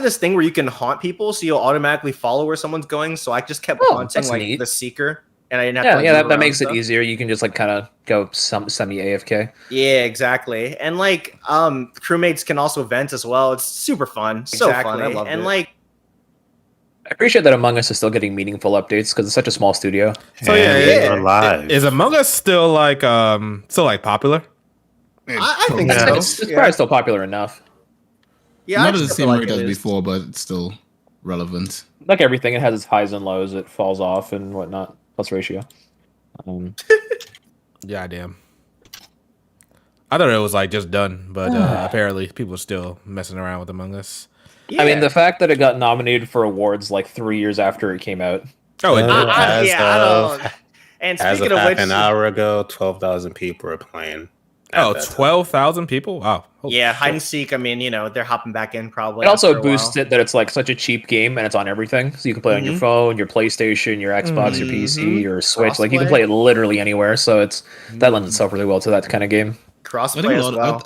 this thing where you can haunt people, so you'll automatically follow where someone's going. So I just kept haunting like neat. the seeker, and I didn't have to. Like, that makes it easier. You can just like kind of go semi AFK. Yeah, exactly. And like, crewmates can also vent as well. It's super fun, so fun. I love it. Like, I appreciate that Among Us is still getting meaningful updates because it's such a small studio. So is Among Us still like popular? I think so. It's probably still popular enough. Yeah, not at the same rate as before, but it's still relevant. Like everything, it has its highs and lows. It falls off and whatnot. Plus ratio. Yeah, damn. I thought it was like just done, but apparently people are still messing around with Among Us. Yeah. I mean, the fact that it got nominated for awards like 3 years after it came out. Oh, it did. And speaking of which, an hour ago, 12,000 people are playing. 12,000 people? Wow. Hide and seek. I mean, they're hopping back in probably. It also boosts it that it's like such a cheap game and it's on everything. So you can play on your phone, your PlayStation, your Xbox, your PC, your Switch. Crossplay. Like you can play it literally anywhere. So that lends itself really well to that kind of game. Crossplay as well.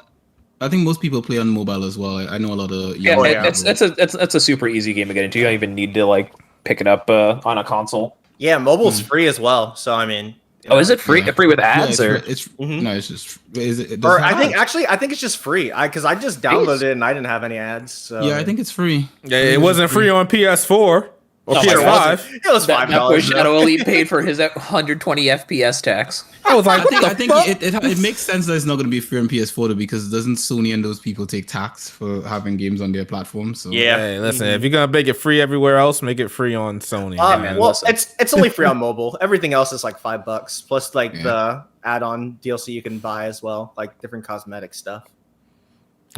I think most people play on mobile as well. I know a lot of it's a super easy game to get into. You don't even need to like pick it up on a console. Yeah, mobile's free as well. So I mean. Is it free? Free with ads no, it's just. I think it's just free. Because I just downloaded it and I didn't have any ads. So. Yeah, I think it's free. Yeah, it wasn't free on PS4 or PS5. It was $5. Shadow Elite paid for his 120 FPS tax. I was like, I think it makes sense that it's not going to be free on PS4 though, because doesn't Sony and those people take tax for having games on their platform? So yeah, hey, listen, if you're gonna make it free everywhere else, make it free on Sony. Man. Well, it's only free on mobile. Everything else is like $5 plus like the add-on DLC you can buy as well, like different cosmetic stuff.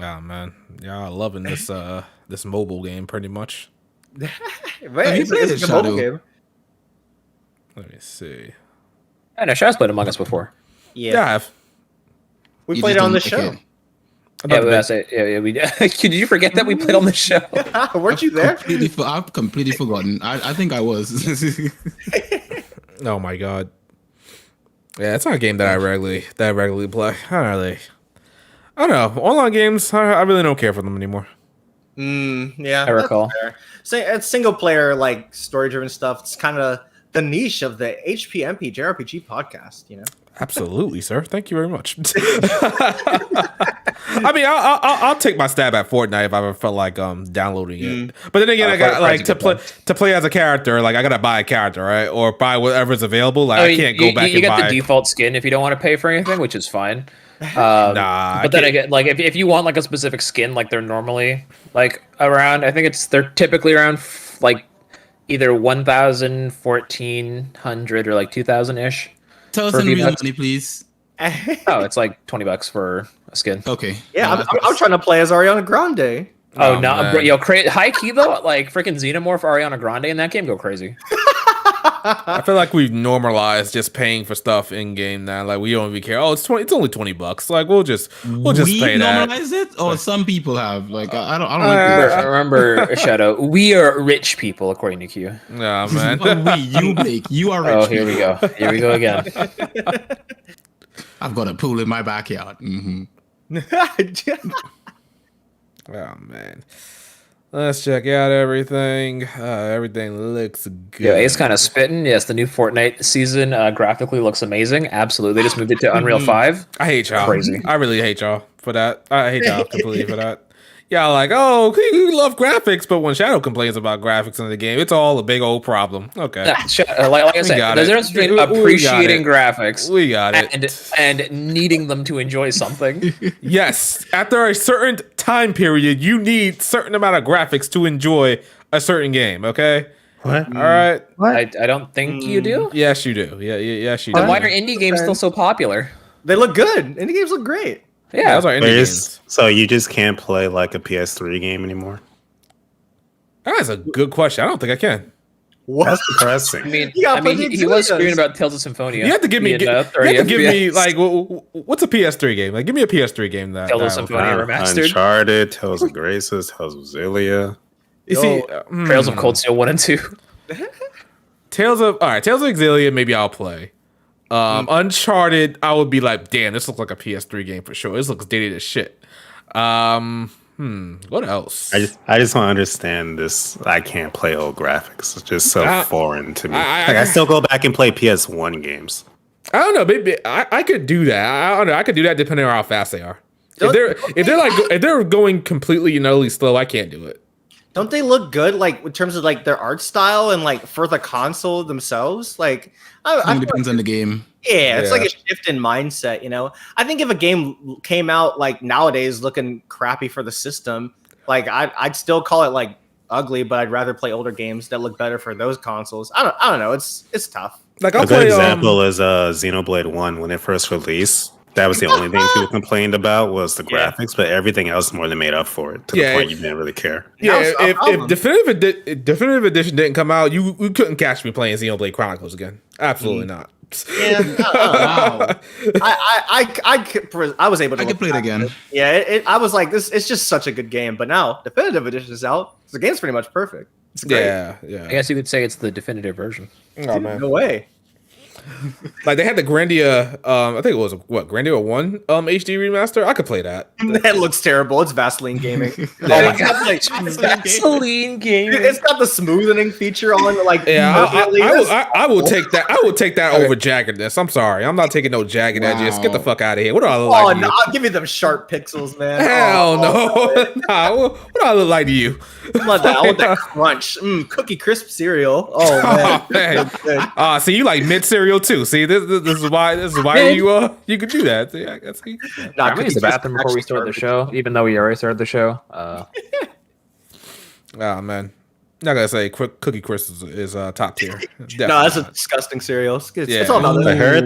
Oh man, y'all loving this this mobile game pretty much. It's a mobile game. Let me see. I know Shadow's played Among Us before. Yeah, I have. We played it on the show. Did you forget that we played on the show? Weren't you there? I've completely forgotten. I think I was. Oh my god. Yeah, it's not a game that I regularly play. I don't know. Online games, I really don't care for them anymore. Yeah, I recall. So it's single player, like story driven stuff. It's kind of the niche of the HPMP JRPG podcast, Absolutely, sir. Thank you very much. I mean, I'll take my stab at Fortnite if I ever felt like downloading it. But then again, I got like to play as a character. Like I gotta buy a character, right, or buy whatever's available. Like I can't go back. You get the default skin if you don't want to pay for anything, which is fine. But then again, like if you want like a specific skin, like they're normally like around. I think they're typically around like either 1,000, 1,400, or like 2,000 ish. Tell us in real money, please. It's like $20 for a skin. Okay. Yeah, I'm trying to play as Ariana Grande. Oh no, high key though, like freaking Xenomorph Ariana Grande in that game go crazy. I feel like we've normalized just paying for stuff in game now. Like we don't even care. Oh, it's only $20. Like we'll just pay that. Normalize it, or some people have. Like I don't. Remember, Shadow. We are rich people, according to Q. Nah, man. You Blake, you are rich. Oh, here we go. Here we go again. I've got a pool in my backyard. Oh man. Let's check out everything. Everything looks good. Yeah, Ace kind of spitting. Yes, the new Fortnite season graphically looks amazing. Absolutely. They just moved it to Unreal 5. I hate y'all. Crazy. I really hate y'all for that. I hate y'all completely for that. Y'all like, oh, you love graphics, but when Shadow complains about graphics in the game, it's all a big old problem. Okay. Like I said, there's a difference between appreciating graphics we got it. And needing them to enjoy something. Yes. After a certain time period, you need certain amount of graphics to enjoy a certain game, okay? What? All right. What? I don't think you do. Yes, you do. Yes, you do. Then why are indie games still so popular? They look good. Indie games look great. Yeah, those are indie games. So you just can't play like a PS3 game anymore? That's a good question. I don't think I can. What? That's depressing. I mean, he was screaming about Tales of Symphonia. You have to give me like what's a PS3 game? Like, give me a PS3 game that Tales of Symphonia remastered. Uncharted, Tales of Graces, Tales of Xillia. You see, Trails of Cold Steel 1 and 2. Tales of Xillia, maybe I'll play. Uncharted, I would be like, damn, this looks like a PS3 game for sure. This looks dated as shit. What else? I just don't understand this. I can't play old graphics. It's just so foreign to me. I still go back and play PS1 games. I don't know. Maybe I could do that. I don't know. I could do that depending on how fast they are. If they're going completely and utterly slow, I can't do it. Don't they look good, like in terms of like their art style and like for the console themselves? Like, It depends on the game. Yeah, it's like a shift in mindset, you know. I think if a game came out like nowadays looking crappy for the system, like I'd still call it like ugly, but I'd rather play older games that look better for those consoles. I don't know. It's tough. Like a good example is Xenoblade 1 when it first released. That was the only thing people complained about was the graphics, but everything else more than made up for it to the point you didn't really care. Yeah, if Definitive Edition didn't come out, you couldn't catch me playing Xenoblade Chronicles again. Absolutely not. Yeah, wow. I was able to. I could play it again. Yeah, I was like, this. It's just such a good game. But now Definitive Edition is out. So the game's pretty much perfect. It's great. Yeah. I guess you could say it's the definitive version. Oh man, no way. Like they had the Grandia, I think it was Grandia 1 HD remaster. I could play that. That looks terrible. It's Vaseline gaming. Vaseline gaming. It's got the smoothing feature on. Like, I will take that. I will take that over jaggedness. I'm sorry, I'm not taking no jagged edges. Get the fuck out of here. What do I look like? No, I'll give you them sharp pixels, man. Hell no. Nah, what do I look like to you? I want that crunch. Cookie crisp cereal. Oh man. See, you like mid cereal too. See, this is why you could do that. See, I guess. I'm going to the bathroom before we start the show, even though we already started the show. Oh man, not gonna say Cookie Crisp is top tier. No, that's a disgusting cereal. It's all about I heard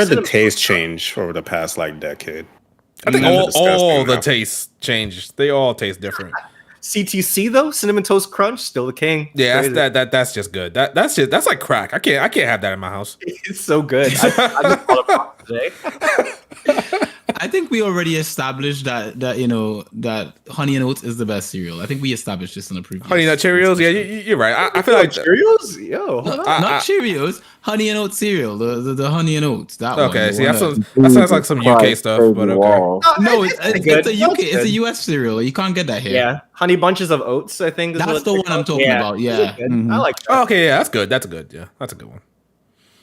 the taste change over the past like decade. I think all the tastes changed. They all taste different. CTC though, Cinnamon Toast Crunch, still the king. Yeah, that's just good. That's like crack. I can't have that in my house. It's so good. I just bought it today. I think we already established that you know that Honey and Oats is the best cereal. I think we established this in the previous. Honey Nut Cheerios, yeah, you're right. I feel like Cheerios, yo, not Cheerios. Honey and Oats cereal, the Honey and Oats. That okay, one. See, that sounds like some UK stuff, but okay. No, it's a UK, it's a US cereal. You can't get that here. Yeah, Honey Bunches of Oats, I think. That's the one I'm talking about. Yeah, I like that. Oh, okay, yeah, that's good. That's good. Yeah, that's a good one.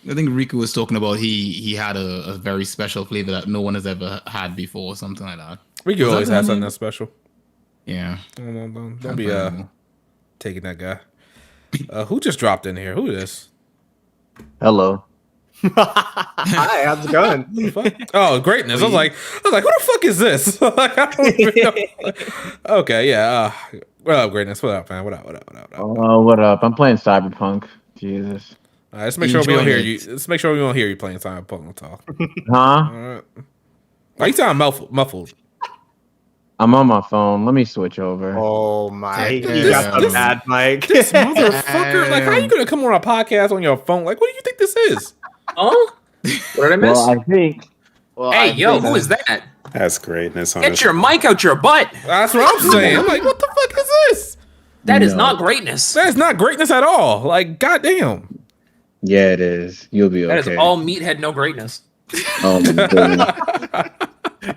I think Riku was talking about he had a very special flavor that no one has ever had before, or something like that. Riku always has something that's special. Yeah. Don't be taking that guy. Who just dropped in here? Who is this? Hello. Hi, how's it going? Oh, greatness! I was like, who the fuck is this? Like, I don't even know. Okay, yeah. What up, greatness? What up, man? What up? What up? I'm playing Cyberpunk. Jesus. All right, let's make sure we don't hear you. Let's make sure we don't hear you playing Cyberpunk talk. Huh? All right. Why you sound muffled? I'm on my phone. Let me switch over. Oh my! You got the bad mic. This motherfucker! Like, how are you gonna come on a podcast on your phone? Like, what do you think this is? Oh, what did I miss? Well, I think. Who is that? That's greatness. Get your mic out your butt. That's what I'm saying. I'm like, what the fuck is this? That is not greatness. That is not greatness at all. Like, goddamn. Yeah, it is. You'll be okay. That is all meathead, no greatness. Oh my goodness.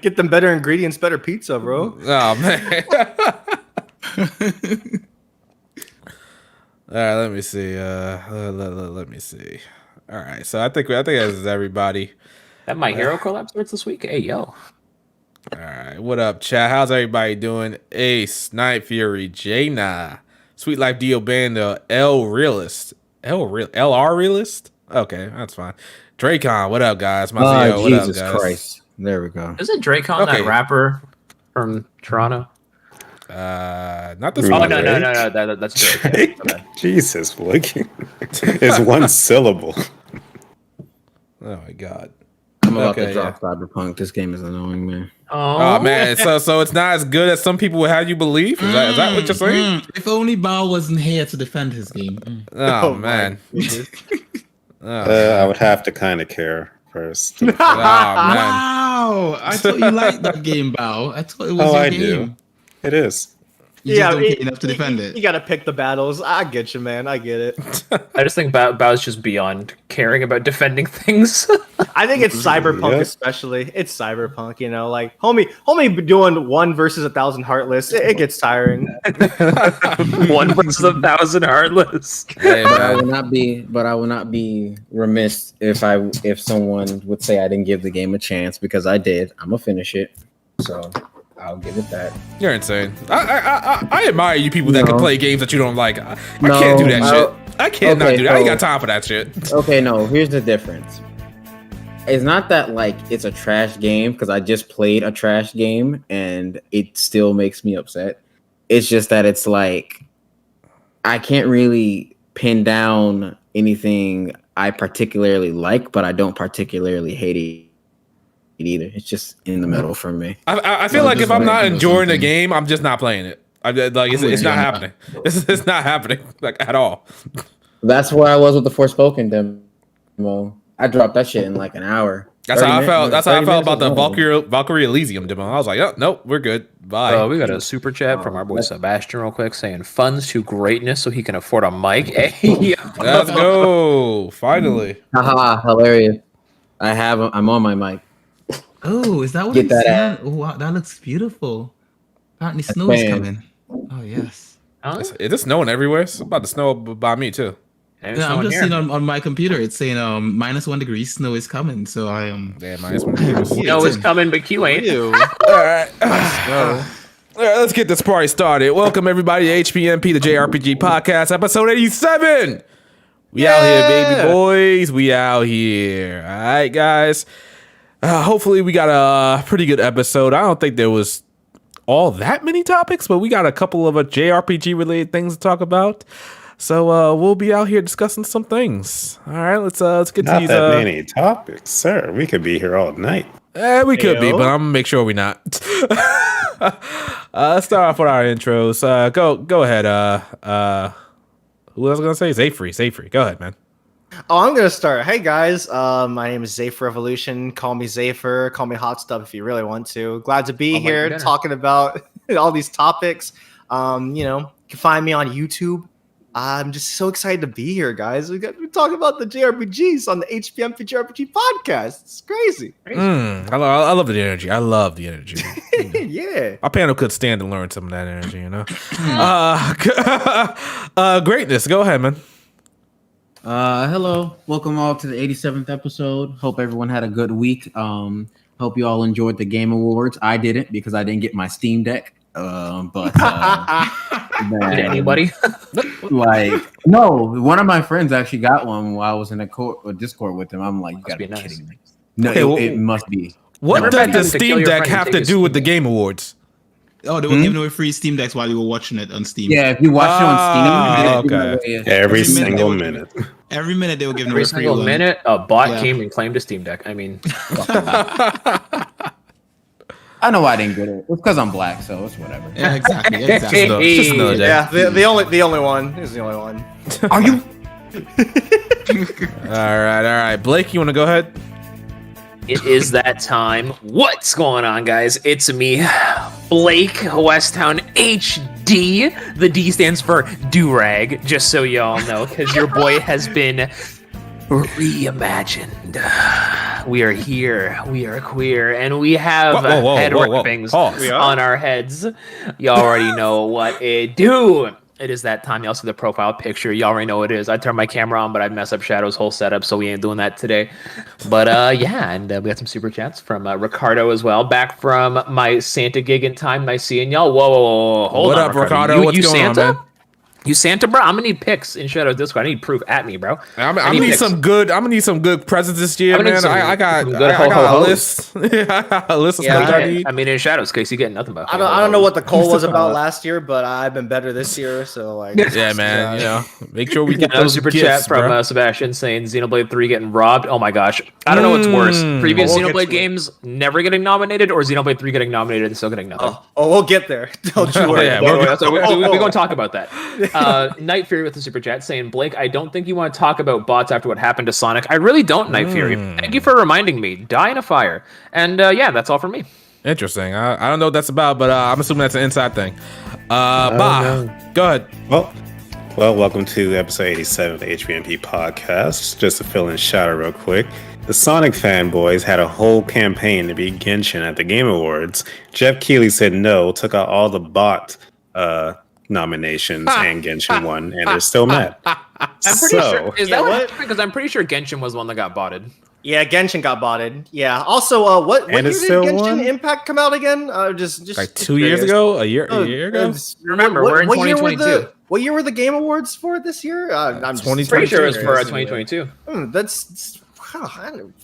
Get them better ingredients, better pizza, bro. Oh man. All right, let me see. Let me see. All right, so I think that is everybody. That My Hero collab starts this week. Hey yo. All right, what up, chat? How's everybody doing? Ace, Night Fury, Jaina, Sweet Life, Dio Bando, LR Realist. Okay, that's fine. Dracon, what up, guys? Mazio, what Jesus up, guys? Christ. There we go. Isn't Dracon that rapper from Toronto? Not this Oh one. No, that's Drake. Jesus, look. It's one syllable. Oh my god. I'm about to drop Cyberpunk. This game is annoying, man. Oh man, so it's not as good as some people would have you believe. Is that what you're saying? If only Bao wasn't here to defend his game. Oh man. I would have to kind of care first. Oh, man. Wow, I thought you liked that game, Bao. I thought it was your game. Do. It is. You just don't care enough to defend it. You gotta pick the battles. I get you, man. I get it. I just think Bao's just beyond caring about defending things. I think it's Cyberpunk, especially. It's Cyberpunk, you know, like homie doing 1 versus 1,000 Heartless. It gets tiring. 1 versus 1,000 Heartless. Hey, but I will not be remiss if someone would say I didn't give the game a chance, because I did. I'm gonna finish it, so I'll give it that. You're insane. I admire you people that can play games that you don't like. I can't do that shit. I can't not do that. I ain't got time for that shit. Okay, no. Here's the difference. It's not that like it's a trash game, because I just played a trash game and it still makes me upset. It's just that it's like I can't really pin down anything I particularly like, but I don't particularly hate it either. It's just in the middle for me. I feel like if I'm not enjoying the game, I'm just not playing it. It's not happening. It's not happening like at all. That's where I was with the Forspoken demo. I dropped that shit in like an hour. That's how I felt. That's how I felt about the Valkyrie Elysium demo. I was like, oh, nope, we're good. Bye. We got a super chat from our boy Sebastian real quick saying funds to greatness so he can afford a mic. Hey, let's go. Finally. Haha, hilarious. I'm on my mic. Oh, is that what Get that saying? Oh, wow, that looks beautiful. Apparently snow is coming. Oh, yes. Is it snowing everywhere? It's about to snow by me, too. Yeah, I'm just seeing on my computer. It's saying -1 degree snow is coming. So I am. Yeah, -1 degree. Snow is coming, but Q ain't. All right. All right, let's get this party started. Welcome everybody to HPMP, the JRPG podcast, episode 87. We out here, baby boys. We out here. All right, guys. Hopefully we got a pretty good episode. I don't think there was all that many topics, but we got a couple of JRPG related things to talk about. So we'll be out here discussing some things. All right, let's get to these. Not that many topics, sir. We could be here all night. We could be, but I'm gonna make sure we're not. Let's start off with our intros. Go ahead. Who was I gonna say? Zayfree. Go ahead, man. Oh, I'm gonna start. Hey guys, my name is Zayfer Revolution. Call me Zayfer. Call me Hot Stuff if you really want to. Glad to be here talking about all these topics. You know, you can find me on YouTube. I'm just so excited to be here, guys. We're talking about the JRPGs on the HPMP JRPG podcast. It's crazy. I love the energy. I love the energy. You know. Yeah. Our panel could stand to learn some of that energy, you know. Greatness. Go ahead, man. Hello. Welcome all to the 87th episode. Hope everyone had a good week. Hope you all enjoyed the Game Awards. I didn't, because I didn't get my Steam Deck. But did anybody? No, one of my friends actually got one while I was in a Discord with him. I'm like, you gotta be kidding me. No, it must be. What does the Steam Deck have to do with the Game Awards? Oh, they were giving away free Steam Decks while you were watching it on Steam. Yeah, if you watch it on Steam, okay. Every single minute. Every minute they were giving away free. Every single minute, a bot came and claimed a Steam Deck. I mean, I know I didn't get it. It's because I'm black, so it's whatever. Yeah, exactly. Just another day. Yeah, the only one is the only one. Are you? All right. Blake, you want to go ahead? it is that time. What's going on, guys? It's me, Blake Westtown HD. The D stands for Durag, just so y'all know, because your boy has been reimagined. We are here. We are queer, and we have head wrappings on our heads. You already know what it do. It is that time. Y'all see the profile picture. Y'all already know what it is. I turned my camera on, but I mess up Shadow's whole setup, so we ain't doing that today. But yeah, and we got some super chats from Ricardo as well. Back from my Santa gig in time. Nice seeing y'all. Whoa. Hold on, up, Ricardo? What's going Santa? on, man? You Santa, bro? I'm gonna need pics in Shadow's Discord. I need proof at me, bro. I'm gonna need some good presents this year, man. I got a list. A list of stuff I need. I mean, in Shadow's case, you get nothing but. I don't know what the call was about last year, but I've been better this year. So like, yeah, man. You know, make sure we get those super chat from Sebastian saying Xenoblade 3 getting robbed. Oh my gosh, I don't know what's worse: previous Xenoblade games never getting nominated, or Xenoblade 3 getting nominated and still getting nothing. Oh, we'll get there. Don't you worry. We're going to talk about that. Night Fury with the super chat saying, Blake, I don't think you want to talk about bots after what happened to Sonic. I really don't, Night Fury. Thank you for reminding me. Die in a fire. And yeah, that's all from me. Interesting. I don't know what that's about, but I'm assuming that's an inside thing. Go ahead. Well, welcome to episode 87 of the HPMP podcast. Just to fill in shout out real quick. The Sonic fanboys had a whole campaign to be Genshin at the Game Awards. Jeff Keighley said no, took out all the bot nominations, and Genshin won, and they're still mad. I'm pretty sure. Is that what? Because I'm pretty sure Genshin was the one that got botted. Yeah, Genshin got botted. Yeah. Also, what year did Genshin won? Impact come out again? Just Like 2 years ago, a year ago. Remember, we're in 2022. What year were the Game Awards for this year? I'm Pretty sure it was for 2022. That's.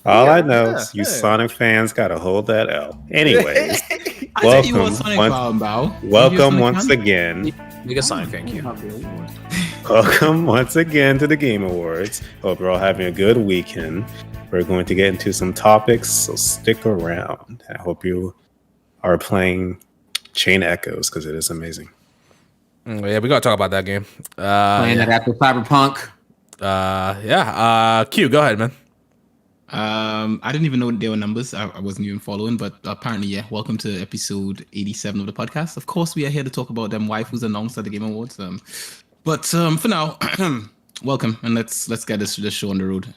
All I know is you Sonic fans gotta hold that L. Anyways, welcome once again. You get Sonic fan Q. Welcome once again to the Game Awards. Hope you're all having a good weekend. We're going to get into some topics, so stick around. I hope you are playing Chain Echoes because it is amazing. Yeah, we gotta talk about that game. Playing that after Cyberpunk. Q, go ahead, man. I didn't even know there were numbers. I wasn't even following, but apparently, yeah. Welcome to episode 87 of the podcast. Of course, we are here to talk about them waifus announced at the Game Awards. But for now, welcome, and let's get this show on the road.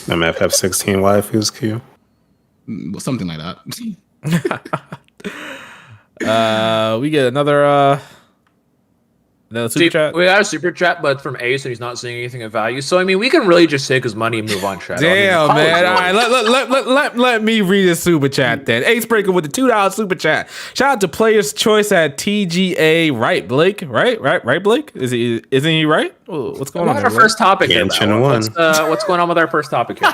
MF have 16 waifus, Q. Something like that. We get another super chat. We got a super chat, but from Ace, and he's not seeing anything of value. So I mean, we can really just take his money and move on. Chat. Damn, man! All right, let me read this super chat then. Ace Breaker with the $2 super chat. Shout out to Player's Choice at TGA. Right, Blake? Right, Blake? Isn't he right? What's going on? Our first topic here. What's going on with our first topic here?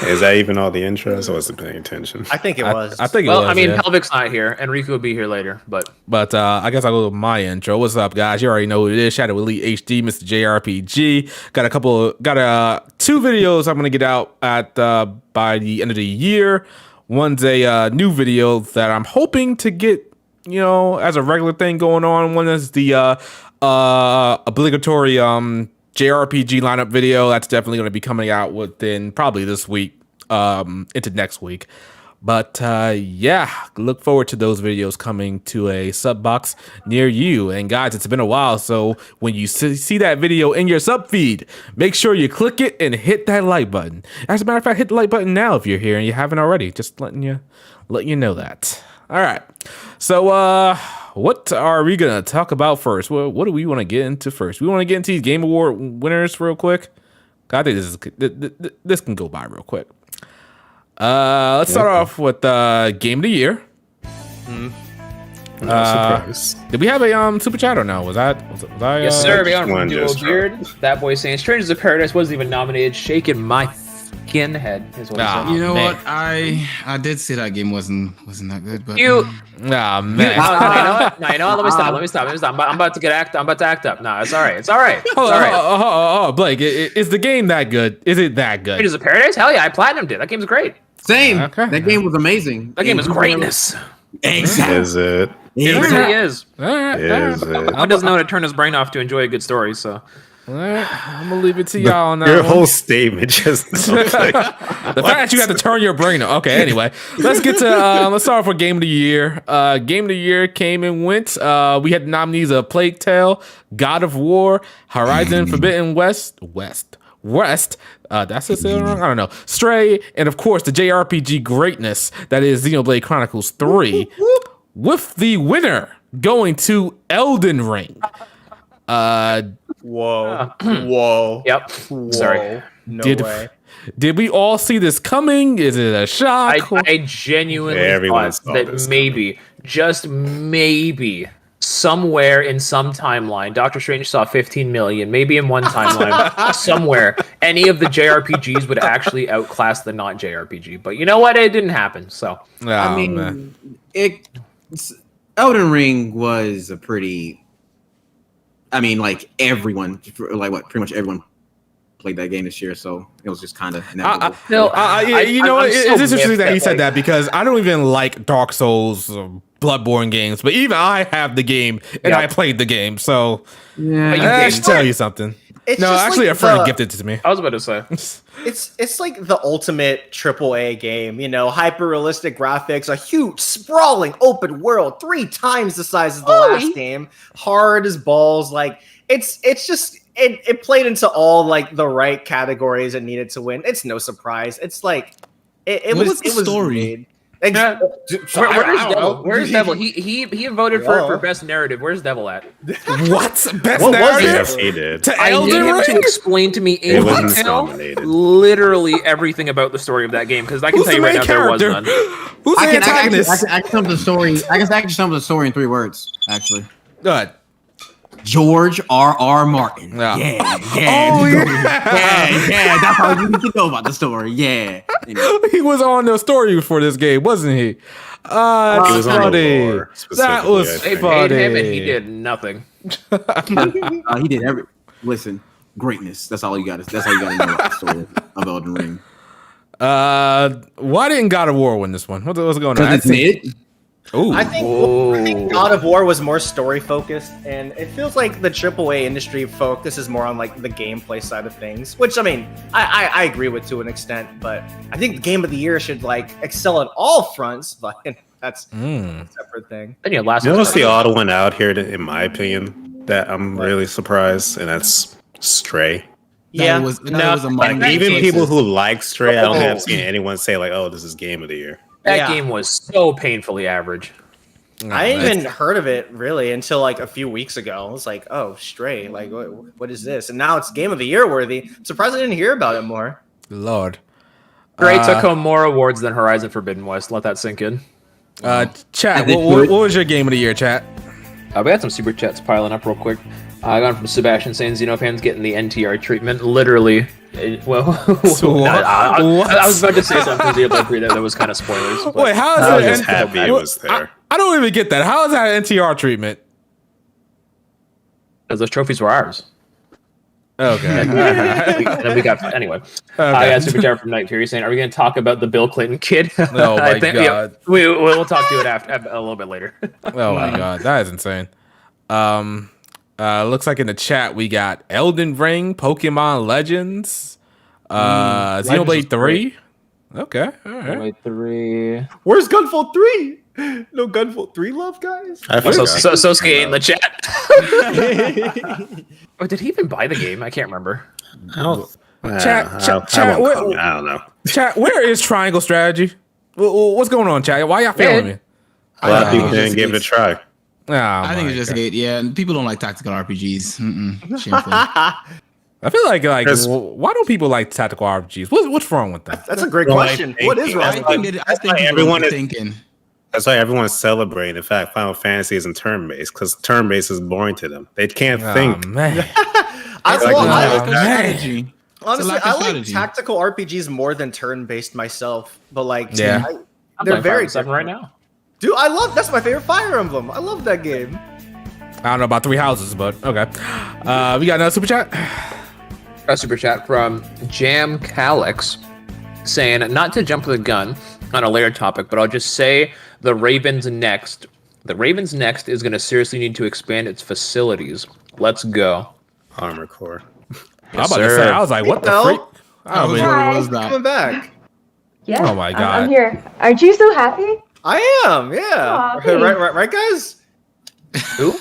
Is that even all the intros? I wasn't paying attention. I think it was. I think it was. Well, I mean, yeah. Pelvic's not here, and Riku will be here later, but I guess I'll go with my intro. What's up, guys? You already know who it is. Shout out to Elite HD, Mr. JRPG. Got two videos I'm gonna get out at by the end of the year. One's a new video that I'm hoping to get, as a regular thing going on. One is the obligatory JRPG lineup video. That's definitely going to be coming out within probably this week into next week. But look forward to those videos coming to a sub box near you. And guys, it's been a while, so when you see that video in your sub feed, make sure you click it and hit that like button. As a matter of fact, hit the like button now if you're here and you haven't already. Just letting you know that. All right. So what are we gonna talk about first? What do we want to get into first? We want to get into these Game Award winners real quick. I think this can go by real quick. Let's start off with Game of the Year. Surprise. Did we have a super chat or no? Was I? yes, sir. We got one Duo just Beard. That boy saying Strangers of Paradise wasn't even nominated. Shaking my fucking head is what he said. You know man. what? I did say that game wasn't that good, but You. Nah, man. No, you know what? No, you know what? Let me stop. I'm about to act up. No, it's all right. It's all right. Oh, Blake, is the game that good? Is it that good? Strangers of Paradise? Hell yeah, I platinumed it. That game's great. Same. Okay. That game was amazing. That game is greatness. Exactly. Is it? It really is. All right. Is it? Who doesn't know how to turn his brain off to enjoy a good story? So All right. I'm gonna leave it to y'all on that. Your one. whole statement just sounds like, The fact that you have to turn your brain on. Okay, anyway, let's get to let's start off with Game of the Year. Game of the Year came and went. We had the nominees of Plague Tale, God of War, Horizon Forbidden West. That's it wrong? I don't know. Stray, and of course the JRPG greatness that is Xenoblade Chronicles 3, with the winner going to Elden Ring. Whoa. yep. Sorry. No way. Did we all see this coming? Is it a shock? I genuinely Everyone thought saw that this maybe, just maybe, somewhere in some timeline, Doctor Strange saw 15 million, maybe in one timeline, somewhere, any of the JRPGs would actually outclass the not JRPG. But you know what? It didn't happen. So Oh, I mean, man. Elden Ring was a pretty. I mean, like everyone, pretty much everyone played that game this year, so it was just kind of inevitable. It's interesting that he said that because I don't even like Dark Souls or Bloodborne games, but even I have the game and I played the game, so Yeah, But you that did. should tell you something. It's No, just actually, like a friend the- gifted it to me. I was about to say. It's like the ultimate AAA game, you know, hyper realistic graphics, a huge sprawling open world, 3 times the size of the last game, hard as balls. Like it's just it played into all like the right categories it needed to win. It's no surprise. It's like it What was was the story? made. Yeah. Where's Devil? Where's Devil? He voted for Whoa. best narrative. Where's Devil at? What? Best What was narrative? Yes, he did. To I need Elden him to Ring? explain to me It in wasn't detail nominated. literally everything about the story of that game, because I can Who's tell the you right main now there was character? none. Who's the antagonist? I can sum the story. I can actually sum the story in 3 words. Actually, Good. George R.R. Martin. Yeah. Yeah. Oh, yeah. yeah. That's all you need to know about the story. Yeah. You know. He was on the story for this game, wasn't he? He was on the funny. lore, That specifically, was I They think. funny. paid him and he did nothing. He did every. Listen, greatness. That's all you got. That's all you got to know about the story of Elden Ring. Why didn't God of War win this one? What's going on? Because it's mid. Ooh. I think God of War was more story focused, and it feels like the AAA industry focuses more on like the gameplay side of things. Which I mean, I agree with to an extent, but I think the Game of the Year should like excel on all fronts. But that's a separate thing. Then you had last You know what's the Us. odd one out here, in my opinion, that I'm really surprised, and that's Stray. Yeah, That was among Like the even choices. people who like Stray, I don't think I've seen anyone say like, "Oh, this is Game of the Year." That Yeah. game was so painfully average. I didn't even heard of it really until like a few weeks ago. I was like, "Oh, Stray! Like, what is this?" And now it's Game of the Year worthy. I'm surprised I didn't hear about it more. Lord. Stray took home more awards than Horizon Forbidden West. Let that sink in. Chat, what was your game of the year, chat? We had some super chats piling up real quick. I got from Sebastian saying Xenofans getting the NTR treatment. Literally. Well, So what? I What? was about to say something to the that was kind of spoilers. but- Wait, how is I was it? just happy it was there. I don't even get that. How is that an NTR treatment? Because those trophies were ours. Okay. And then we got anyway. I got super chat from Night Fury saying, "Are we going to talk about the Bill Clinton kid?" Oh my God. we'll talk to it after a little bit later. Oh my god, that is insane. Looks like in the chat we got Elden Ring, Pokemon Legends, Xenoblade 3. Okay, all right. Wait, 3. Where's Gunvolt 3? No Gunvolt 3 love, guys. I So forgot. Sosuke in the chat. Oh, did he even buy the game? I can't remember. I don't. Chat, I don't know. Chat, where is Triangle Strategy? What's going on, chat? Why y'all failing me? A lot of people just didn't give it a try. Oh, I think my it's just God. hate. Yeah, and people don't like tactical RPGs. Shameful. I feel like Because- why don't people like tactical RPGs? What's wrong with that? That's a great Well, I question. think- What is wrong? I with think it? I think why people everyone are is- thinking. That's why everyone's celebrating. In fact, Final Fantasy isn't turn-based because turn-based is boring to them. They can't think. Oh, man. I, like well, a I- lot of strategy. honestly, lack of I like strategy. tactical RPGs more than turn-based myself. But like, Yeah. I'm they're playing very Fire 7 right different. now. Dude, I love that's my favorite Fire Emblem. I love that game. I don't know about Three Houses, but okay. We got another super chat. A super chat from Jam Calix saying, not to jump the gun on a later topic, but I'll just say the Ravens next. The Ravens next is going to seriously need to expand its facilities. Let's go. Armor Core. I was about to say, I was like, what the No. freak? I was, Hi. what was Coming that? back. Yeah. Oh my God. I'm here. Aren't you so happy? I am. Yeah. Aw, right, thanks. right, guys. Who?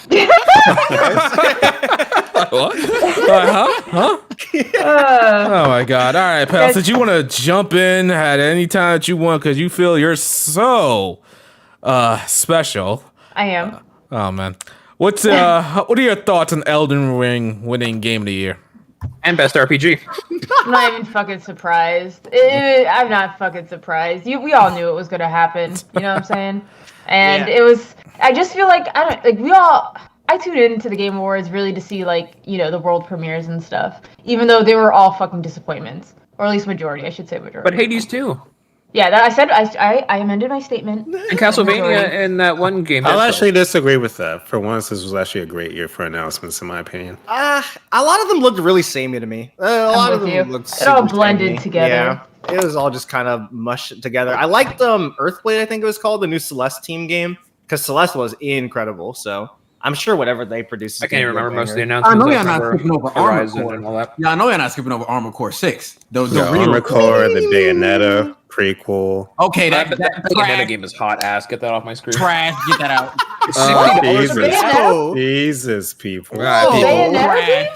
What? Huh? Oh my God. All right, pal. Yes. Since you want to jump in at any time that you want because you feel you're so special. I am. Oh man. What are your thoughts on Elden Ring winning Game of the Year? And best RPG. I'm not even fucking surprised. I'm not fucking surprised. We all knew it was gonna happen. You know what I'm saying? And Yeah. it was. I just feel like I tuned into the Game Awards really to see the world premieres and stuff. Even though they were all fucking disappointments, or at least majority. I should say majority. But Hades too. Yeah, that I said. I amended my statement. And Castlevania and that one game. I'll Dead actually Cells. disagree with that. For once, this was actually a great year for announcements, in my opinion. A lot of them looked really samey to me. A lot of with them you. looked It all super blended samey. together. Yeah, it was all just kind of mushed together. I liked Earthblade, I think it was called, the new Celeste team game, because Celeste was incredible. So I'm sure whatever they produce. I can't even remember most of the I announcements. know you're not skipping over Armored Horizon Core. and all that. Yeah, I know you're not skipping over Armored Core 6. The real Armored Core, the Bayonetta prequel. Okay, That that Bayonetta trash, game is hot ass. Get that off my screen. trash. Get that out. Bayonetta? Jesus, people. Right, Oh, people. Bayonetta game?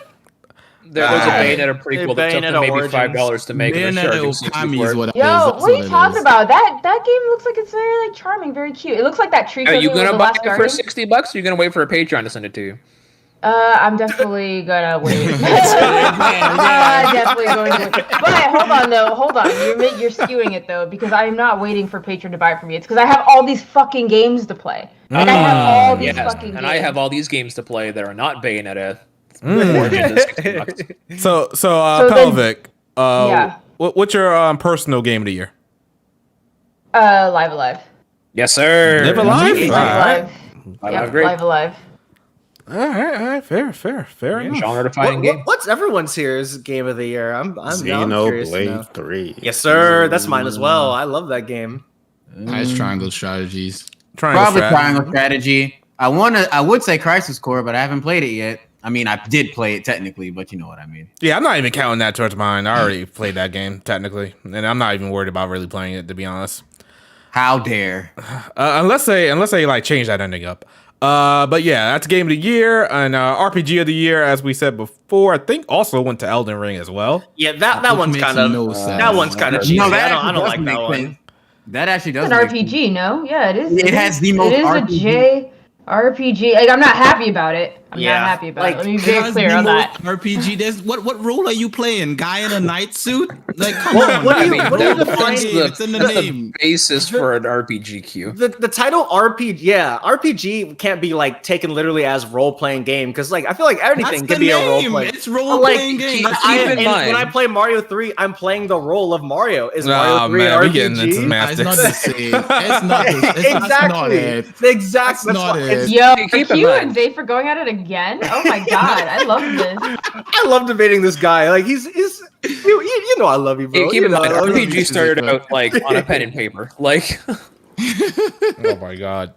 There's a Bayonetta prequel that took them Bayonetta maybe Origins. $5 to make. And they're Bayonetta charging 60 Okami for is it. what it is. Yo, That's what are you it talking is. about? That game looks like it's very like charming, very cute. It looks like that tree. Are you cookie with gonna the buy Last it for Guardian. $60? Or are you gonna wait for a Patreon to send it to you? I'm definitely gonna wait. Definitely going to wait. But hold on though, hold on. You're skewing it though because I'm not waiting for Patreon to buy it for me. It's because I have all these fucking games to play. And I have all these fucking games. And I have all these games to play that are not Bayonetta. Origins at $60. So then- Pelvic, yeah. what's your personal game of the year? Live Alive. Yes, sir. Live Alive? Live Alright. Alive. Live Yep, Alive, great. Live Alive. All right, fair enough. Genre-defining game. What's everyone's here's game of the year? I'm curious to know. Xenoblade 3. Yes, sir. That's mine as well. I love that game. Highest triangle strategies. Probably Triangle Strategy. I would say Crisis Core, but I haven't played it yet. I mean, I did play it technically, but you know what I mean. Yeah, I'm not even counting that towards mine. I already played that game technically, and I'm not even worried about really playing it to be honest. How dare? Unless they like change that ending up. But yeah, that's game of the year and RPG of the year, as we said before. I think also went to Elden Ring as well. Yeah, that Which one's makes kind of no sense. that one's kind of cheesy. No, that I don't like actually that does one. make sense. That actually does. It's an make RPG, no? Yeah, it is. It has the most It is RPG. a JRPG. Like, I'm not happy about it. I'm Yeah, not happy about like, it. Let me be It very has clear the on most that. RPG. There's what role are you playing? Guy in a night suit? Like, come What- on. what do I you- mean, what do you that's define- It's in the name. basis for an RPG queue. The title RPG, yeah, RPG can't be like taken literally as role playing game because like I feel like That's anything the can be a role name. play. It's role playing game. That's keep it. in mind. When I play Mario 3, I'm playing the role of Mario. Is Mario Oh 3 man, an we RPG? getting into It's not the semantics. same. It's not. That's not Exactly. it. Exactly. That's not why- it. it's- Yo, Keep in Q mind. and Zay for going at it again? Oh my god, I love this. I love debating this guy. Like you know I love you, bro. Keep You in know mind, I love you. RPG started out like on a pen and paper. Like, Oh my god.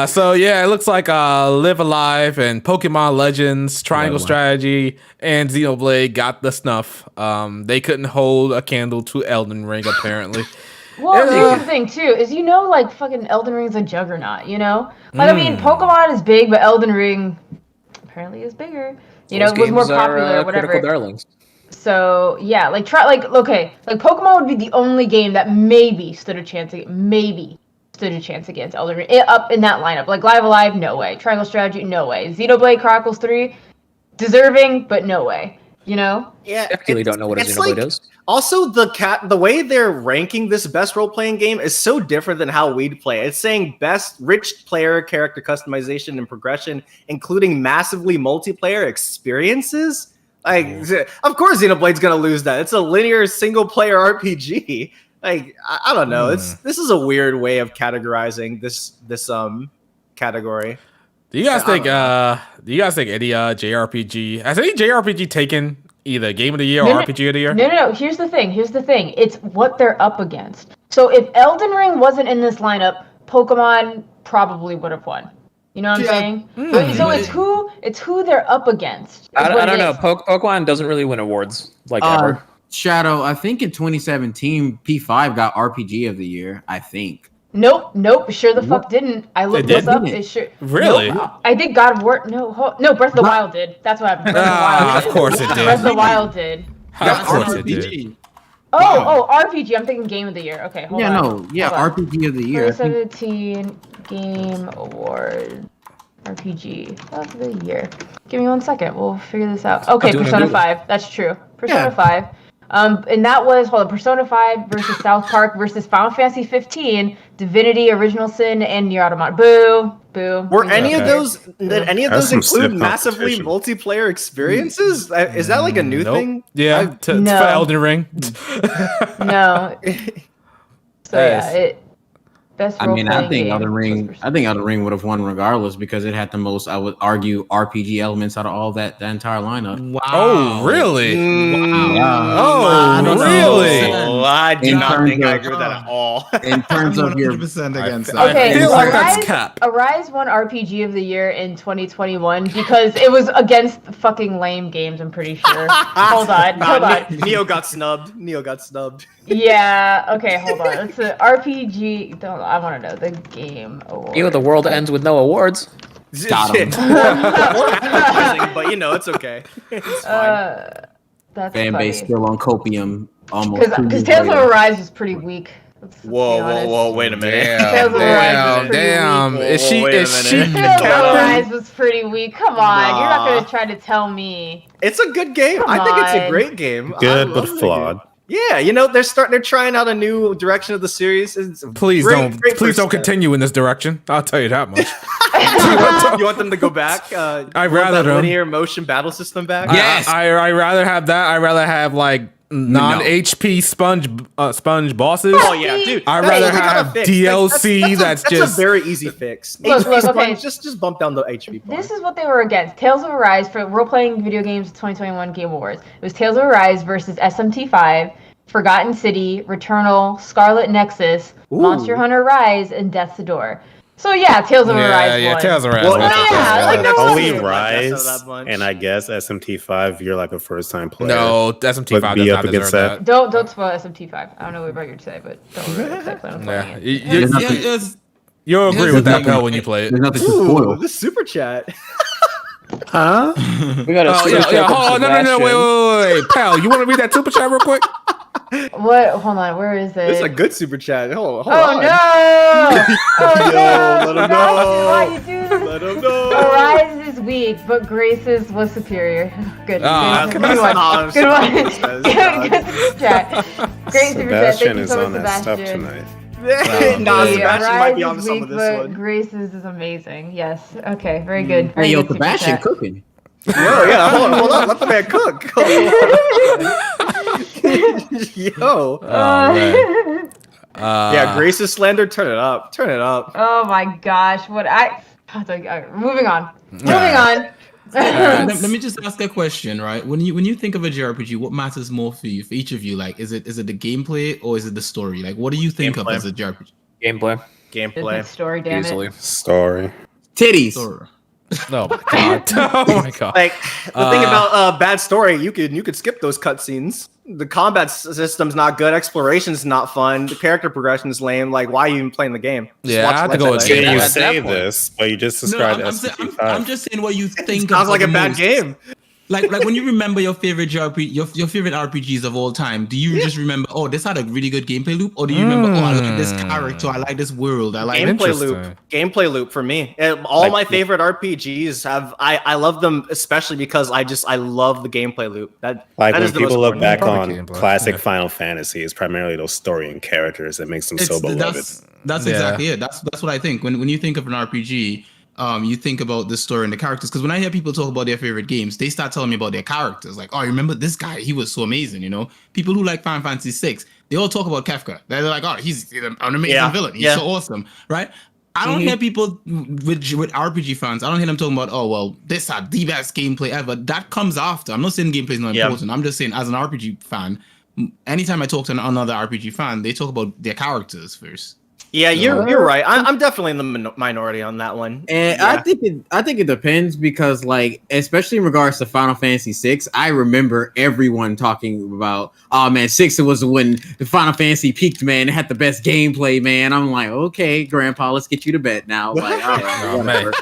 So yeah, it looks like Live Alive and Pokemon Legends, Triangle Strategy, and Xenoblade got the snuff. They couldn't hold a candle to Elden Ring apparently. Well, here's the thing too, is like fucking Elden Ring's a juggernaut, you know? Like I mean, Pokemon is big, but Elden Ring apparently is bigger. You know, it was more popular, critical whatever. darlings. So yeah, like Pokemon would be the only game that maybe stood a chance against Elden Ring up in that lineup. Like Live Alive, no way. Triangle Strategy, no way. Xenoblade Chronicles 3, deserving, but no way. You know? Yeah, I really don't know what a it's Xenoblade like- is. Also, the way they're ranking this best role playing game is so different than how we'd play. It's saying best rich player character customization and progression, including massively multiplayer experiences. Like, of course, Xenoblade's gonna lose that. It's a linear single player RPG. Like, I don't know. This is a weird way of categorizing this category. Do you guys think any JRPG has any JRPG taken either Game of the Year or No, no. RPG of the Year? No. Here's the thing. It's what they're up against. So if Elden Ring wasn't in this lineup, Pokemon probably would have won. You know what I'm saying? So it's who they're up against. is I what don't it know. is. Pokemon doesn't really win awards like ever. Shadow, I think in 2017, P5 got RPG of the year. I think. Nope. Sure the fuck didn't. I looked this up. didn't? It sure. Really? Nope. I think God of War. No, Breath of the Wild did. That's what happened. Breath of the Wild. Of course it Breath did. of the Wild did. Of course it did. RPG. Oh, RPG. I'm thinking Game of the Year. Okay, hold on. Hold on. RPG of the year. I think 2017 Game Award RPG of the Year. Give me 1 second. We'll figure this out. Okay, doing a Persona Google. 5. That's true. Persona Yeah. 5. And that was Persona 5 versus South Park versus Final Fantasy 15, Divinity, Original Sin, and Nier Automata. Boo. Were any of Okay. those? Did any of That's those some include stiff massively competition. multiplayer experiences? Is that like a new Nope. thing? Yeah, for No. Elden Ring. No. So yeah, Best I role mean, playing I think game. Elden Ring. I think Elden Ring would have won regardless because it had the most. I would argue RPG elements out of all that entire lineup. Wow. Oh, really? Wow. Oh, I don't really? know. I do In not terms think I of- agree with that at all. In terms I'm of your 100% against I that. Okay, feel like that's Arise, cap. Arise won RPG of the year in 2021 because it was against fucking lame games. I'm pretty sure. Hold on. Neo got snubbed. Neo got snubbed. Yeah. Okay. Hold on. It's an RPG. I want to know the game award. The world ends with no awards. Got him. Advertising, but it's okay. It's fine. That's fan funny. base still on copium. Almost. Because Tales of Arise was pretty weak. Let's be honest. Wait a minute. Tales of Arise was pretty damn. weak. Is she? Wait a Is she minute. Tales of captain? Arise was pretty weak. Come on, you're not Nah. gonna try to tell me. It's a good game. Come I think it's a on. great game. I Good love but the game. flawed. Yeah, they're trying out a new direction of the series. It's Please great- don't. great Please first don't step. continue in this direction. I'll tell you that much. You want them to go back? I'd want rather that them. linear motion battle system back. Yes. I rather have that. I rather have like non-HP sponge bosses. Oh yeah, dude. I'd That's rather what they gotta have fix. DLC that's a just- very easy fix. Look, HP look, sponge, okay. just bump down the HP part. This is what they were against. Tales of Arise for role-playing video games 2021 Game Awards. It was Tales of Arise versus SMT5, Forgotten City, Returnal, Scarlet Nexus, Monster Hunter Rise, and Death's Door. So yeah, Tales of Arise won. Tales of Arise. Well, won. yeah, like, no Only one- Rise, Like, that's not that much. and I guess SMT5. You're like a first time player. No, SMT5 Would does be not up deserve against that. Don't spoil SMT5. I don't know what about you to say, but don't ruin it 'cause I plan on playing Yeah, it. you'll agree Here's with the that, thing. Pell, when you play it. There's nothing to Ooh, spoil. the super chat. Huh? We got a Oh super yeah, chat yeah. from Hold on, no, Sebastian. wait, Pal, you want to read that super chat real quick? What? Hold on. Where is it? This is a good super chat. Hold Oh on. no! Oh no! let him Sebastian, know. why you do this? Let him know. Arise is weak, but Grace's was superior. Good. Ah, good, that's good one. not Good how one. Sebastian Good, says, good super chat. Great super chat. Thank Sebastian you is so much, on that stuff Sebastian. tonight. Nah, Yeah, Sebastian might be Arise on is some weak, of this but one. Grace's is amazing. Yes. Okay. Very good. Very Hey, yo, good super Sebastian chat. cooking. Yo, yeah, hold on. Let the man cook. Yo. Oh man. Yeah, Grace's slander. Turn it up. Turn it up. Oh my gosh! Moving on. Moving on. Let me just ask a question, right? When you think of a JRPG, what matters more for you, for each of you? Like, is it the gameplay or is it the story? Like, what do you think of Gameplay. as a JRPG? Gameplay. Gameplay. Story, damn Easily. it. Story. Titties. Story. Oh my god. Oh my god. Like the thing about bad story, you could skip those cutscenes. The combat system's not good. Exploration's not fun. The character progression's lame. Like, why are you even playing the game? Just Yeah, watch I have to Let's go with Play. Can Yeah, you at say that point. this? But you just No, described I'm SMT5. just saying what you think. Sounds of like a the bad most. game. Like when you remember your favorite JRPG, your favorite RPGs of all time, do you just remember, oh, this had a really good gameplay loop, or do you remember, oh, I like this character, I like this world, I like Gameplay loop. Interesting. Gameplay loop for me. All Like- my favorite RPGs have. I love them especially because I love the gameplay loop. That Like that when is the most people look important back thing. Probably on gameplay, classic yeah. Final Fantasy, it's primarily those story and characters that makes them so It's- beloved. that's Yeah. exactly it. That's what I think. When you think of an RPG, you think about the story and the characters. Because when I hear people talk about their favorite games, they start telling me about their characters. Like, oh, I remember this guy? He was so amazing. You know, people who like Final Fantasy VI, they all talk about Kefka. They're like, oh, he's an amazing Yeah, villain. He's yeah. so awesome, right? I don't hear people with RPG fans. I don't hear them talking about, oh, well, this is the best gameplay ever. That comes after. I'm not saying gameplay is not Yeah. important. I'm just saying, as an RPG fan, anytime I talk to another RPG fan, they talk about their characters first. Yeah, you're right. I'm definitely in the minority on that one. And Yeah. I think it depends because, like, especially in regards to Final Fantasy VI, I remember everyone talking about, oh man, 6 was when the Final Fantasy peaked, man. It had the best gameplay, man. I'm like, okay, Grandpa, let's get you to bed now. Like, all right, Oh, whatever.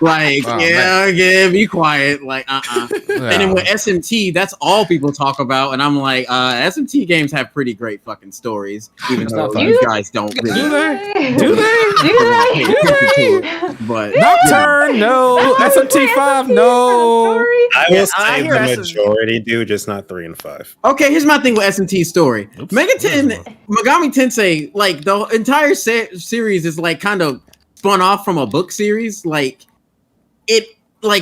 Like, Oh, yeah, be quiet. Like, And then with SMT, that's all people talk about, and I'm like, SMT games have pretty great fucking stories, even though not you fun. guys don't really. Do they? Do they? But Nocturne, no. SMT5, no. I will I say hear the SM majority do, just not 3 and 5. okay, here's my thing with SMT's story. Oops. Megaten, Megami Tensei, like the entire series is like kind of spun off from a book series. Like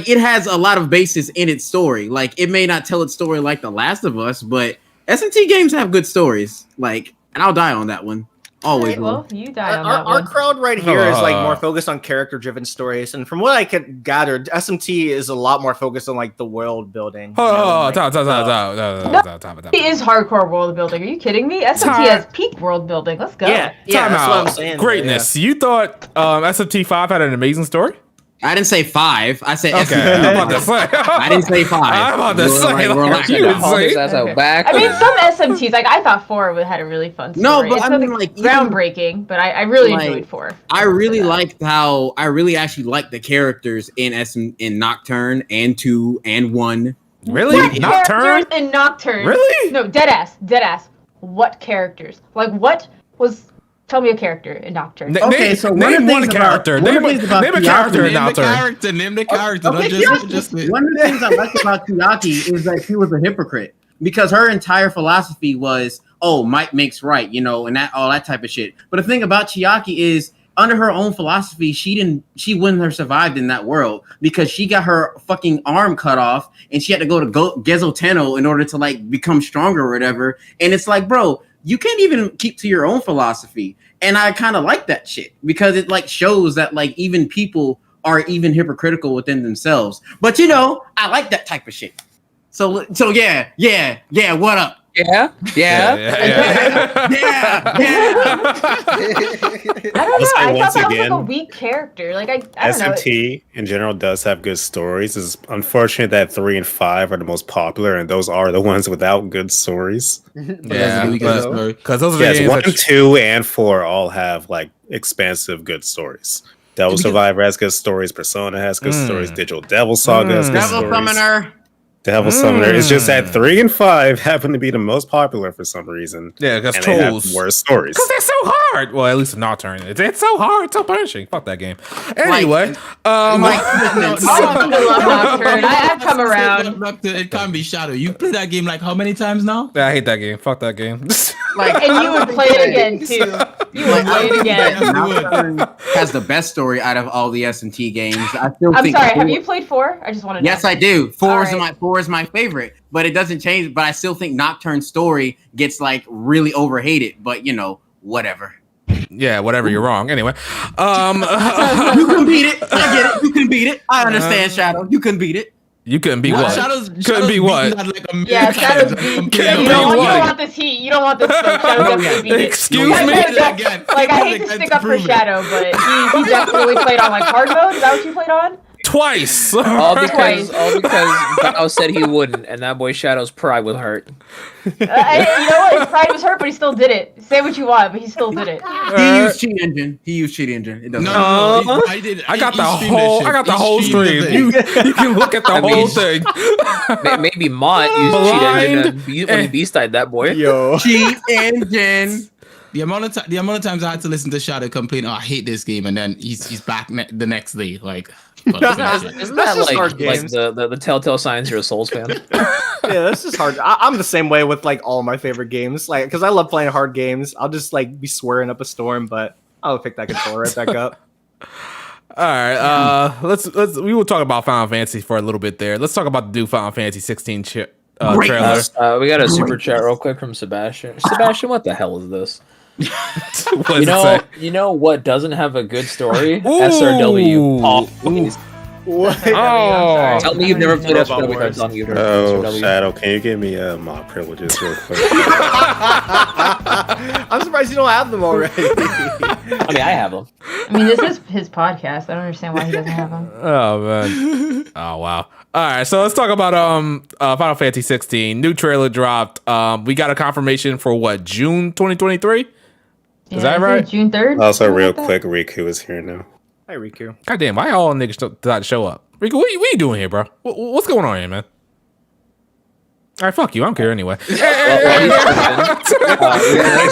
it has a lot of basis in its story. Like it may not tell its story like The Last of Us, but SMT games have good stories. Like, and I'll die on that one Always Alright, will. well, you die on Our, that our one. crowd right here is like more focused on character-driven stories, and from what I could gather, SMT is a lot more focused on like the world building. Oh, Time. He is hardcore world building. Are you kidding me? SMT has peak world building. Let's go. Yeah, Time that's what I'm out. saying. Greatness. You thought SMT5 had an amazing story? I didn't say 5. I said Okay, I'm about to say. I didn't say 5. I'm about to We're say. we're Like, like you that. insane. That's Okay. out back. I mean, some SMTs, like I thought 4 had a really fun story. No, but it's I mean, nothing like, even- groundbreaking, but I really like, enjoyed 4. I really liked how I really actually liked the characters in Nocturne and 2 and 1. Really? What Nocturne? characters in Nocturne? Really? No, dead ass. What characters? Like, what was? Tell me a character in Nocturne. Okay, so one of name the one things character. about- one of Name the things about a Kiyaki- character in Name the Nocturne. character. Name the character. Okay, Not just one of the things I liked about Kiyaki is that she was a hypocrite because her entire philosophy was, "Oh, might makes right," you know, and that all that type of shit. But the thing about Chiaki is, under her own philosophy, she wouldn't have survived in that world because she got her fucking arm cut off and she had to go to Gezo Tenno in order to like become stronger or whatever. And it's like, bro, you can't even keep to your own philosophy. And I kind of like that shit because it like shows that like even people are even hypocritical within themselves. But you know, I like that type of shit. So yeah, what up? Yeah. I don't know. I'll say I once thought that was like again, a weak character. Like I don't know. SMT in general does have good stories. It's unfortunate that 3 and 5 are the most popular, and those are the ones without good stories. Yeah, because because those are the Yes, games 1, that 2, and 4 all have like expansive good stories. Devil Survivor has good stories. Persona has good stories. Digital Devil Saga has good Devil stories. Summoner. Devil Summoner. It's just that 3 and 5 happen to be the most popular for some reason. Yeah, because and they have trolls. worse stories. Because they're so hard. Well, at least in Nocturne. It's so hard. It's so punishing. Fuck that game. Anyway. I love Nocturne. I've come around. It can't be Shadow. You play that game like how many times now? I hate that game. Fuck that game. And you would play it again too. You would play it again. Nocturne has the best story out of all the SMT games. I still I'm think sorry. four- Have you played 4? I just want to know. Yes, I do. Alright. 4 is my favorite, but it doesn't change. But I still think Nocturne's story gets like really overhated. But you know, whatever. Yeah, whatever. You're wrong. Anyway. You can beat it. I get it. You can beat it. I understand, Shadow. You can beat it. You couldn't be what? Shadow's Couldn't be beaten what? that like a million Yeah, Shadow's times. beat. Couldn't You be don't what? want this heat. You don't want this smoke. Shadow definitely beat it. Excuse Like, me? like, I hate to stick up for Shadow, but he definitely played on like hard mode. Is that what you played on? Twice. All because Bao said he wouldn't, and that boy Shadow's pride would hurt. You know what? His pride was hurt, but he still did it. Say what you want, but he still did it. He used cheat engine. It doesn't. No, I did. I got he the streamed that whole. shit. I got the He whole streamed stream. the thing. You can look at the I mean, whole thing. Maybe Mott used cheat engine and when he beast-eyed that boy. Yo. Cheat engine. The amount of times I had to listen to Shadow complain, "Oh, I hate this game," and then he's back the next day, like. fuck this shit. Isn't That's that just like hard games. the telltale signs you're a Souls fan? Yeah, this is hard. I'm the same way with like all my favorite games, like because I love playing hard games. I'll just like be swearing up a storm, but I'll pick that controller right back up. All right. Let's. We will talk about Final Fantasy for a little bit there. Let's talk about the new Final Fantasy 16 trailer. We got a super chat real quick from Sebastian. Sebastian, what the hell is this? What does it say? You know what doesn't have a good story? Ooh. SRW. Paul, please. What? Oh. Tell me you've never played know about SRW. words. Tell me you've never Oh, played SRW. Shadow, can you give me mod privileges real quick? I'm surprised you don't have them already. I mean, I have them. I mean, this is his podcast. I don't understand why he doesn't have them. Oh man. Oh wow. All right, so let's talk about Final Fantasy 16. New trailer dropped. We got a confirmation for what, June 2023? Is that right? June 3rd? Also, real quick, Riku is here now. Hi, Riku. God damn, why all niggas decide to show up? Rico, what you doing here, bro? What's going on here, man? All right, fuck you. I don't care anyway. I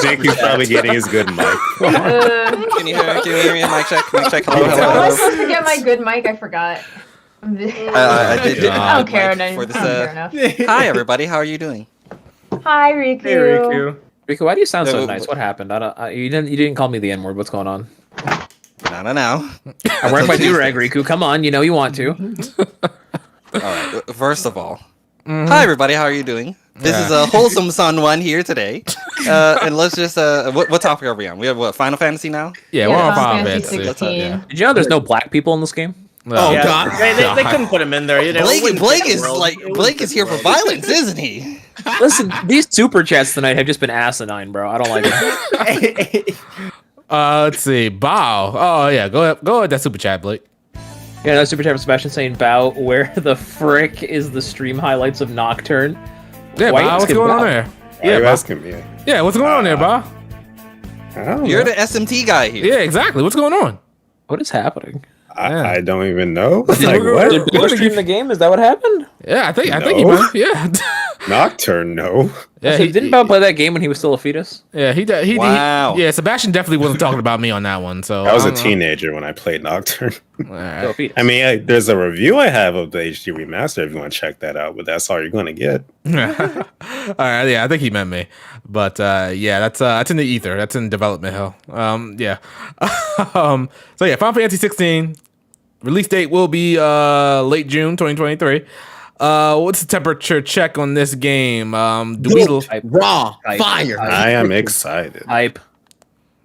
think he's probably getting his good mic. Can you hear me? Mic check. Mic check. Hello, How hello, am I hello. supposed to get my good mic? I forgot. I did. I don't care mic for this, I don't care enough. Hi, everybody. How are you doing? Hi, Riku. Hey, Riku. Rico, why do you sound so No, nice? What happened? You didn't call me the N-word. What's going on? No. I'm wearing my do-rag, Riku. Come on, you know you want to. All right. First of all, hi, everybody. How are you doing? This is a wholesome Son One here today. And let's just what topic are we on? We have what, Final Fantasy now? Yeah, Yeah, we're on Final Final Fantasy Fantasy. 16. Yeah. Did you know there's no black people in this game? Oh, Yeah, God. they couldn't put him in there. You know, it wouldn't Blake fit the is world. like It wouldn't Blake fit is the here for world. violence, isn't he? Listen, these super chats tonight have just been asinine, bro. I don't like it. Let's see. Bow. Oh, yeah. Go ahead. That super chat, Blake. Yeah, no super chat from Sebastian saying, "Bow, where the frick is the stream highlights of Nocturne?" Yeah, Why you Bow. What's asking going on Bow? there? Why are Yeah, you Bow. asking me? Yeah, what's going on there, Bow? I don't You're know. the SMT guy here. Yeah, exactly. What's going on? What is happening? I don't even know. Did- Like, we're- what? Did Bow stream the game? Is that what happened? Yeah, I think No. he might. Yeah. Nocturne, no. Yeah, So didn't Bow play that game when he was still a fetus? Yeah, he Wow. yeah, Sebastian definitely wasn't talking about me on that one. So I was a don't know. teenager when I played Nocturne. Alright. Still a fetus. I mean, there's a review I have of the HD remaster if you want to check that out, but that's all you're going to get. All right, yeah, I think he meant me, but yeah, that's in the ether. That's in development hell. Yeah. So yeah, Final Fantasy 16 release date will be late June 2023. What's the temperature check on this game? Do we? Raw Hype. fire. I am excited. Hype.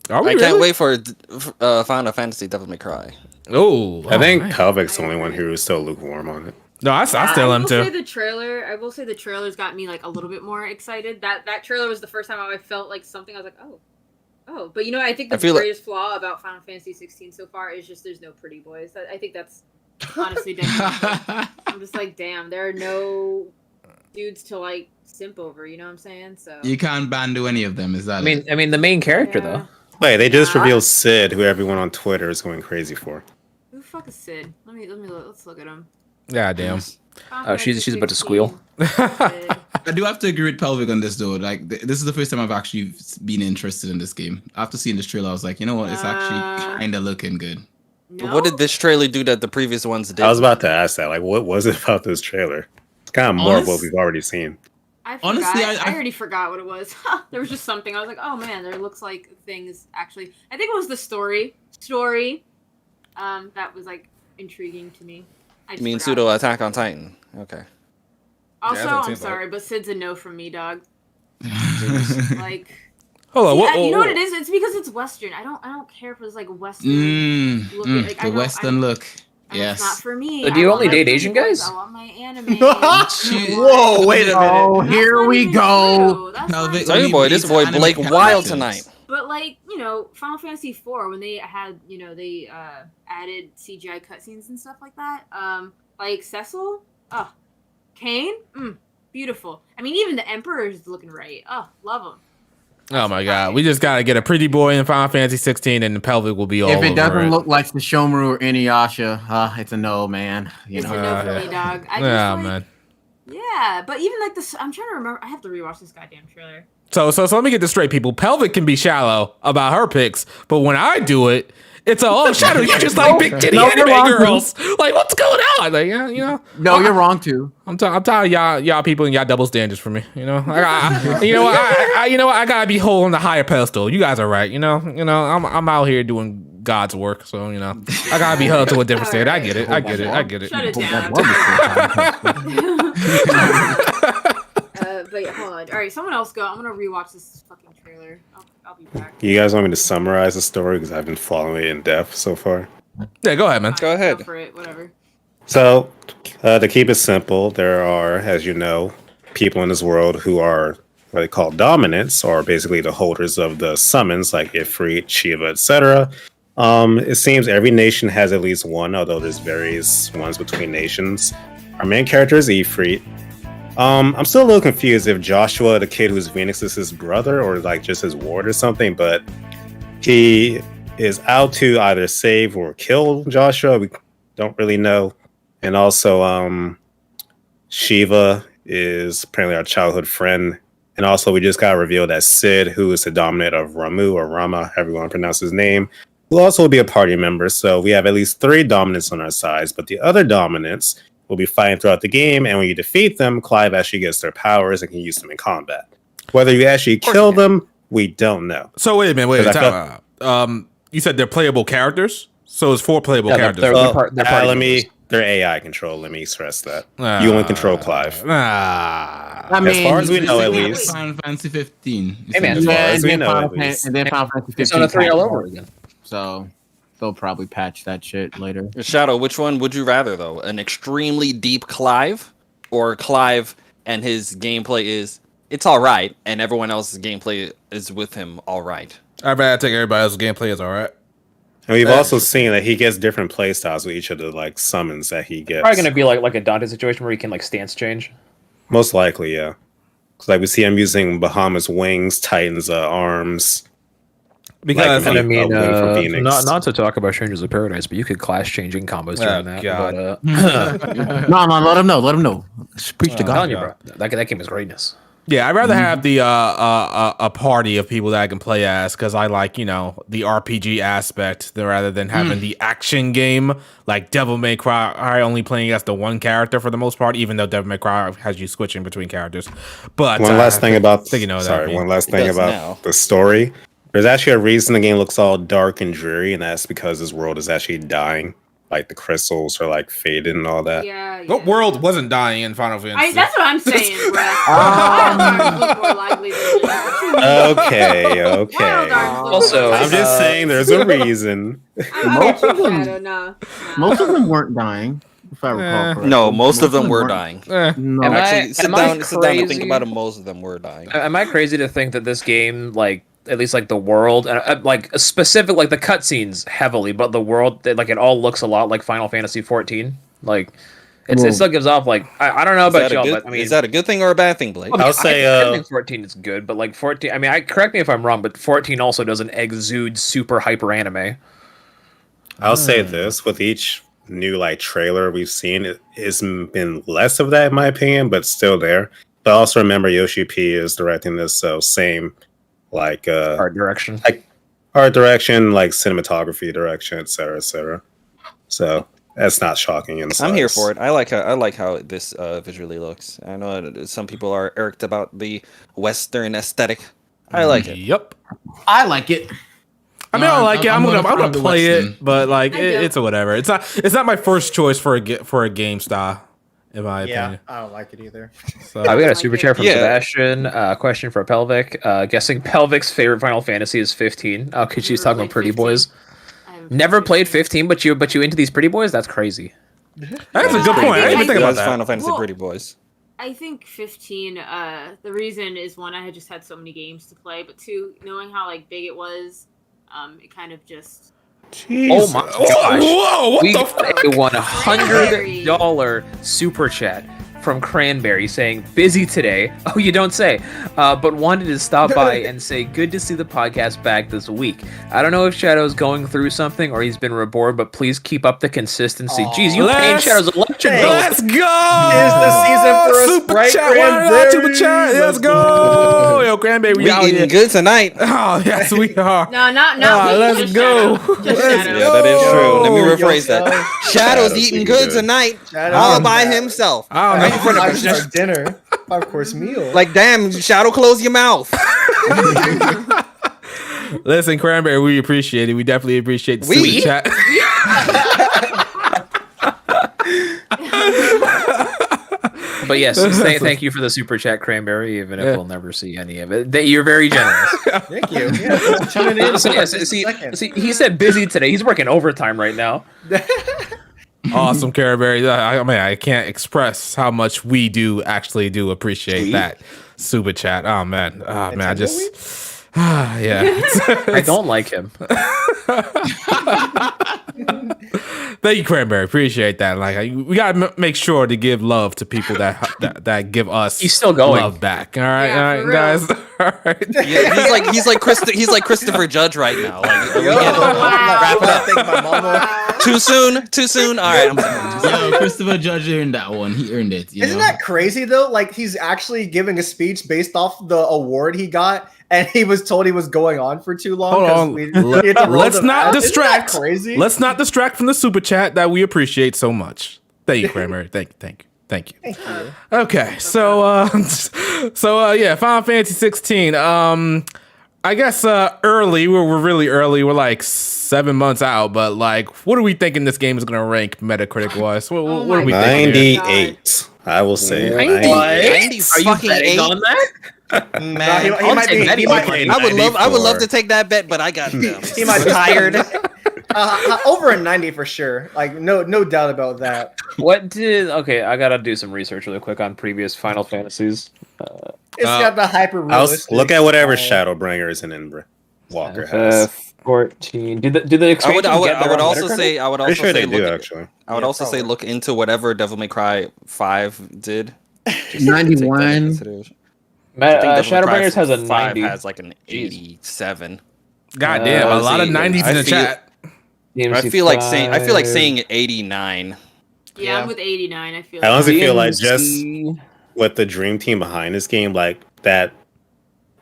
Are we I can't really? wait for Final Fantasy Devil May Cry. Oh, I think man. Pelvic's the only one who is still lukewarm on it. No, I still am will say too. the trailer. I will say the trailers got me like a little bit more excited. That trailer was the first time I felt like something. I was like, oh. But you know, I think I the feel like- greatest flaw about Final Fantasy 16 so far is just there's no pretty boys. I think that's honestly definitely. I'm just like, damn, there are no dudes to like simp over. You know what I'm saying? So You can't bando any of them. Is that? I mean, the main character Yeah. though. Wait, they just revealed Sid, who everyone on Twitter is going crazy for. who the fuck is Sid? Let's look at him. God damn. Oh, she's about to squeal. Sid. I do have to agree with Pelvic on this though. Like this is the first time I've actually been interested in this game. After seeing this trailer, I was like, you know what? It's actually kind of looking good. No? What did this trailer do that the previous ones did? I was about to ask that. Like, what was it about this trailer? It's kind of more of what Honest- we've already seen. I forgot. Honestly, I I- already forgot what it was. There was just something. I was like, oh man, there looks like things actually. I think it was the story. That was like intriguing to me. I You just mean forgot. pseudo Attack on Titan? Okay. Also, Yeah, that I'm seems like- sorry, but Sid's a no from me, dog. Like, Hold on. see, you know what it is? It's because it's Western. I don't care for this like Western. Looking, like, I The don't- Western look. It's not Yes. for me. So do you I only want my date pretty Asian boys, guys? I want my anime. Whoa, wait a minute. Oh, That's here not we even go. true. That's No, not they- even Tell you Only boy, this based boy on Blake anime wild characters. tonight. But like, you know, Final Fantasy IV when they had, you know, they added CGI cutscenes and stuff like that. Like Cecil, Kane, beautiful. I mean, even the Emperor is looking right. Love him. Oh my god, we just gotta get a pretty boy in Final Fantasy 16, and the Pelvic will be all If over it doesn't it. look like Shishomaru or Inuyasha, it's a no, man. You It's know. a no for yeah. me, dog. I just Yeah, like, man. yeah, but even like this, I'm trying to remember. I have to rewatch this goddamn trailer. So let me get this straight, people. Pelvic can be shallow about her picks, but when I do it, it's a Shadow. You just like big titty No, you're anime wrong, girls. Like, what's going on? Like, yeah, you know. No, you're wrong too. I'm tired of y'all people and y'all double standards for me. You know, you know what? You know what? I gotta be whole on the higher pedestal. You guys are right. You know. I'm out here doing God's work, so you know, I gotta be held to a different standard. I get it. I get it. Shut it down. But yeah, hold on. All right, someone else go. I'm gonna rewatch this fucking trailer. I'll be back. You guys want me to summarize the story because I've been following it in depth so far. Yeah, go ahead, man. Go ahead. Go for it. Whatever. So, to keep it simple, there are, as you know, people in this world who are what they call dominants, or basically the holders of the summons, like Ifrit, Shiva, etc. It seems every nation has at least one, although there's various ones between nations. Our main character is Ifrit. I'm still a little confused if Joshua, the kid who's Phoenix, is his brother or like just his ward or something, but he is out to either save or kill Joshua. We don't really know. And also, Shiva is apparently our childhood friend. And also, we just got revealed that Sid, who is the dominant of Ramu or Rama, however you want to pronounce his name, will also be a party member. So we have at least 3 dominants on our sides, but the other dominants will be fighting throughout the game. And when you defeat them, Clive actually gets their powers and can use them in combat. Whether you actually kill them, we don't know. So wait a minute. Wait. 'Cause I Time out. You said they're playable characters, so it's 4 playable Yeah, characters. they're Well, party let me members. They're AI control. Let me stress that. You only control Clive. I mean, As far as we know, at least. Final Fantasy 15. Hey, man. As far Yeah, as and we then know, Final at least. and then Final Fantasy 15. Persona 3 all patched over out. again. So they'll probably patch that shit later. Shadow, which one would you rather though? An extremely deep Clive, or Clive and his gameplay is it's all right, and everyone else's gameplay is with him all right? I'd rather take everybody else's gameplay as all right. And we've also seen that he gets different play styles with each of the like summons that he gets. Probably gonna be like a Dante situation where he can like stance change. Most likely, yeah. Because like we see him using Bahamut's wings, Titan's arms. Because like, And I mean, Wing from Phoenix. not to talk about Strangers of Paradise, but you could class changing combos during that. God. But, No, let him know. Let him know. Preach to I'm telling God. you, bro, that game is greatness. Yeah, I'd rather have the a party of people that I can play as because I like the RPG aspect rather than having the action game like Devil May Cry. I only playing as the one character for the most part, even though Devil May Cry has you switching between characters. But One last thing about one last thing about the story. There's actually a reason the game looks all dark and dreary, and that's because this world is actually dying. Like the crystals are like faded and all that. Yeah. What world wasn't dying in Final Fantasy? That's what I'm saying, bro. Wild Arms look more lively than that. Okay. Wild Arms look Also, I'm just saying there's a reason. Most of them- No. Most of them weren't dying, if I recall correctly. No, most of them were weren't. dying. No. Am I- Actually, sit am I down and think crazy? about it. Most of them were dying. Am I crazy to think that this game, like at least like the world, and like specific like the cutscenes heavily, but the world, like it all looks a lot like Final Fantasy 14. Like it still gives off like I don't know about y'all, but I mean, is that a good thing or a bad thing, Blake? I'll say, I think 14 is good, but like 14, I mean, correct me if I'm wrong, but 14 also doesn't exude super hyper anime. I'll say this: with each new like trailer we've seen, it's been less of that in my opinion, but still there. But also remember, Yoshi P is directing this, so same like Art direction, art direction, like cinematography direction, etc. So that's not shocking. In I'm here for it. I like how this visually looks. I know some people are irked about the Western aesthetic. I like it. Yep. I like it. I mean, I like it. I'm gonna from the play Western. it, but like I do. it's a whatever. It's not my first choice for a game style, in my opinion. I don't like it either. So we got a super chat from Yeah. Sebastian. Question for Pelvic. Guessing Pelvic's favorite Final Fantasy is 15. Oh, because she's talking about Pretty Boys. Never played 15, but you into these Pretty Boys? That's crazy. that's a good point. I didn't even think about that. Final Fantasy Well, Pretty Boys. I think 15. The reason is one, I had just had so many games to play, but two, knowing how like big it was, it kind of just. Oh my gosh. Whoa! What We the got fuck? a $100 super chat from Cranberry saying, busy today. Oh, you don't say. But wanted to stop by and say, good to see the podcast back this week. I don't know if Shadow's going through something or he's been reborn, but please keep up the consistency. Jeez, you paying Shadow's electric bill. Let's go! Here's the season for us, Super right, chat, Cranberry? super chat. Let's go! Yo, Cranberry, We out eating here. good tonight. Oh, yes, we are. No, not Ah, me, let's just go. Shadow. Just Let's Shadow. Yeah, that is true. Let me Yo, rephrase yo, that. yo. Shadow's Shadow's eating eating good good. tonight, Shadow all on by that. himself. I don't Right know. in front of us, our dinner, 5-course meal. Like, damn, Shadow, close your mouth. Listen, Cranberry, we appreciate it. We definitely appreciate the super chat. But yes, thank you for the super chat, Cranberry, even if we'll never see any of it. You're very generous. Thank you. Yeah, thanks for tuning in. So, yes, see, he said busy today. He's working overtime right now. Awesome, Cranberry. I mean, I can't express how much we do actually do appreciate that super chat. Oh man, I just yeah. I don't like him. Thank you, Cranberry. Appreciate that. Like, we gotta make sure to give love to people that give us. He's still going. love back. All right, Yeah, all for right, real. guys. All right. Yeah, he's like Christopher Judge right now. Like, we Yo, get it. Wrap it up. Thank my mama. Too soon. All right, I'm sorry. Yo, Christopher Judge earned that one. He earned it. You Isn't know? that crazy though? Like he's actually giving a speech based off the award he got, and he was told he was going on for too long. Hold 'cause on. we had to roll Let's them not out. Isn't that distract. crazy. Let's not distract from the super chat that we appreciate so much. Thank you, Cranberry. Thank you. Okay, so yeah, Final Fantasy 16. I guess early. We're really early. We're like 7 months out, but like, what are we thinking this game is gonna rank Metacritic wise? What are we thinking? Here? 98. I will say 90? 98. Are you betting on that? Man, he might be. He might be. I would love to take that bet, but I got them. He might be tired. Over a 90 for sure. Like no doubt about that. Okay, I gotta do some research really quick on previous Final Fantasies. It's got the hyper realistic. Look at whatever Shadowbringers and Walker has. 14. Do the expansions I would on also Metacritic? say Pretty sure they do actually. I would also say look into whatever Devil May Cry 5 did. Just 91. take that into consideration. I think Devil May Cry Shadowbringers has a 5 90. has like an 87. God damn, a lot of 90s in the chat. I feel like saying 89. Yeah, I'm with 89. I feel. I honestly feel like DMC. just with the dream team behind this game, like that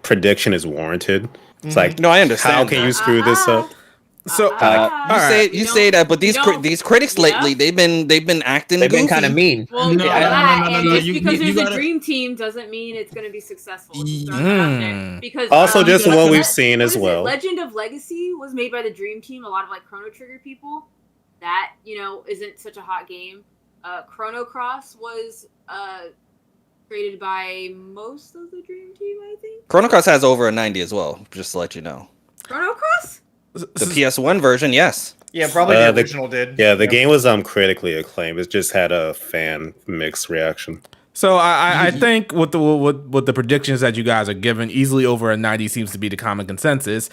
prediction is warranted. It's like, No, I understand. how can you screw this up? So You say that, but these critics lately they've been acting. They've been goofy. kind of mean. Well, No, and no. just You because there's gotta- a dream team doesn't mean it's going to be successful. Let's start that out there. Because Also, just what we've seen what as is it? well. Legend of Legacy was made by the Dream Team. A lot of like Chrono Trigger people. That isn't such a hot game. Chrono Cross was created by most of the Dream Team, I think. Chrono Cross has over a 90 as well. Just to let you know. Chrono Cross? The PS1 version, yes. Yeah, probably the original did. Yeah, the game was critically acclaimed. It just had a fan mixed reaction. So I think with the predictions that you guys are giving, easily over a 90 seems to be the common consensus.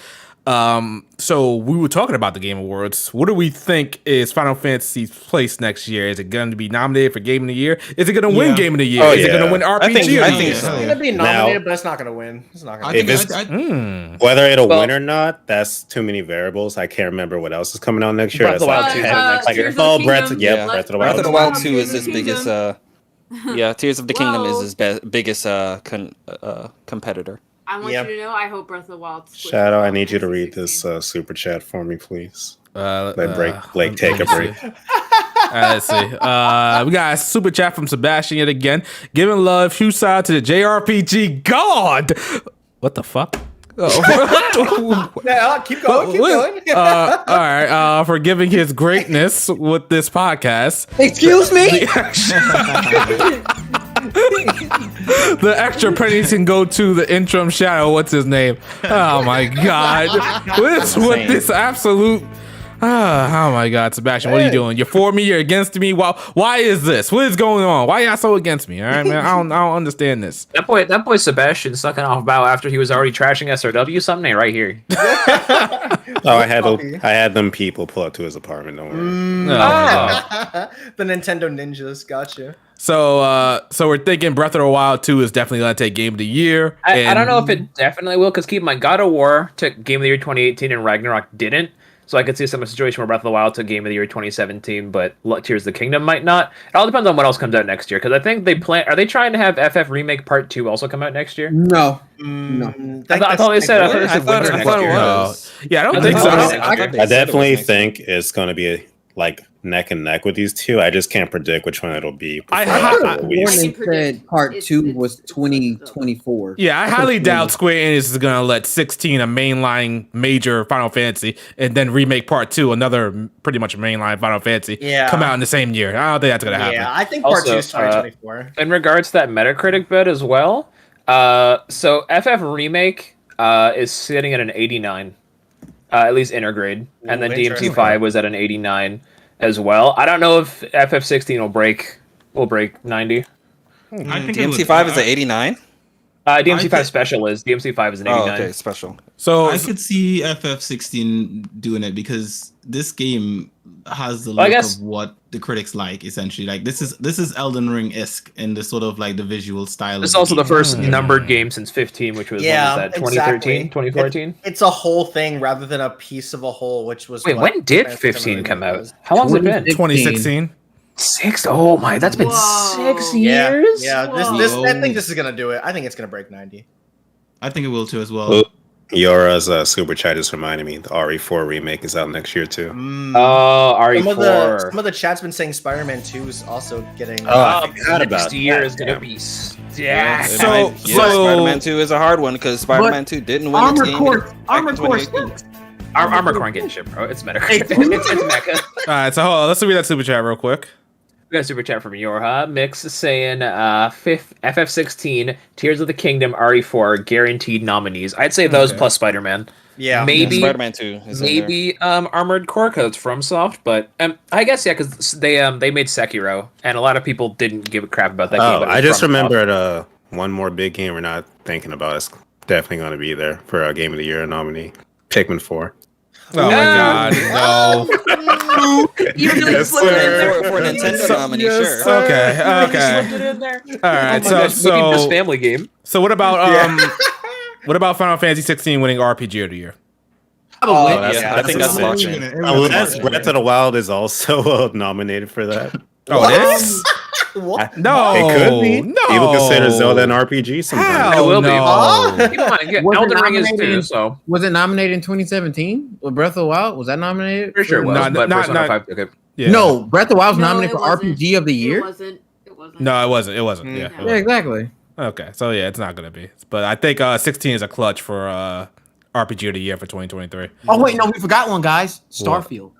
So we were talking about the Game Awards. What do we think is Final Fantasy's place next year? Is it going to be nominated for Game of the Year? Is it going to win Game of the Year? Oh, Is it going yeah. to win RPG? I think of the year? so. It's gonna be nominated, but it's not gonna win. It's not gonna. Whether it'll win or not, that's too many variables. I can't remember what else is coming out next year. Breath of the Wild 2 Tears of the Breath Kingdom. of the Wild. Breath of the Wild 2 is his Kingdom. biggest. Yeah, Tears of the Kingdom is Whoa. his biggest competitor. I want you to know, I hope Breath of the Wild. Shadow, I need you to read this super chat for me, please. Let Blake take a break. Let's see. We got a super chat from Sebastian yet again. Giving love, huge shout out to the JRPG God. What the fuck? Yeah, keep going. Keep going. All right. For giving his greatness with this podcast. Excuse me? The extra pennies can go to the interim shadow. What's his name? Oh my god! With this absolute. Oh my god, Sebastian, what are you doing? You're for me? You're against me? Why is this? What is going on? Why y'all so against me? All right, man. I don't understand this. That boy Sebastian sucking off bow after he was already trashing SRW. Something ain't right here. I had them people pull up to his apartment. Don't worry. The Nintendo Ninjas, gotcha. So we're thinking Breath of the Wild 2 is definitely gonna take Game of the Year. I don't know if it definitely will, because keep in mind, God of War took Game of the Year 2018 and Ragnarok didn't. So I could see some situation where Breath of the Wild took Game of the Year 2017, but Tears of the Kingdom might not. It all depends on what else comes out next year, because I think are they trying to have FF Remake Part 2 also come out next year? No. I thought they said winter next year. Yeah, I don't think so. I definitely think it's going to be like neck and neck with these two. I just can't predict which one it'll be. Warning said part 2 was 2024. Yeah, I highly doubt Square Enix is gonna let 16, a mainline major Final Fantasy, and then remake part 2, another pretty much mainline Final Fantasy, come out in the same year. I don't think that's gonna happen. Yeah, I think part 2 is 2024. In regards to that Metacritic bet as well, so FF Remake is sitting at an 89, at least intergrade, and then DMC5 was at an 89 as well. I don't know if FF16 will break 90. I think DMC5 is at 89. DMC5 special is DMC5 is an 89. Oh, okay, special. So I could see FF16 doing it because this game has the look of what the critics like. Essentially, like this is Elden Ring-esque in the sort of like the visual style. It's also the first numbered game since 15, which was, when was that, 2013, 2014? It's a whole thing rather than a piece of a whole, which was. Wait, when did 15 come out? How long has it been? 2016. Oh my, that's been 6 years. Yeah, I think this is gonna do it. I think it's gonna break 90. I think it will too as well. Yora's super chat just reminded me the RE4 remake is out next year too. Oh, Some RE4. of the chat's been saying Spider-Man 2 is also getting. I forgot about next year that. is gonna Yeah. be Yeah, stacked. Spider-Man 2 is a hard one because Spider-Man 2 didn't win its game. Armored Core 2018. sucks. Armor Core getting shit, bro. It's better. it's mecha. All right, so hold on, let's read that super chat real quick. We got a super chat from Yorha Mix saying FF16, Tears of the Kingdom, RE4, guaranteed nominees. I'd say those plus Spider-Man. Yeah. Maybe Spider-Man 2 is in there. maybe Armored Core because it's FromSoft, but I guess yeah, because they made Sekiro, and a lot of people didn't give a crap about that game. Oh, But it was I just FromSoft. remembered one more big game we're not thinking about. It's definitely going to be there for a Game of the Year nominee. Pikmin 4. Oh my god, no. You really Yes, slipped it in sir. there. For a Nintendo nominee, Yes, sure. Okay, Slipped okay. it in there. All right, Oh my gosh, maybe this so family game. so what about what about Final Fantasy 16 winning RPG of the year? Oh, that's- I think that's locked in. Unless Breath of the Wild is also nominated for that. Oh, it is? What? No, It could be. No, People consider Zelda an RPG sometimes. It will be. No. Keep in mind, yeah, Was it Elden Ring is nominated too, in- so Was it nominated in 2017 with Breath of the Wild? Was that nominated? for sure it was. Not- but not- Persona not- 5 took it. Yeah. No, Breath of the Wild was No, nominated it for wasn't. RPG of the year. It wasn't. No, it wasn't. It wasn't. Mm. Yeah. Yeah, exactly. Okay, so yeah, it's not gonna be. But I think 16 is a clutch for RPG of the year for 2023. Oh wait, no, we forgot one, guys. Starfield.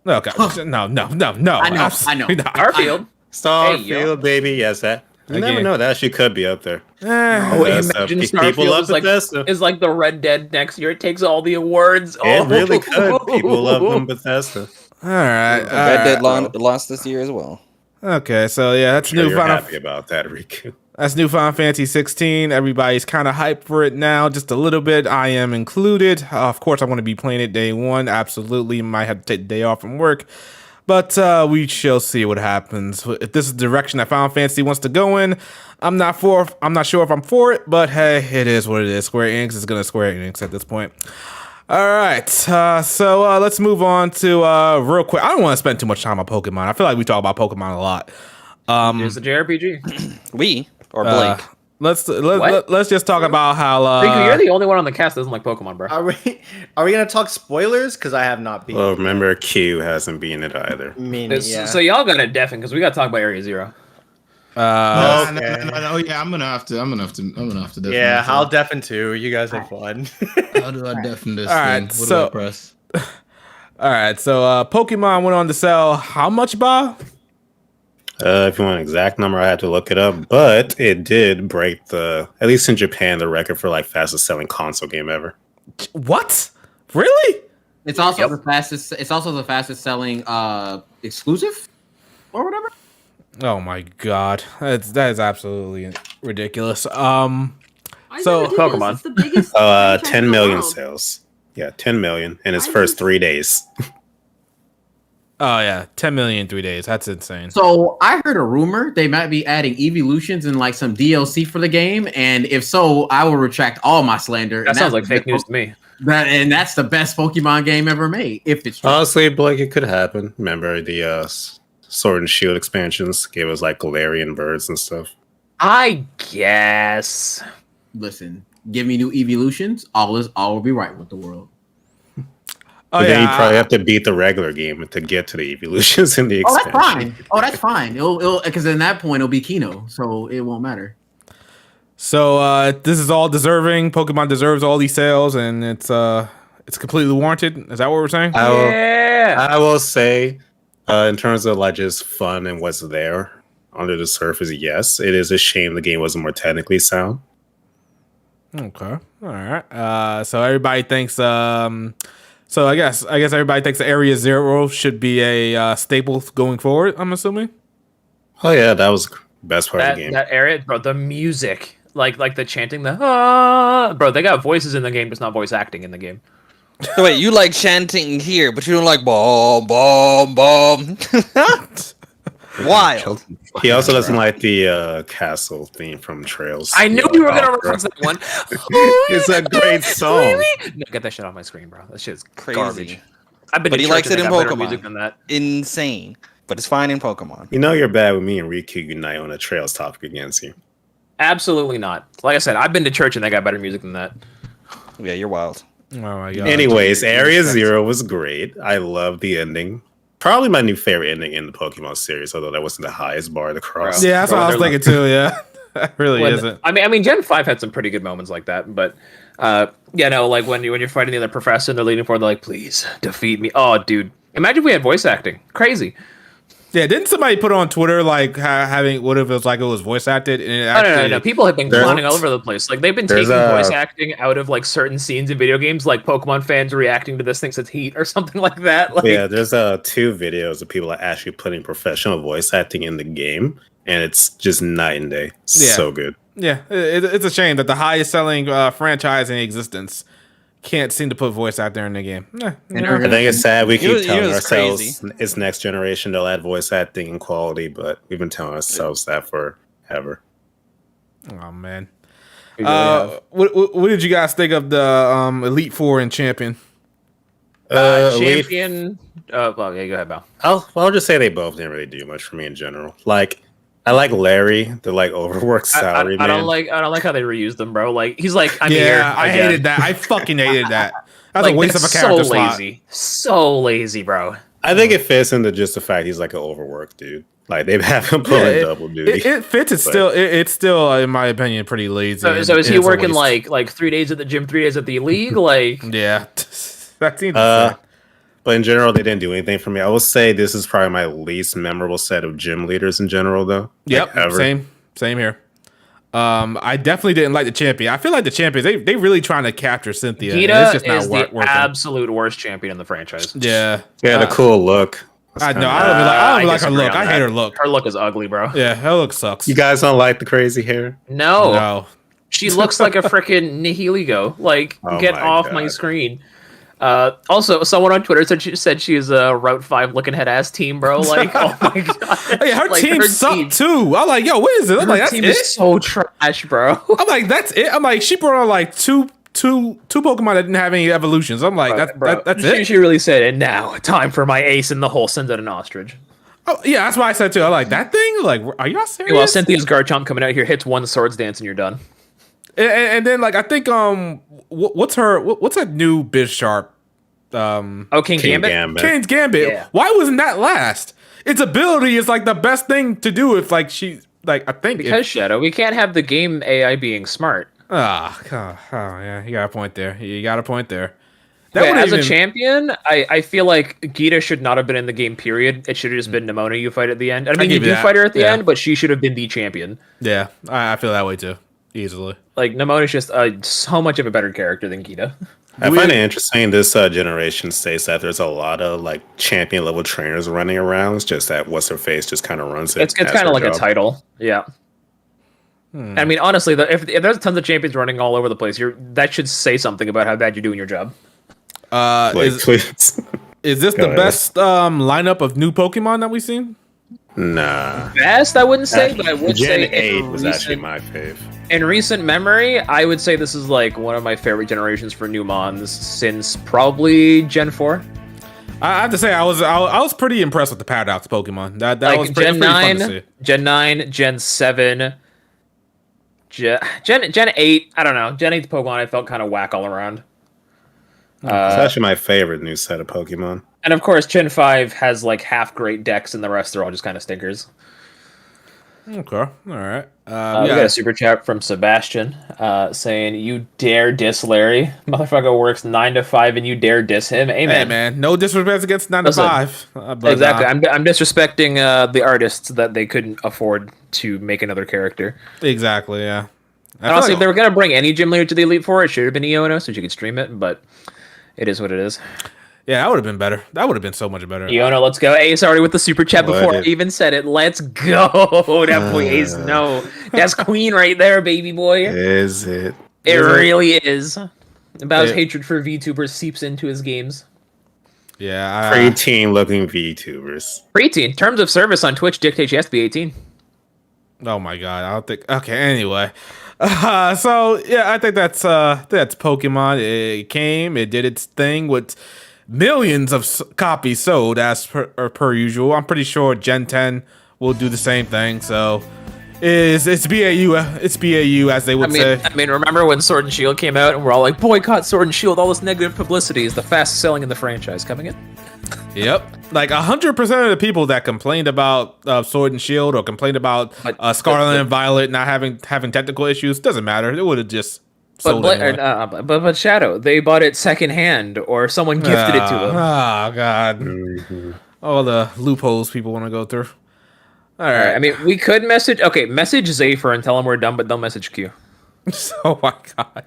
Okay, no. I know, absolutely not. Starfield. Starfield, baby. Yes, that. You never Again. know. That actually could be up there. Eh, Imagine people Starfield love is like Bethesda. is like the Red Dead next year. It takes all the awards. It really could. People love them Bethesda. all right. Red Dead lost this year as well. Okay, so yeah, that's Sure new you're Final. happy about that, Riku. That's new Final Fantasy 16. Everybody's kind of hyped for it now, just a little bit. I am included. Of course, I'm going to be playing it day one. Absolutely, might have to take the day off from work, but we shall see what happens. If this is the direction that Final Fantasy wants to go in, I'm not sure if I'm for it. But hey, it is what it is. Square Enix is going to Square Enix at this point. All right, so let's move on to real quick. I don't want to spend too much time on Pokemon. I feel like we talk about Pokemon a lot. Here's the JRPG. We or Blake. Let's What? let's just talk about how Riku, you're the only one on the cast that doesn't like Pokemon, bro. Are we gonna talk spoilers? Because I have not been. Well, remember, Q hasn't been it either. I mean, It's- yeah. So y'all gotta deafen because we gotta talk about Area Zero. No, no, yeah, I'm gonna have to deafen Yeah, this. I'll deafen too. You guys have fun. How do I deafen this All right, thing? What so- do I press? all right, so Pokemon went on to sell how much, Bob? If you want an exact number, I have to look it up. But it did break at least in Japan, the record for like fastest selling console game ever. What? Really? It's also the fastest. It's also the fastest selling exclusive or whatever. Oh my god, that is absolutely ridiculous. Why is So, that ridiculous? Pokemon. It's the biggest franchise in 10 the million world. sales. Yeah, 10 million in its Why first is- 3 days. Oh yeah, 10 million in 3 days. That's insane. So I heard a rumor they might be adding evolutions and like some DLC for the game, and if so, I will retract all my slander. That And sounds that's like fake news to me. That's the best Pokemon game ever made. If it's true. Honestly, Blake, it could happen. Remember the Sword and Shield expansions gave us like Galarian birds and stuff. I guess. Listen, give me new evolutions. All will be right with the world. Oh But then you yeah, probably have to beat the regular game to get to the evolutions in the Oh, that's expansion. fine. Oh, that's fine. It'll because in that point it'll be Kino, so it won't matter. so this is all deserving. Pokemon deserves all these sales, and it's completely warranted. Is that what we're saying? I will say, in terms of like just fun and what's there under the surface, yes, it is a shame the game wasn't more technically sound. Okay. All right. So everybody thinks. So I guess everybody thinks Area Zero should be a staple going forward. I'm assuming. Oh yeah, that was the best part of the game. That area, bro, the music, like the chanting, bro, they got voices in the game, just not voice acting in the game. So wait, you like chanting here, but you don't like bomb, bomb, bomb. Wild. He also doesn't like the castle theme from Trails. I knew you were gonna reference that one. It's a great song. No, get that shit off my screen, bro. That shit's Crazy. garbage. I've been But to he church likes and it they in got better Pokemon. music than that. Insane. But it's fine in Pokemon. You know you're bad with me and Riku unite on a Trails topic against you. Absolutely not. Like I said, I've been to church and they got better music than that. Yeah, you're wild. Oh my god. Anyways, Area Zero was great. I love the ending. Probably my new favorite ending in the Pokemon series, although that wasn't the highest bar to cross. Yeah, that's what I was thinking too. Yeah, that really isn't. I mean, Gen 5 had some pretty good moments like that, but yeah, no, like when you're fighting the other professor and they're leaning forward, they're like, "Please defeat me." Oh, dude, imagine if we had voice acting. Crazy. Yeah, didn't somebody put on Twitter like having what if it was like it was voice acted? And it actually, No. People have been clowning all over the place. Like they've been taking voice acting out of like certain scenes in video games, like Pokemon fans reacting to this thing says heat or something like that. Like, yeah, there's 2 videos of people actually putting professional voice acting in the game, and it's just night and day. So good. Yeah, it's a shame that the highest selling franchise in existence can't seem to put voice out there in the game. I think it's sad. We keep telling ourselves it's next generation they'll add voice acting and quality, but we've been telling ourselves that forever. Oh man. What did you guys think of the Elite Four and Champion? Champion. Well, yeah, go ahead, Val. I'll just say they both didn't really do much for me in general. Like, I like Larry, the like overworked salary man. I don't like how they reused them, bro. Like he's like, I'm yeah, here. I hated that. I fucking hated that. That's like, a waste of a character slot. So lazy, bro. I think it fits into just the fact he's like an overworked dude. Like they've had him pulling double duty. It fits. It's still, in my opinion, pretty lazy. So is he working like 3 days at the gym, 3 days at the league? Like yeah, that seems. But in general, they didn't do anything for me. I will say this is probably my least memorable set of gym leaders in general, though. Yep, like, same here. I definitely didn't like the champion. I feel like the champions they really trying to capture Cynthia. Gita it's just is not the absolute worst champion in the franchise. Yeah, the cool look. I know. I don't like her look. I hate her look. Her look is ugly, bro. Yeah, her look sucks. You guys don't like the crazy hair? No. She looks like a freaking Nihiligo. Like, get off my screen. Also, someone on Twitter said she is a Route 5 looking head ass team, bro. Like, oh my god. Hey, her like, team sucked too. I'm like, yo, what is it? I'm like, that's team it? is so trash, bro. I'm like, that's it. I'm like, she brought on like two Pokemon that didn't have any evolutions. I'm like, that's it. She really said, and now time for my ace in the hole. Sends out an ostrich. Oh yeah, that's what I said too. I'm like, that thing. Like, are y'all serious? Well, Cynthia's Garchomp coming out here hits one Swords Dance and you're done. And then like I think what's her new Bisharp? King Gambit. Kane's Gambit. Yeah. Why wasn't that last? Its ability is like the best thing to do if like she like I think because Shadow, we can't have the game AI being smart. Oh yeah, you got a point there. As a champion, I feel like Gita should not have been in the game, period. It should have just been Nimona you fight at the end. I mean, you do fight her at the end, but she should have been the champion. Yeah, I feel that way too. Easily. Like, Nimona's just so much of a better character than Gita. I find it interesting this generation states that there's a lot of like champion level trainers running around. It's just that what's her face just kind of runs it. It's kind of like a title. Yeah. I mean, honestly, if there's tons of champions running all over the place, that should say something about how bad you're doing your job. Please. Is this the best lineup of new Pokemon that we've seen? Nah. Best, I wouldn't say, but I would Gen say 8 was actually my fave. In recent memory, I would say this is like one of my favorite generations for new Mons since probably Gen 4. I have to say I was pretty impressed with the Paradox Pokemon. That like was pretty fun to see. Gen 9, Gen 7, Gen 8. I don't know. Gen 8 Pokemon I felt kind of whack all around. It's actually my favorite new set of Pokemon. And of course, Gen 5 has like half great decks, and the rest are all just kind of stinkers. Okay, all right. We got a super chat from Sebastian saying, "You dare diss Larry? Motherfucker works 9 to 5, and you dare diss him? Amen." Hey man, no disrespect against 9 to 5. Exactly. I'm disrespecting the artists that they couldn't afford to make another character. Exactly. Yeah. And honestly, if they were gonna bring any gym leader to the Elite Four, it should have been Iono, so you could stream it. But it is what it is. Yeah, that would have been better. That would have been so much better. Iono, let's go. Ace already with the super chat before I even said it. Let's go. That boy Ace, no. That's Queen right there, baby boy. Is it? It really is. Bow's hatred for VTubers seeps into his games. Yeah. Preteen looking VTubers. Preteen. Terms of service on Twitch dictates she has to be 18. Oh my god. I don't think. Okay, anyway. So yeah, I think that's Pokemon. It came, it did its thing with millions of copies sold as per usual. I'm pretty sure Gen 10 will do the same thing. So it's BAU as they would say. I mean, remember when Sword and Shield came out and we're all like, boycott Sword and Shield, all this negative publicity is the fastest selling in the franchise coming in? Yep. Like 100% of the people that complained about Sword and Shield or complained about Scarlet and Violet not having technical issues, doesn't matter. It would have just sold anyway. But Shadow, they bought it secondhand or someone gifted it to them. Oh, God. All the loopholes people want to go through. All right. I mean, we could message Zephyr and tell him we're done, but don't message Q. Oh my God.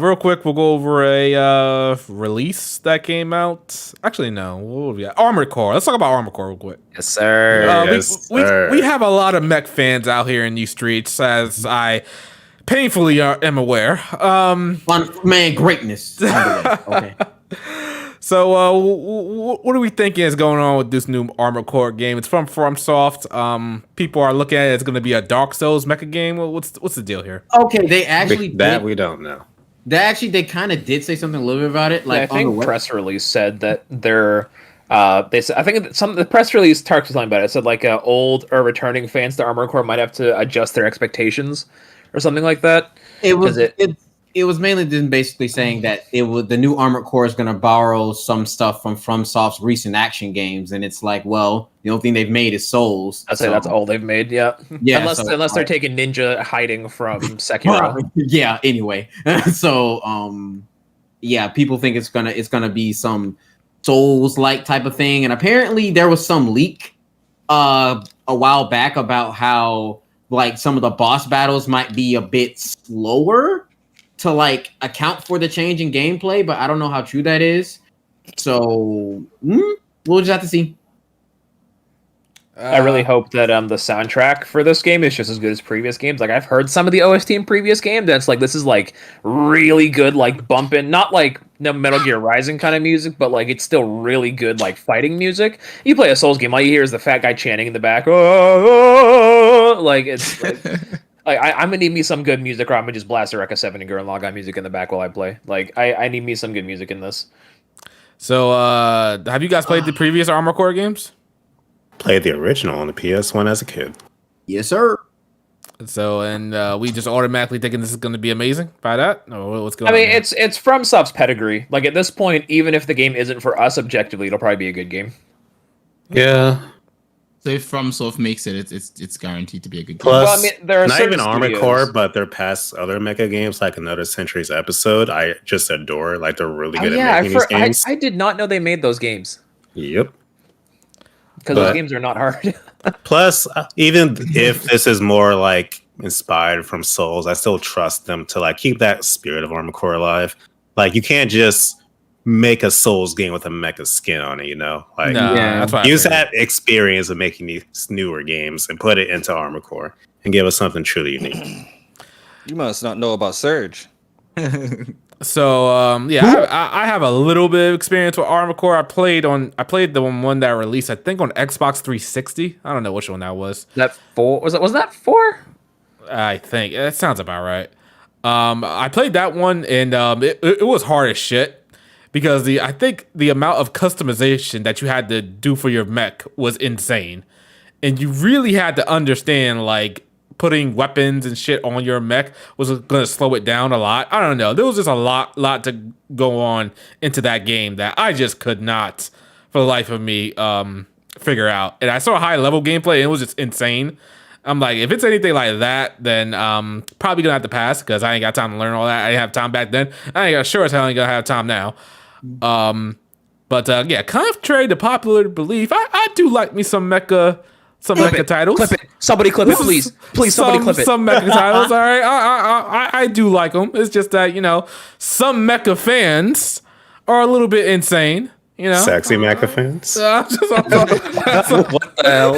Real quick, we'll go over a release that came out. Actually, no. What have we got? Armored Core. Let's talk about Armored Core real quick. Yes, sir. We have a lot of mech fans out here in these streets, as I painfully am aware. Man, greatness. Okay. So, what are we thinking is going on with this new Armored Core game? It's from FromSoft. People are looking at it. It's going to be a Dark Souls mecha game. What's the deal here? Okay, they actually we don't know. They kind of did say something a little bit about it. Like, I think the press release said that they're. They said, I think the press release Tark was talking about it. It said like old or returning fans to Armored Core might have to adjust their expectations or something like that. It was mainly just basically saying that the new Armored Core is going to borrow some stuff from FromSoft's recent action games, and it's like, well, the only thing they've made is Souls. I'd say that's all they've made. Yeah. Unless they're taking Ninja hiding from Sekiro. Yeah. Anyway, so yeah, people think it's gonna be some Souls like type of thing, and apparently there was some leak a while back about how like some of the boss battles might be a bit slower to like account for the change in gameplay, but I don't know how true that is. So we'll just have to see. I really hope that the soundtrack for this game is just as good as previous games. Like I've heard some of the OST in previous games that's like this is like really good, like bumping, not like no Metal Gear Rising kind of music, but like it's still really good like fighting music. You play a Souls game, all you hear is the fat guy chanting in the back. Oh, like it's like, I'm gonna need me some good music, or I'm gonna just blast a Rekka 7 and Gurren Lagann music in the back while I play. Like I need me some good music in this. So have you guys played the previous Armored Core games? Played the original on the PS1 as a kid. Yes, sir. So and we just automatically thinking this is going to be amazing by that. Or what's going on? I mean, it's FromSoft's pedigree. Like at this point, even if the game isn't for us objectively, it'll probably be a good game. Yeah. So if FromSoft makes it, it's guaranteed to be a good game. Plus, well, I mean, there are not even Armored studios. Core, but their past other mecha games, like Another Century's Episode, I just adore. Like they're really good at making these games. I did not know they made those games. Yep. Because those games are not hard. Plus, even if this is more like inspired from Souls, I still trust them to like keep that spirit of Armored Core alive. Like you can't just make a Souls game with a mecha skin on it, you know? Like that's why use that experience of making these newer games and put it into Armored Core and give us something truly unique. You must not know about Surge. So I have a little bit of experience with Armored Core. I played the one that released, I think, on Xbox 360. I don't know which one that was. That 4 was that 4? I think that sounds about right. I played that one and it was hard as shit because I think the amount of customization that you had to do for your mech was insane, and you really had to understand like putting weapons and shit on your mech was going to slow it down a lot. I don't know. There was just a lot to go on into that game that I just could not, for the life of me, figure out. And I saw high level gameplay and it was just insane. I'm like, if it's anything like that, then probably gonna have to pass because I ain't got time to learn all that. I didn't have time back then. I ain't got sure as hell ain't gonna have time now. But contrary to popular belief, I do like me some mecha. Some mecha titles. Clip it. Somebody clip it, please. Please, somebody clip it. Some mecha titles, all right. I do like them. It's just that, you know, some mecha fans are a little bit insane. You know, sexy mecha fans. What the hell,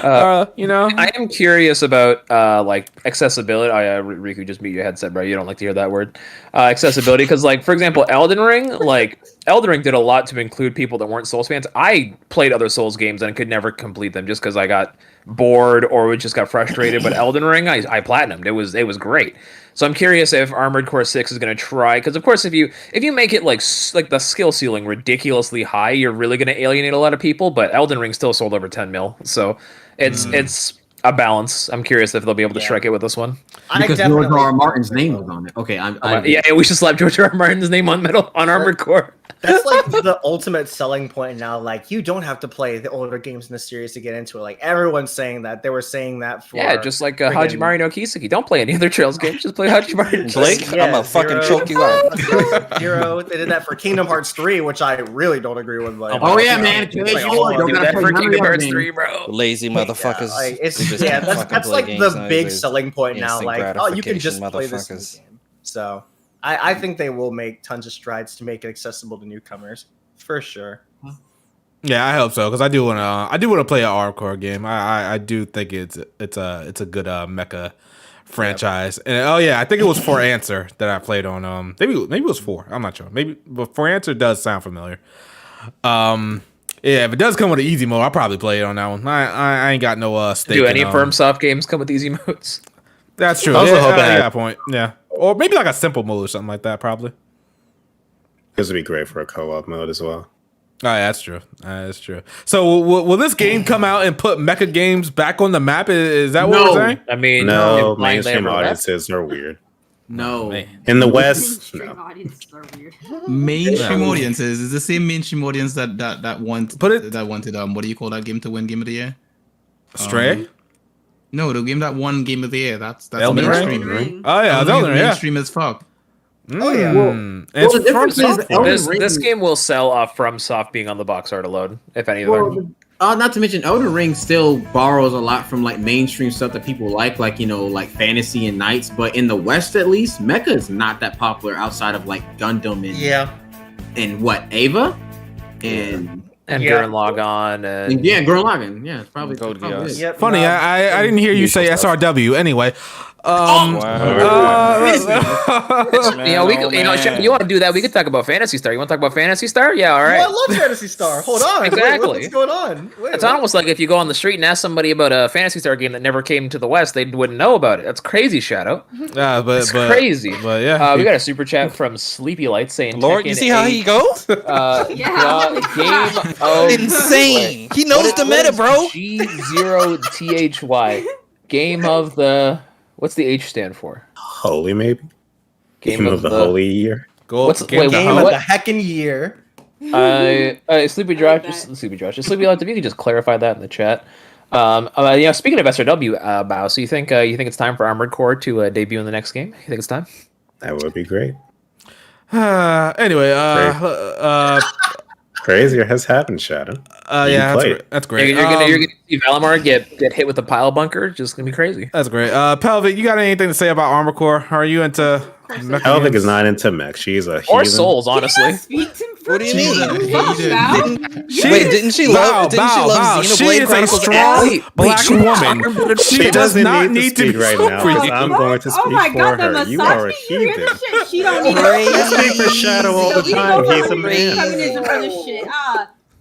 bro? You know, I am curious about like accessibility. Riku, just mute your headset, bro. You don't like to hear that word. Accessibility, because like for example, Elden Ring did a lot to include people that weren't Souls fans. I played other Souls games and could never complete them just because I got bored or just got frustrated. But Elden Ring, I platinumed. It was great. So I'm curious if Armored Core 6 is going to try, because of course if you make it like the skill ceiling ridiculously high, you're really going to alienate a lot of people. But Elden Ring still sold over 10 mil, so It's a balance. I'm curious if they'll be able to Yeah. strike it with this one. Because George R. R. Martin's name was on it. Okay, Yeah, we should slap George R. R. Martin's name on Armored Core. That's like the ultimate selling point now. Like, you don't have to play the older games in the series to get into it. Like, everyone's saying that. They were saying that for Yeah, just like friggin- Hajimari no Kiseki. Don't play any other Trails games. Just play Hajimari no Blake, Kiseki. I'm gonna fucking Zero. choke you out. Zero. They did that for Kingdom Hearts 3, which I really don't agree with. Like, Oh yeah, man. Like, Hey, oh, don't Do gotta that play for none of Kingdom the other Hearts games. 3, bro. Lazy motherfuckers. Like, They just that's fucking play like games the nowadays. big selling point now. Instant Like, oh, you can just play this gratification, game. So I think they will make tons of strides to make it accessible to newcomers for sure. Yeah, I hope so because I do want to play an Armcore game. I do think it's a good mecha franchise. And oh yeah, I think it was For Answer that I played on. Maybe it was 4. I'm not sure. Maybe, but For Answer does sound familiar. Yeah, if it does come with an easy mode, I'll probably play it on that one. I ain't got no stake. Do any in, FirmSoft games come with easy modes? That's true. I was Yeah, hoping I that- got a point. Yeah, or maybe like a simple mode or something like that. Probably. This would be great for a co-op mode as well. Oh, yeah, that's true. That's true. So, will this game come out and put mecha games back on the map? Is that what No. we're saying? I mean, No, implying they mainstream ever left? audiences are weird. No. In the West, Mainstream no. audiences are weird. Mainstream Yeah. audiences is the same mainstream audience that wanted what do you call that game to win Game of the Year? Stray. No, the game that won Game of the Year. That's Elden Ring? mainstream, right? Ring. Oh yeah, Elden Elden Ring. Yeah. mainstream as fuck. Oh, yeah. Mm. Well, It's the difference from is software. Elden Ring- This game will sell off FromSoft being on the box art alone, if any of them. Well, not to mention Elden Ring still borrows a lot from like mainstream stuff that people like like fantasy and knights. But in the West, at least, mecha is not that popular outside of like Gundam and what Ava and And Yeah. Gurren Lagann and yeah, Gurren Lagann. Yeah, it's probably, Code probably Geass. it. Yep, Funny, no, I didn't hear you say Usual stuff. SRW. Anyway, Wow. you want to do that? We could talk about Fantasy Star. You want to talk about Fantasy Star? Yeah, all Oh, right. I love Fantasy Star. Hold on. Wait, Exactly. what's going on? Wait, It's what? almost like if you go on the street and ask somebody about a Fantasy Star game that never came to the West, they wouldn't know about it. That's crazy, Shadow. but It's crazy. But yeah, We got a super chat from Sleepy Light saying, Lord, you Tekken see how 8, he goes? Yeah. Game of Insane. He knows the meta, bro. G0THY. Game of the. What's the H stand for? Holy maybe. Game of the Holy Year. go What's- game wait, of the Game House. of the heckin' year. Sleepy Josh, Sleepy Light, if you could just clarify that in the chat. Speaking of SRW, Bao, so you think it's time for Armored Core to debut in the next game? You think it's time? That would be great. Anyway, Crazier has happened, Shadow. yeah, play that's it. great. You're gonna see Valimar get hit with a pile bunker. Just gonna be crazy. That's great. Pelvic, you got anything to say about Armor Core? Are you into? mecha Pelvic games? is not into mech. She's a Or heathen. Souls, honestly. Speak to What do you She's mean? a hater. Didn't she love Bow. She Xenoblade is a Chronicles strong X? black woman. She does not need to speak be right so now. pretty. I'm going to speak Oh my for god, the her. You are a misogyny, you hear heathen. this shit? She don't need I speak for Shadow all the So we time. go He's a for man. feminism for this shit.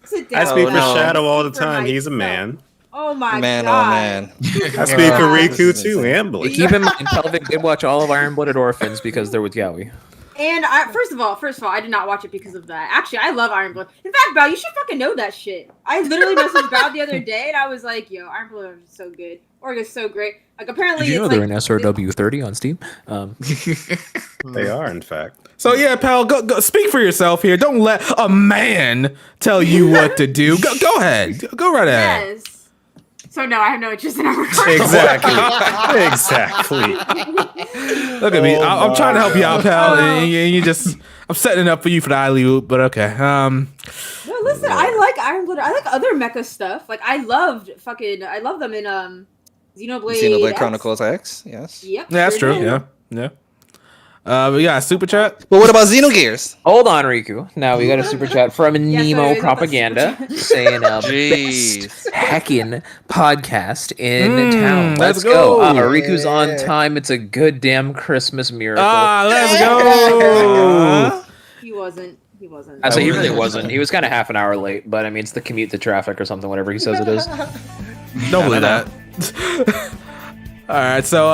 Sit down. I speak for no. Shadow all the For time. He's a myself. man. Oh my Man, god. oh man. I speak for Riku too, and But Blake. keep in mind, Pelvic did watch all of Iron Blooded Orphans because they're with Yowie. And first of all, I did not watch it because of that. Actually, I love Iron Blood. In fact, Bao, you should fucking know that shit. I literally messaged Bao the other day, and I was like, "Yo, Iron Blood is so good. Org is so great. Like, apparently, Did you know it's they're like, in SRW 30 on Steam? They are, in fact. So yeah, pal, go speak for yourself here. Don't let a man tell you what to do. Go ahead. Go right ahead. Yes. So no, I have no interest in Iron Blood. Exactly. Exactly. Look at me. Oh I'm trying to help you out, pal. Oh. And you just, I'm setting it up for you for the alley oop. But okay. No, listen, I like Iron Blood. I like other mecha stuff. Like I love them in Xenoblade. Xenoblade X. Chronicles X, yes. Yep. Yeah, that's sure true. did. Yeah. We got a super chat. But what about Xenogears? Hold on, Riku. Now we got a super chat from Yes, Nemo I got Propaganda super chat. saying Jeez. best heckin' podcast in town. let's Let's go. go. Riku's on time. It's a good damn Christmas miracle. Let's go. He wasn't. He wasn't. I say he really wasn't. He was kind of half an hour late, but I mean, it's the commute to traffic or something, whatever he says it is. Don't believe that. All right. So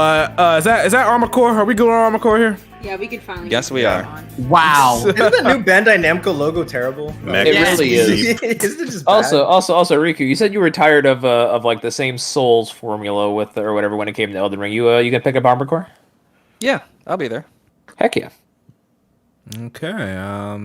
is that Armor Core? Are we going on Armor Core here? Yeah, we can finally. Yes, we move are. on. Wow. Isn't the new Bandai Namco logo terrible? Mech It really is. Isn't it just bad? Also, Riku, you said you were tired of like the same Souls formula with or whatever when it came to Elden Ring. You gonna pick up Armored Core? Yeah, I'll be there. Heck yeah. Okay,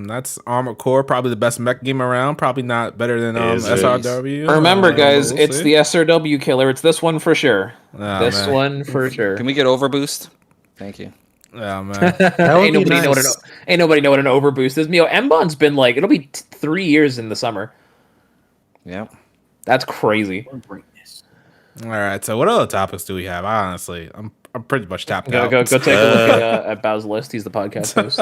that's Armored Core, probably the best mech game around. Probably not better than Is it? SRW. Remember, guys, we'll it's see. the SRW killer. It's this one for sure. Oh, This man. one for sure. Can we get overboost? Thank you. Oh man, ain't nobody know what an overboost is. Mbon's been like it'll be 3 years in the summer. Yep. That's crazy. all right. So what other topics do we have? Honestly, I'm pretty much tapped Go out. take a look at Bao's list. He's the podcast host.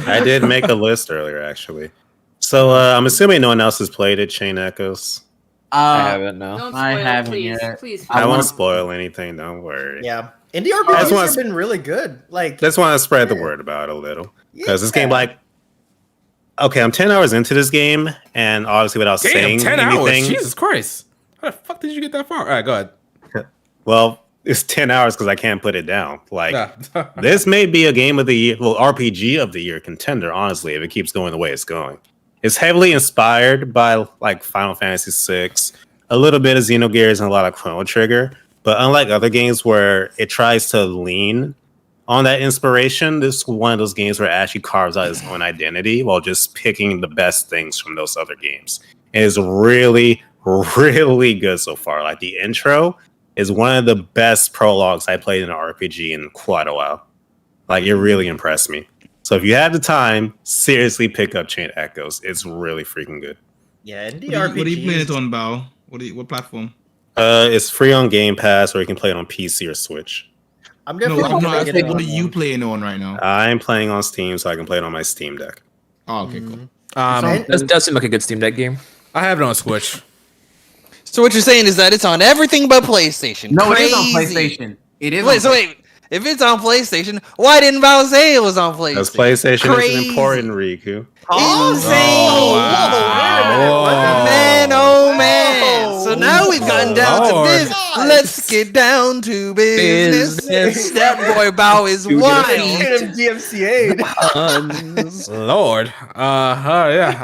I did make a list earlier, actually. So I'm assuming no one else has played it. Chain Echoes. I haven't no. Don't spoil I it, haven't please. yet. Please. I wanna- won't spoil anything. Don't worry. Yeah, indie I RPGs just wanna have been really good. Like, Just want to spread the word about it a little because this game, Yeah. like, okay, I'm 10 hours into this game, and obviously without Damn, saying 10 anything, hours. Jesus Christ. How the fuck did you get that far? All right, go ahead. well, it's 10 hours because I can't put it down. Like, Yeah. this may be a game of the year, well, RPG of the year contender, honestly, if it keeps going the way it's going. It's heavily inspired by, like, Final Fantasy VI, a little bit of Xenogears, and a lot of Chrono Trigger. But unlike other games where it tries to lean on that inspiration, this is one of those games where it actually carves out its own identity while just picking the best things from those other games. It is really, really good so far. Like, the intro is one of the best prologues I played in an RPG in quite a while. Like, it really impressed me. So if you have the time, seriously pick up Chain Echoes. It's really freaking good. yeah, indie What are you playing RPGs. it on, Bao? What platform? It's free on Game Pass, or you can play it on PC or Switch. I'm No, definitely I'm gonna not get asking. it What are on you one. playing on right now? I'm playing on Steam, so I can play it on my Steam Deck. Oh, okay, cool. That does seem like a good Steam Deck game. I have it on Switch. So what you're saying is that it's on everything but PlayStation. No, Crazy. it is on PlayStation. It is. Wait, on so wait. If it's on PlayStation, why didn't Bao say it was on PlayStation? Because PlayStation Crazy. is important, Riku. Insane. Man, oh man. So now we've gotten down Lord. to this. Let's get down to business. That boy Bao is wild. Get him DMCA'd. Lord. Yeah.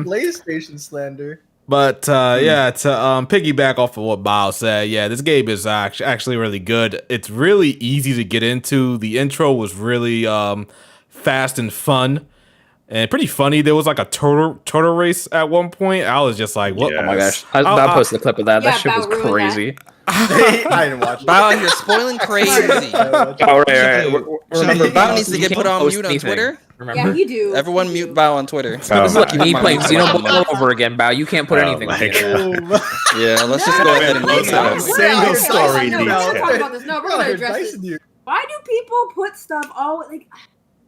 PlayStation slander. But yeah, to piggyback off of what Bao said, yeah, this game is actually really good. It's really easy to get into. The intro was really fast and fun, and pretty funny. There was like a turtle race at one point. I was just like, "What? Yeah. Oh my gosh! I posted a clip of that. Yeah, That shit was Bao ruined crazy. I didn't watch it. Bao, you're spoiling crazy. All right. Remember, Bao needs to get you put can't on post mute on anything. Twitter. Remember? Yeah, you do. Everyone mute Bao on Twitter. This is like me playing my Xenoblade God. all over again, Bao. You can't put Oh anything on my here. God. Yeah, let's just go ahead and No, mute no, that. no, Single no, story no, we're gonna detail. talk about this. No, we're gonna address Advice this. in you. Why do people put stuff all like?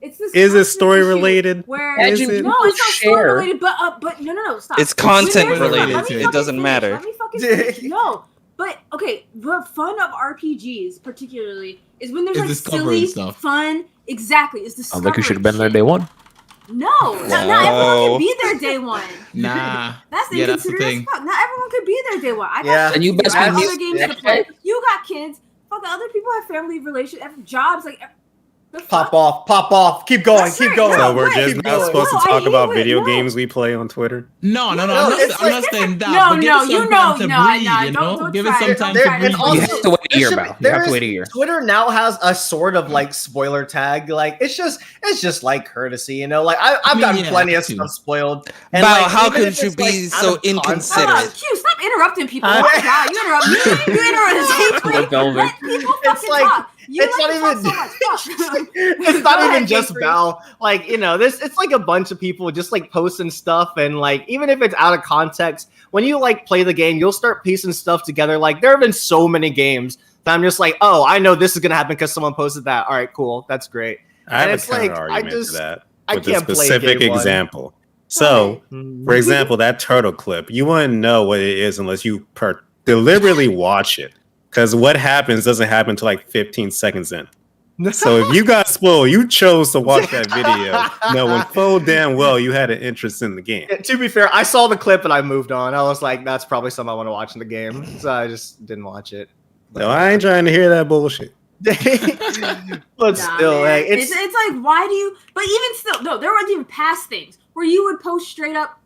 It's this. Is it constant story issue related? Where Imagine no, people it's not story share. related. But no, stop. It's content When there's- related. let me It fucking doesn't finish. matter. Let me fucking finish. No, but okay. The fun of RPGs, particularly, is when there's Is like discovering silly, stuff. fun. Exactly, it's Sounds like you should have been discovering there day shit. one. No, not everyone can be there day one. Nah. That's Yeah, that's the inconsiderate thing. as fuck. Not everyone could be there day one. I got Yeah. shit And you to do. best I have be other mute- games to play. You got kids. Fuck, other people have family relations, have jobs. Like, the fuck? Pop off. Keep going, That's keep right. going. So we're Wait, just keep not going. supposed No, to I talk hate about it. video No. games we play on Twitter? No, No, I'm it's not like- saying that. No, but give no, it some you time know, to no, breathe, no, you know? don't Give it try some it. time There- to and breathe. also- You have to wait a There year, should Bao. be- You there have to is- wait a year. Twitter now has a sort of like spoiler tag. Like it's just like courtesy, you know. Like I've mean, gotten yeah, plenty of that too. stuff spoiled. Bao, like, how even could if you it's, like, be out so of context- inconsiderate? Hold on, Q, stop interrupting people. Oh my god, you interrupt me. You interrupt me. The Velvet. Let people It's fucking like- talk. You it's like not to talk even- so much. Fuck. It's not Go even ahead, just Jeffrey. Val. Like, you know, it's like a bunch of people just like posting stuff, and like even if it's out of context, when you like play the game, you'll start piecing stuff together. Like there have been so many games that I'm just like, oh, I know this is gonna happen because someone posted that. All right, cool, that's great. I have And a it's like, counter I argument just- to that I with a can't play specific day one. example. So, for example, that turtle clip, you wouldn't know what it is unless you deliberately watch it. Because what happens doesn't happen until like 15 seconds in. So if you got spoiled, you chose to watch that video, knowing full damn well you had an interest in the game. To be fair, I saw the clip and I moved on. I was like, that's probably something I want to watch in the game, so I just didn't watch it. No, I ain't trying to hear that bullshit. But still, man. like It's like, why do you? But even still, no, there were even past things where you would post straight up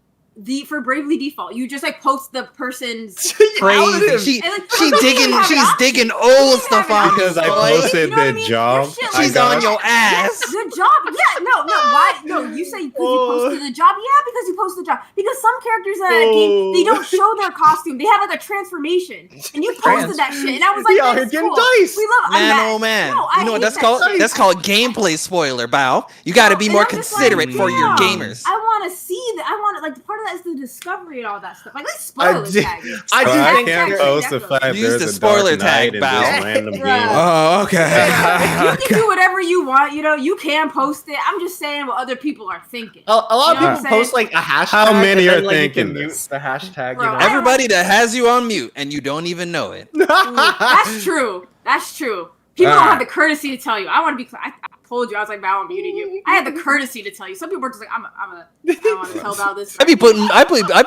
for Bravely Default. You just like post the person's Crazy. She's digging old stuff on Because I like, posted you know what I the mean? job. Your shit I she's got- on your ass. The job, yeah, no, why? No, you say because you posted the job, yeah, because you posted the job. Because some characters in that game, they don't show their costume; they have like a transformation, and you posted that shit, and I was like, We out here "That's getting cool. dice. We love Man, I'm oh man. No, I you know what hate that's that called? shit. That's called gameplay spoiler, Bow. You got to be And more I'm just considerate like, for your damn, gamers. I want to see that. I want like part of that is the discovery and all that stuff. Like, let's spoil it. Tag it. I Bro, do I think can't there- post the fact Use there's the a spoiler Dark Knight tag, in Bow. this random Bruh. game. Oh, okay. You can do whatever you want. You know, you can post it. I'm just saying what other people are thinking. A lot You of know what people I'm post saying? like a hashtag. How many and are then, like, you can thinking mute this? the hashtag. Bro, you know? Everybody that has you on mute and you don't even know it. That's true. That's true. People don't Alright. have the courtesy to tell you. I want to be. I told you. I was like, "Bow, I'm muting you." I had the courtesy to tell you. Some people are just like, I don't want to tell Bow this. I be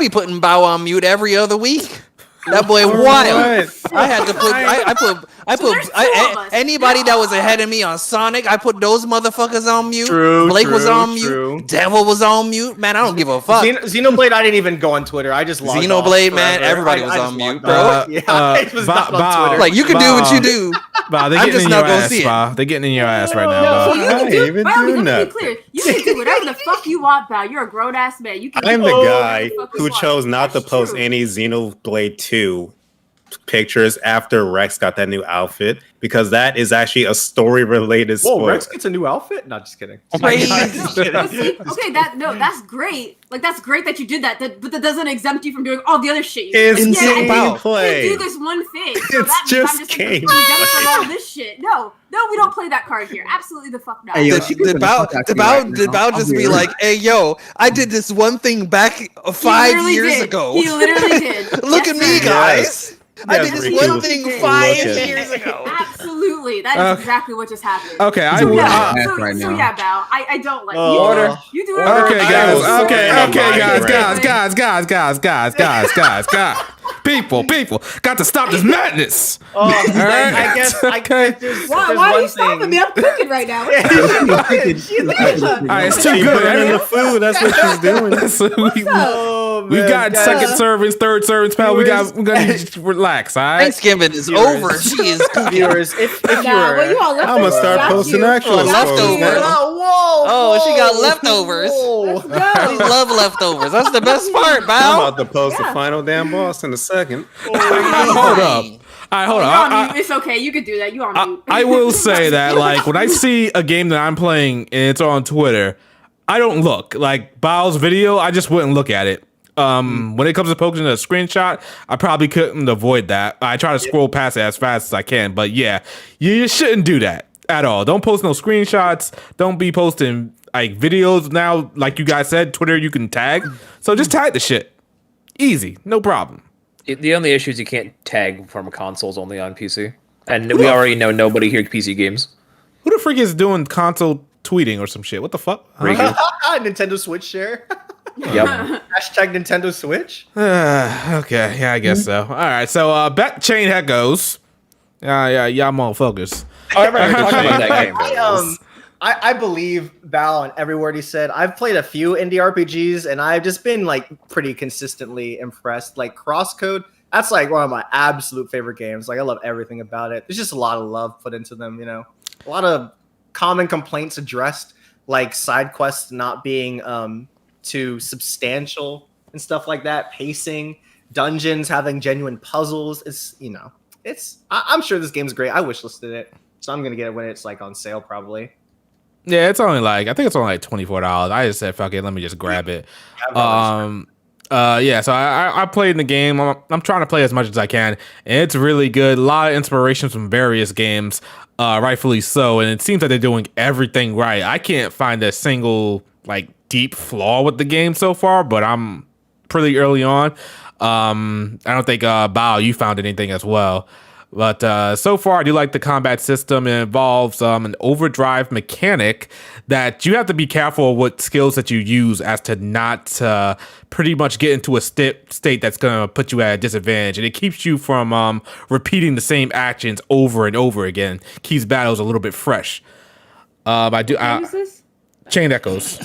putting Bow on mute every other week. That boy wild. I had to put anybody that was ahead of me on Sonic. I put those motherfuckers on mute. True, Blake was true, on true. mute. Devil was on mute. Man, I don't give a fuck. Xenoblade, I didn't even go on Twitter. I just logged Xenoblade, off man, forever. everybody was I on just mute, logged bro. off. Yeah, I was not on Bob, Twitter. Like you can do what you do. Bob, they're I'm getting just in not your gonna ass, see it. Bob. They're getting in your ass right now, No, so Bob. you I can ain't do. even Bow, do let me be nothing. clear. You can do whatever the fuck you want, Bow. You're a grown ass man. You can. I'm do the whatever guy the fuck you who want. chose not to That's post true. any Xenoblade 2 pictures after Rex got that new outfit because that is actually a story related Whoa, spoiler. Rex gets a new outfit? No, just kidding. Crazy. Just kidding. But see, okay, that's great. Like that's great that you did that. But that doesn't exempt you from doing all the other shit. You It's did. gameplay. You do this one thing. So It's that means just I'm just gameplay. exempt from all this shit. No, we don't play that card here. Absolutely the fuck not. Hey, yo, Did Bow just be like, "Hey, yo, I did this one thing back He 5 literally years did. ago. He literally did. Look Yes, at me, sir. guys. I Yes, did this Ricky, one look thing at 5 it. years ago." Absolutely, that is exactly what just happened. Okay, I So, will. yeah, Ass so, right so now. yeah, Bow. I don't like Oh. Order. You do Okay, whatever. guys. I will Okay, sort okay, out guys. People. Got to stop this madness. Oh, right. I guess. Okay. There's Why one are you thing. stopping me? I'm cooking right now. All right, it's too She good. burning the Man. food. That's what she's doing. So Oh, we man, got guys. second servings, third servings, pal. We got. We're gonna just relax. All right. Thanksgiving is Viewers. over. She is cooking. Viewers, if Nah, well, you you're. all left I'm gonna start got posting you. actual Oh, Got leftovers. you. Oh, whoa! Oh, she got whoa, leftovers. whoa. She love leftovers. That's the best part, I'm Bow. about to post the final damn boss in a second. Hold up. All right, hold You're on. on mute. It's okay. You can do that. You on mute. I will say that, like, when I see a game that I'm playing and it's on Twitter, I don't look. Like, Bow's video, I just wouldn't look at it. When it comes to posting a screenshot, I probably couldn't avoid that. I try to scroll past it as fast as I can. But yeah, you shouldn't do that at all. Don't post no screenshots. Don't be posting, like, videos now. Like you guys said, Twitter, you can tag. So just tag the shit. Easy. No problem. The only issue is you can't tag from consoles only on PC. And we already know nobody here PC games. Who the freak is doing console tweeting or some shit? What the fuck? Nintendo Switch share. Yep. Hashtag Nintendo Switch. Okay, yeah, I guess so. All right, so back chain head goes. Yeah, y'all motherfuckers. Oh, I remember talking about that game. I believe Val and every word he said. I've played a few indie RPGs and I've just been like pretty consistently impressed. Like Crosscode, that's like one of my absolute favorite games. Like I love everything about it. There's just a lot of love put into them, you know. A lot of common complaints addressed, like side quests not being too substantial and stuff like that. Pacing, dungeons having genuine puzzles. It's, you know, I'm sure this game's great. I wishlisted it, so I'm gonna get it when it's like on sale probably. Yeah, it's only like, I think it's only like $24. I just said, fuck it, let me just grab it. Yeah, so I played in the game. I'm trying to play as much as I can, and it's really good. A lot of inspirations from various games, rightfully so. And it seems like they're doing everything right. I can't find a single like deep flaw with the game so far, but I'm pretty early on. I don't think Bao, you found anything as well. But so far, I do like the combat system. It involves an overdrive mechanic that you have to be careful of what skills that you use as to not pretty much get into a state that's going to put you at a disadvantage. And it keeps you from repeating the same actions over and over again. Keeps battles a little bit fresh. What is this? Chain Echoes.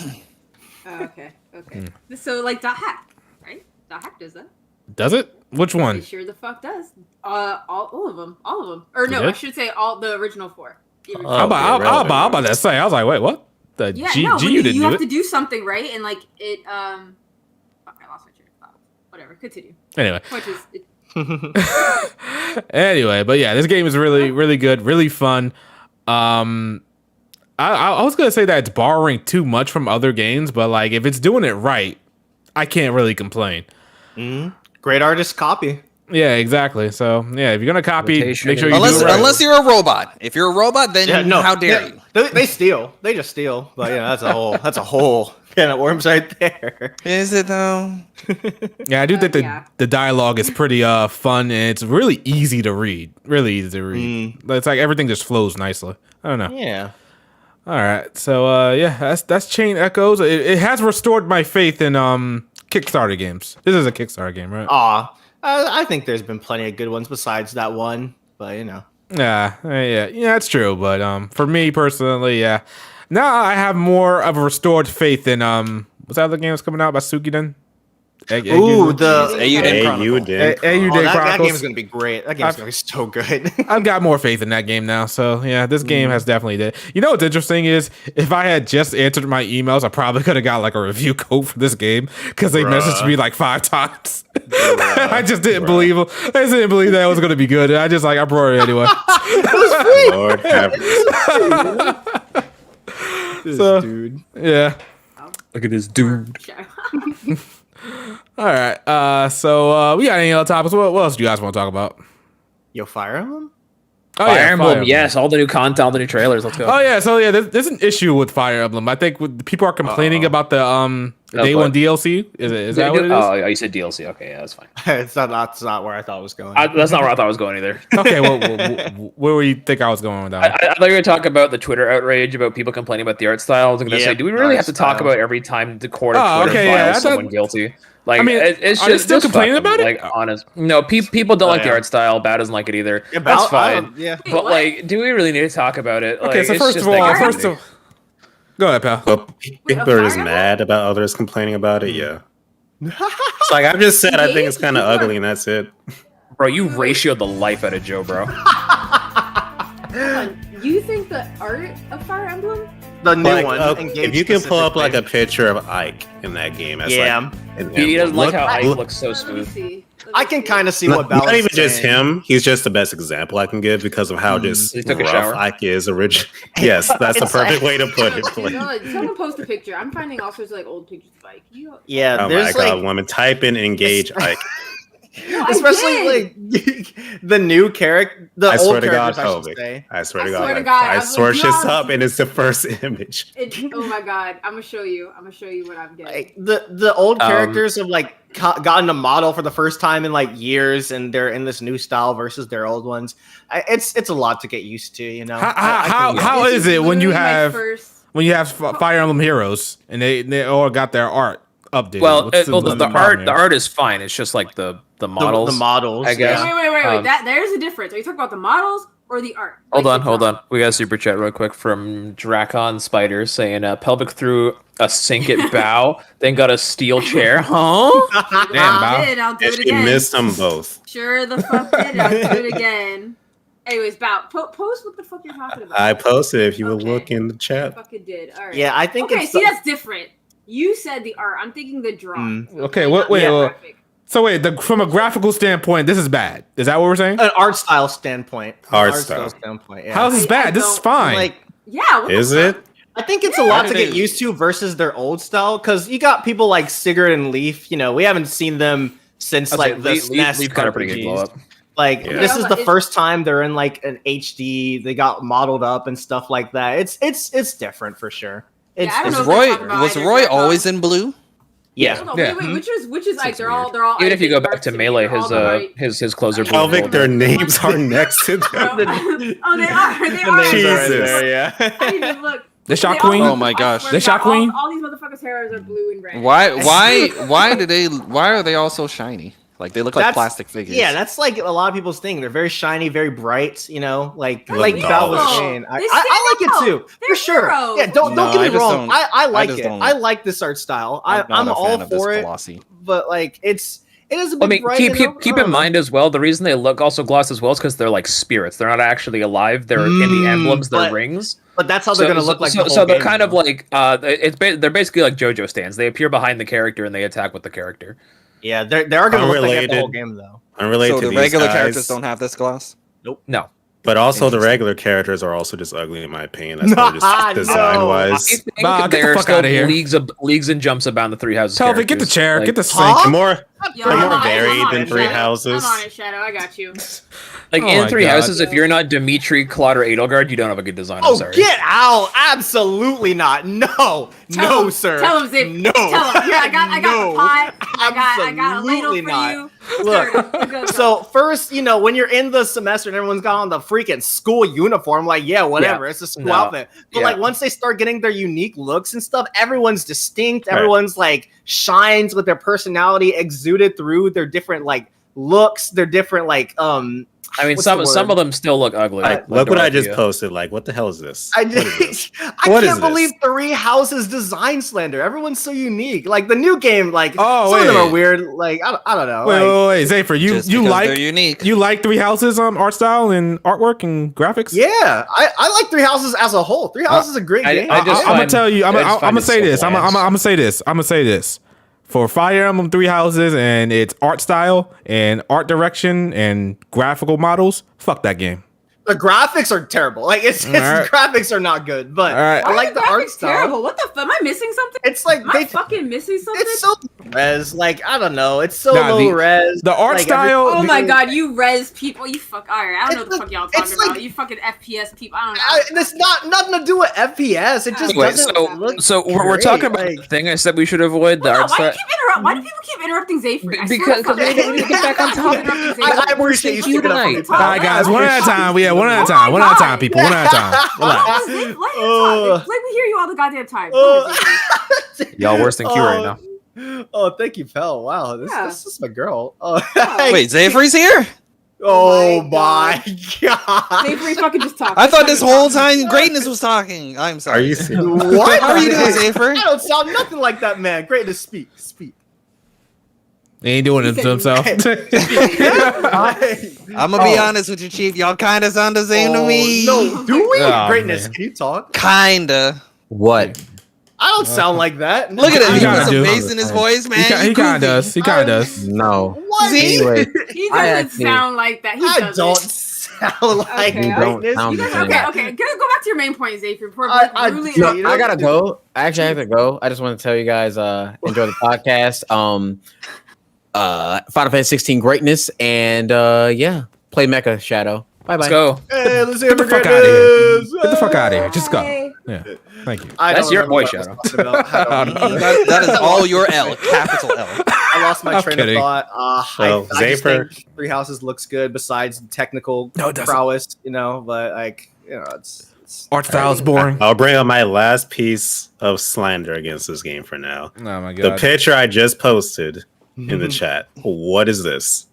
Oh, okay. So like dot hack, right? Dot hack does that. Does it? Which one? It sure the fuck does. All of them. Or no, Did it? I should say all the original 4. The original I'm about to say. I was like, wait, what? The Yeah, G, no, G when you you didn't do have it. to do something, right? And like it fuck, I lost my train of thought. Whatever, continue. Anyway. Point is, Anyway, but yeah, this game is really good, really fun. I was gonna say that it's borrowing too much from other games, but like if it's doing it right, I can't really complain. Great artist copy. Yeah, exactly. So yeah, if you're gonna copy, Rotation make sure you unless do it right. unless you're a robot. If you're a robot, then how dare you? They steal. They just steal. But yeah, that's a whole can of worms right there. Is it though? Yeah, I do think yeah. the dialogue is pretty fun and it's really easy to read. Really easy to read. It's like everything just flows nicely. I don't know. Yeah. All right, so yeah, that's Chain Echoes. It has restored my faith in Kickstarter games. This is a Kickstarter game, right? I think there's been plenty of good ones besides that one, but you know. Yeah, that's true. But for me personally, yeah, now I have more of a restored faith in what's that other game that's coming out by Suikoden? Ooh, the Eiyuden that Chronicles. game's gonna be great. That game's gonna be so good. I've got more faith in that game now. So yeah, this game has definitely did. You know what's interesting is if I had just answered my emails, I probably could have got like a review code for this game because they messaged me like 5 times. I just didn't believe them. I just didn't believe that it was gonna be good. I brought it anyway. Lord have This So, dude. Yeah. Look at this dude. All right. So we got any other topics? What else do you guys want to talk about? Yo, Fire Emblem? Oh, Fire yeah, Emblem, yes, all the new content, all the new trailers. Let's go. Oh yeah, so yeah, there's an issue with Fire Emblem. I think people are complaining about the day one DLC. Is that what it is? Oh, you said DLC. Okay, yeah, that's fine. That's not where I thought it was going. That's not where I thought I was going either. Okay, where do you think I was going with that? I thought you were going to talk about the Twitter outrage about people complaining about the art style. I was going to say, do we really have to talk about every time the court of Twitter files someone guilty? Like, I mean, it's are they just still complaining fucking, about it? Like, honest. No, people don't like the art style. Bao doesn't like it either. Yeah, That's Bao- fine. yeah. But like, do we really need to talk about it? Okay, Like, so it's first just of all, like- go ahead, pal. But people are just mad about others complaining about it. Yeah. It's like I've just said, I think it's kind of ugly, and that's it. Bro, you ratioed the life out of Joe, bro. You think the art of Fire Emblem? The new Like, one. if you can pull up like a picture of Ike in that game, that's Yeah. like, He doesn't like how Ike look- looks so Let me smooth. see. I can kind of see what Not Balance even just saying. him. He's just the best example I can give because of how just He took a rough shower. Ike is original. Yes, that's the perfect way to put it. You know, someone post a picture. I'm finding all sorts of like old pictures of Ike. Yeah, Oh my there's god, like, woman, type in engage Ike. especially like the new character, the I old swear to God, characters, I should Toby. say. I swear to I swear God. to God, I I was searched this not- up and it's the first image. Oh my god, I'm gonna show you. I'm gonna show you what I'm getting. Like, the old characters have like gotten a model for the first time in like years, and they're in this new style versus their old ones. It's a lot to get used to, you know. How This is it when you literally my have first- Fire Emblem Heroes and they all got their art updated? Well, What's the problem art here? the art is fine. It's just like the models. the models, I guess. Wait. There's a difference. Are you talking about the models or the art? Hold Like, on. We got a super chat real quick from Dracon Spider saying pelvic threw a sink at Bow, then got a steel chair. Huh? Damn, Bao. I'll do And it she again. missed them both. Sure the fuck did. I'll do it again. Anyways, Bow, post what the fuck you're talking about. I posted if you would Okay. look in the chat. fucking did. All right. Yeah, I think Okay, it's see, that's different. You said the art. I'm thinking the drawing. Okay, not wait, the wait. graphic. So wait, from a graphical standpoint, this is bad. Is that what we're saying? an art style standpoint. Art style. standpoint. Yeah. How is this I bad? This is don't- fine. Like, Yeah. What the Is fuck? it? I think it's a lot to get used to versus their old style because you got people like Sigurd and Leaf. You know, we haven't seen them since like the SNES Leaf got a pretty good glow RPGs. up. Like Yeah. this is the It's- first time they're in like an HD. They got modeled up and stuff like that. It's different for sure. It's, I don't it's know Was if Roy they talk about was either Roy Dracon. always in blue? Yeah. Hold on, Yeah. wait, which is like they're all Even ice if you go and back dark to me. Melee, They're all the right- his clothes are blue. Kelvic, their names are next to them. Oh, they are. They The are. names are right Jesus. there, yeah. I didn't even look. The Shot They all Queen? look- Oh my I gosh. swear The to Shot God, all- Queen? All these motherfuckers' hairs are blue and red. Why are they all so shiny? Like they look like That's- plastic figures. Yeah, that's like a lot of people's thing. They're very shiny, very bright. You know, like They're like Val was beautiful. saying. I They like stand it out. too, They're for sure. heroes. Yeah, don't No, get I me just wrong. don't- I like just it. don't- I like this art style. I'm not I'm a all fan of this for it. glossy. But like it is a bit I mean, bright. keep you know? keep I in don't know. mind as well. The reason they look also gloss as well is because they're like spirits. They're not actually alive. They're in the emblems. They're but- rings. But that's how they're gonna look like. So, the so whole they're game, kind of though. like they're basically like JoJo stands. They appear behind the character and they attack with the character. Yeah, they are gonna look like that the whole Unrelated. game though. Unrelated So to the these regular guys, characters don't have this gloss. No, but also the Interesting. regular characters are also just ugly in my opinion. That's Nah, just design no. I wise. think Nah, get the there are fuck still outta here. leagues and jumps about the Three Houses. Kelvic, get the characters. chair. Like, Get the Huh? sink. They're more Yo, they're I'm more on it, varied I'm on than it, Three Shadow. Houses. I'm on it, Shadow. I got you. Like Oh in my Three God. Houses, if you're not Dimitri, Claude, or Edelgard, you don't have a good design. I'm Oh, sorry. get out! Absolutely not. No, Tell no, him, sir. Tell him, Zip. No. Tell him. Here, I got No. the pot. I got a ladle Absolutely for not. you. Look, Sir, you go, So first, you know, when you're in the semester and everyone's got on the freaking school uniform, like, yeah, whatever, it's a school No. outfit. But Yeah. like once they start getting their unique looks and stuff, everyone's distinct. Right. Everyone's like shines with their personality exuded through their different like looks, their different like I mean, what's some the some word? of them still look ugly. Like, look what I just Dorothea. posted. Like, what the hell is this? I What is this? I What is can't this? believe Three Houses design Slender. Everyone's so unique. Like the new game, like Oh, some of them wait. are weird. Like I don't know. Wait, like, wait, Zafer, you Just because like they're unique. you like Three Houses art style and artwork and graphics? Yeah, I like Three Houses as a whole. Three Houses is a great game. I just I'm gonna find- tell you. I'm I just gonna find it say so this. I'm bland. gonna say this. I'm gonna say this. For Fire Emblem Three Houses and its art style and art direction and graphical models, fuck that game. The graphics are terrible. Like it's Alright. graphics are not good, but Alright. I Why like are the art graphics style. terrible. What the fuck? Am I missing something? It's like Am I fucking missing something? it's so res. Like I don't know. It's so Nah, low the- res. the art like, style- Oh the- my god, you res people. You fuck. Alright, I don't know what It's the like- fuck y'all it's talking about. like- You fucking FPS people. I don't know. It's not nothing to do with FPS. It just Anyway, doesn't so look so we're great, talking about like- the thing I said we should avoid. The Hold on, art why, style. why do people keep interrupting Zayfree? I swear Because to fuck, we need to get back on topic. I appreciate you sticking up for me. tonight. All right, guys, one at a time. Yeah, one at a time. One at a time, people. One at a time. Relax. Let him talk. Let me hear you all the goddamn time. Y'all worse than Q right now. Oh, thank you, Pel. Wow, Yeah. this is my girl. Oh, Wait, Zayfree's here? oh my my god. Zayfree fucking just talk. I thought this whole time Greatness was talking. I'm sorry. Are you serious? What? How are you doing, Zayfree? I don't sound nothing like that man. Great to speak. He ain't doing it to himself. I'm gonna be honest with you, Chief. Y'all kind of sound the same to me. No, do we? Oh, Greatness, man. can you talk? Kinda. What? I don't sound like that. Look at him. You He gotta put some do. bass in his voice, man. He You kind of goofy. does. He kind of does. No. What? See? Anyway, He I doesn't actually- sound like that. He I doesn't. don't sound like Okay, don't greatness. sound You the guys, same. okay. Go back to your main point, Zayfree. Before I really do. interrupt No, you. I gotta go. I actually have to go. I just want to tell you guys, enjoy the podcast. Final Fantasy 16 greatness, and yeah, play Mecha Shadow. Bye bye. Let's go. Hey, let's Get the fuck out of here. Get the fuck out of here. Just go. Bye. Yeah. Thank you. I That's don't your remember voice, what I was Shadow. talking about. I don't know. That is all your L, capital L. I lost my I'm train kidding. of thought. So, I just Zafer- think Three Houses looks good besides technical No, it doesn't. prowess, you know, but like, you know, it's Art style is boring. I'll bring up my last piece of slander against this game for now. Oh my The god. picture I just posted in the chat. What is this?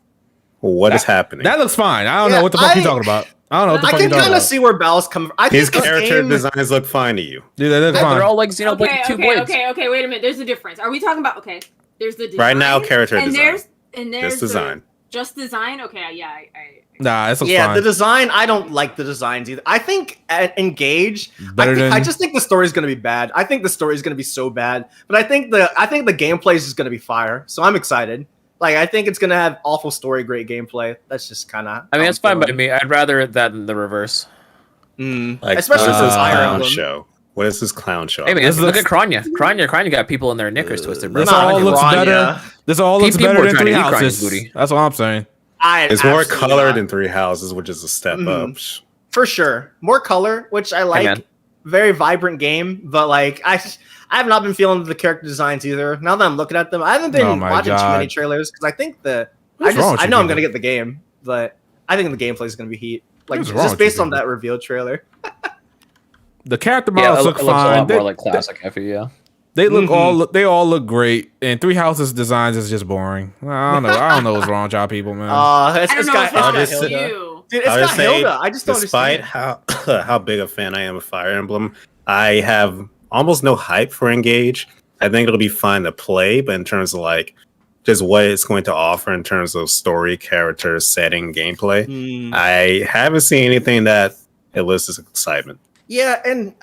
What is happening? That looks fine. I don't Yeah, know what the fuck you're I- talking about. I don't know what the I fuck can you're talking kind of about. see where Bal's coming from. I His think this character game, designs look fine to you. Dude, that looks They're fine. all like Xenoblade Okay, 2 blades. okay. Wait a minute. There's a difference. Are we talking about There's the design, Right now, character and design. there's Just design. Just design. Okay, yeah. I Nah, this looks yeah, fine. the design, I don't like the designs either. I think at Engage, Better than- I just think the story's gonna be bad. I think the story's gonna be so bad, but I think the gameplay is just gonna be fire. So I'm excited. Like I think it's gonna have awful story, great gameplay. That's just kind of. I mean, it's fine by me. I'd rather that than the reverse. Like, Especially what is for this Fire clown Emblem. show? What is this clown show? Hey man, This look looks- at Kranya. Kranya got people in their knickers twisted, bro. This Not all looks Grania. better. This all looks People better were than trying Three to eat Granny's Houses. booty. That's all I'm saying. It's more Absolutely color not. than Three Houses, which is a step up. For sure, more color, which I like. man. very vibrant game, but like I have not been feeling the character designs either. Now that I'm looking at them, I haven't been watching too many trailers because I think I know I'm gonna get the game, but I think the gameplay is gonna be heat. Like just based on that reveal trailer. The character models look it looks fine. a lot more like classic FE, yeah. They look they all look great, and Three Houses designs is just boring. I don't know what's wrong with y'all people, man. It's got Hilda. Dude, it's got Hilda. I just don't despite understand. how big a fan I am of Fire Emblem, I have almost no hype for Engage. I think it'll be fun to play, but in terms of like just what it's going to offer in terms of story, character, setting, gameplay, I haven't seen anything that elicits excitement. Yeah, and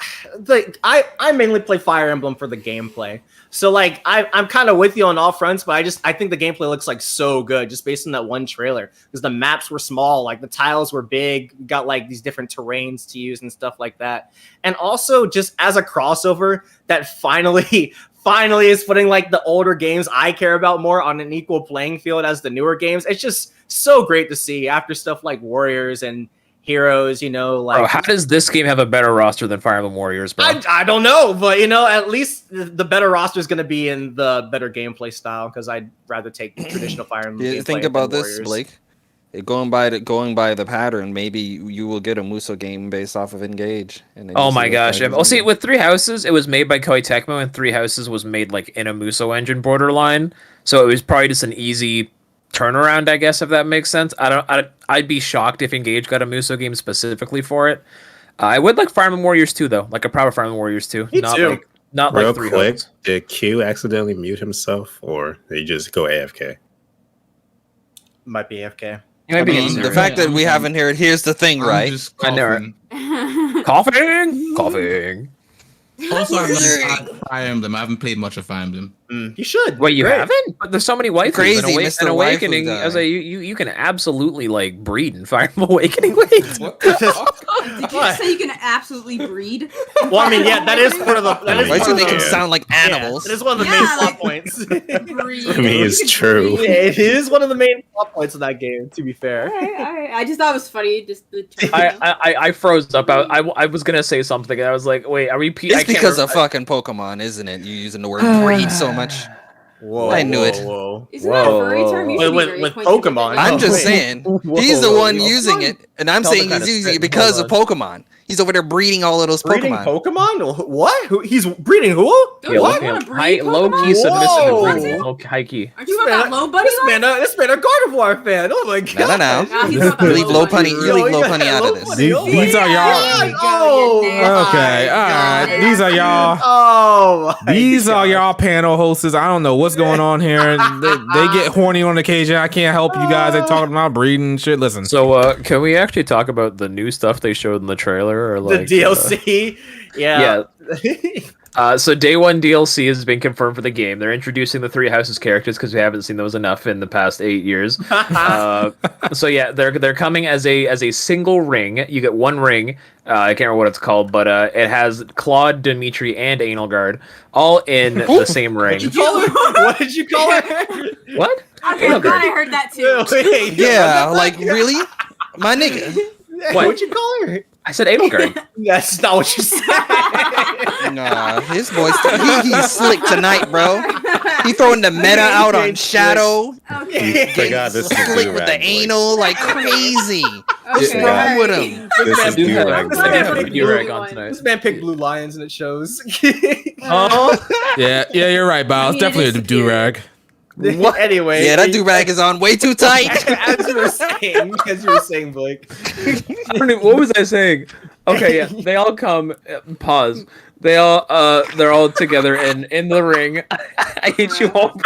I mainly play Fire Emblem for the gameplay. So like I'm kind of with you on all fronts, but I think the gameplay looks like so good just based on that one trailer. Because the maps were small, like the tiles were big, got like these different terrains to use and stuff like that. And also just as a crossover that finally is putting like the older games I care about more on an equal playing field as the newer games. It's just so great to see after stuff like Warriors and Heroes, like bro, how does this game have a better roster than Fire Emblem Warriors, bro? I don't know, but at least the better roster is going to be in the better gameplay style because I'd rather take traditional Fire Emblem. Yeah, think about this, Blake. Going by the pattern, maybe you will get a Muso game based off of Engage. Oh my gosh! See, with Three Houses, it was made by Koei Tecmo, and Three Houses was made like in a Muso engine borderline, so it was probably just an easy turnaround, I guess, if that makes sense. I'd be shocked if Engage got a Muso game specifically for it. I would like Fire Emblem Warriors 2 though, like a proper Fire Emblem Warriors 2. Me too. Not real like Three quick. Houses. Did Q accidentally mute himself, or did he just go AFK? Might be AFK. The fact that we haven't heard. Here's the thing, right? I know it. Coughing. Also, I've not Fire Emblem. I haven't played much of Fire Emblem. You should. Wait, you haven't? But there's so many waifus. Crazy, Mr. Awakening. I was like, you can absolutely like breed in Fire Emblem Awakening. Wait. Did you say you can absolutely breed? Well, I mean, yeah, that is part of the. Why does it make them sound like animals? Yeah, it is one of the main plot points. I mean, it's true. Yeah, it is one of the main plot points of that game. To be fair. All right. I just thought it was funny. Just I froze up. I was gonna say something, and I was like, wait, are we? It's because of fucking Pokemon, isn't it? You using the word breed so much. Whoa, I knew it. Isn't that a furry term? You with Pokemon. I'm just saying. He's the one using it, and I'm saying he's using it because of Pokemon. He's over there breeding all of those Pokemon. Pokemon? What? He's breeding who? What? Low key submissive to breeding. High key. Aren't you about low buddy? This man a Gardevoir fan. Oh my god. No. You leave low punny out of this. These are y'all. Oh, okay. All right. These are y'all. Oh, these are y'all panel hosts. I don't know what's going on here. They get horny on occasion. I can't help you guys. They talking about breeding and shit. Listen. So, can we actually talk about the new stuff they showed in the trailer? Or like, the DLC? Yeah. So day one DLC has been confirmed for the game. They're introducing the Three Houses characters because we haven't seen those enough in the past 8 years. So yeah, they're coming as a single ring. You get one ring. I can't remember what it's called, but it has Claude, Dimitri, and Anelgard all in the same ring. What did you call her? What? I'm glad I heard that too. Yeah, like really, my nigga. What'd you call her? I said Anelgard. That's not what you said. Nah, his voice. He's slick tonight, bro. He throwing the meta out on Shadow. Okay. Forgot this is Slick with the anal like crazy. What's wrong with him? This is Durag on tonight. This man picked Blue Lions and it shows. Yeah, you're right, Bob. It's definitely a do-rag. What? Anyway, yeah, that do-rag is on way too tight. as you were saying, Blake. What was I saying? Okay, yeah, they all come. Pause. They're all together in the ring. I hate you all.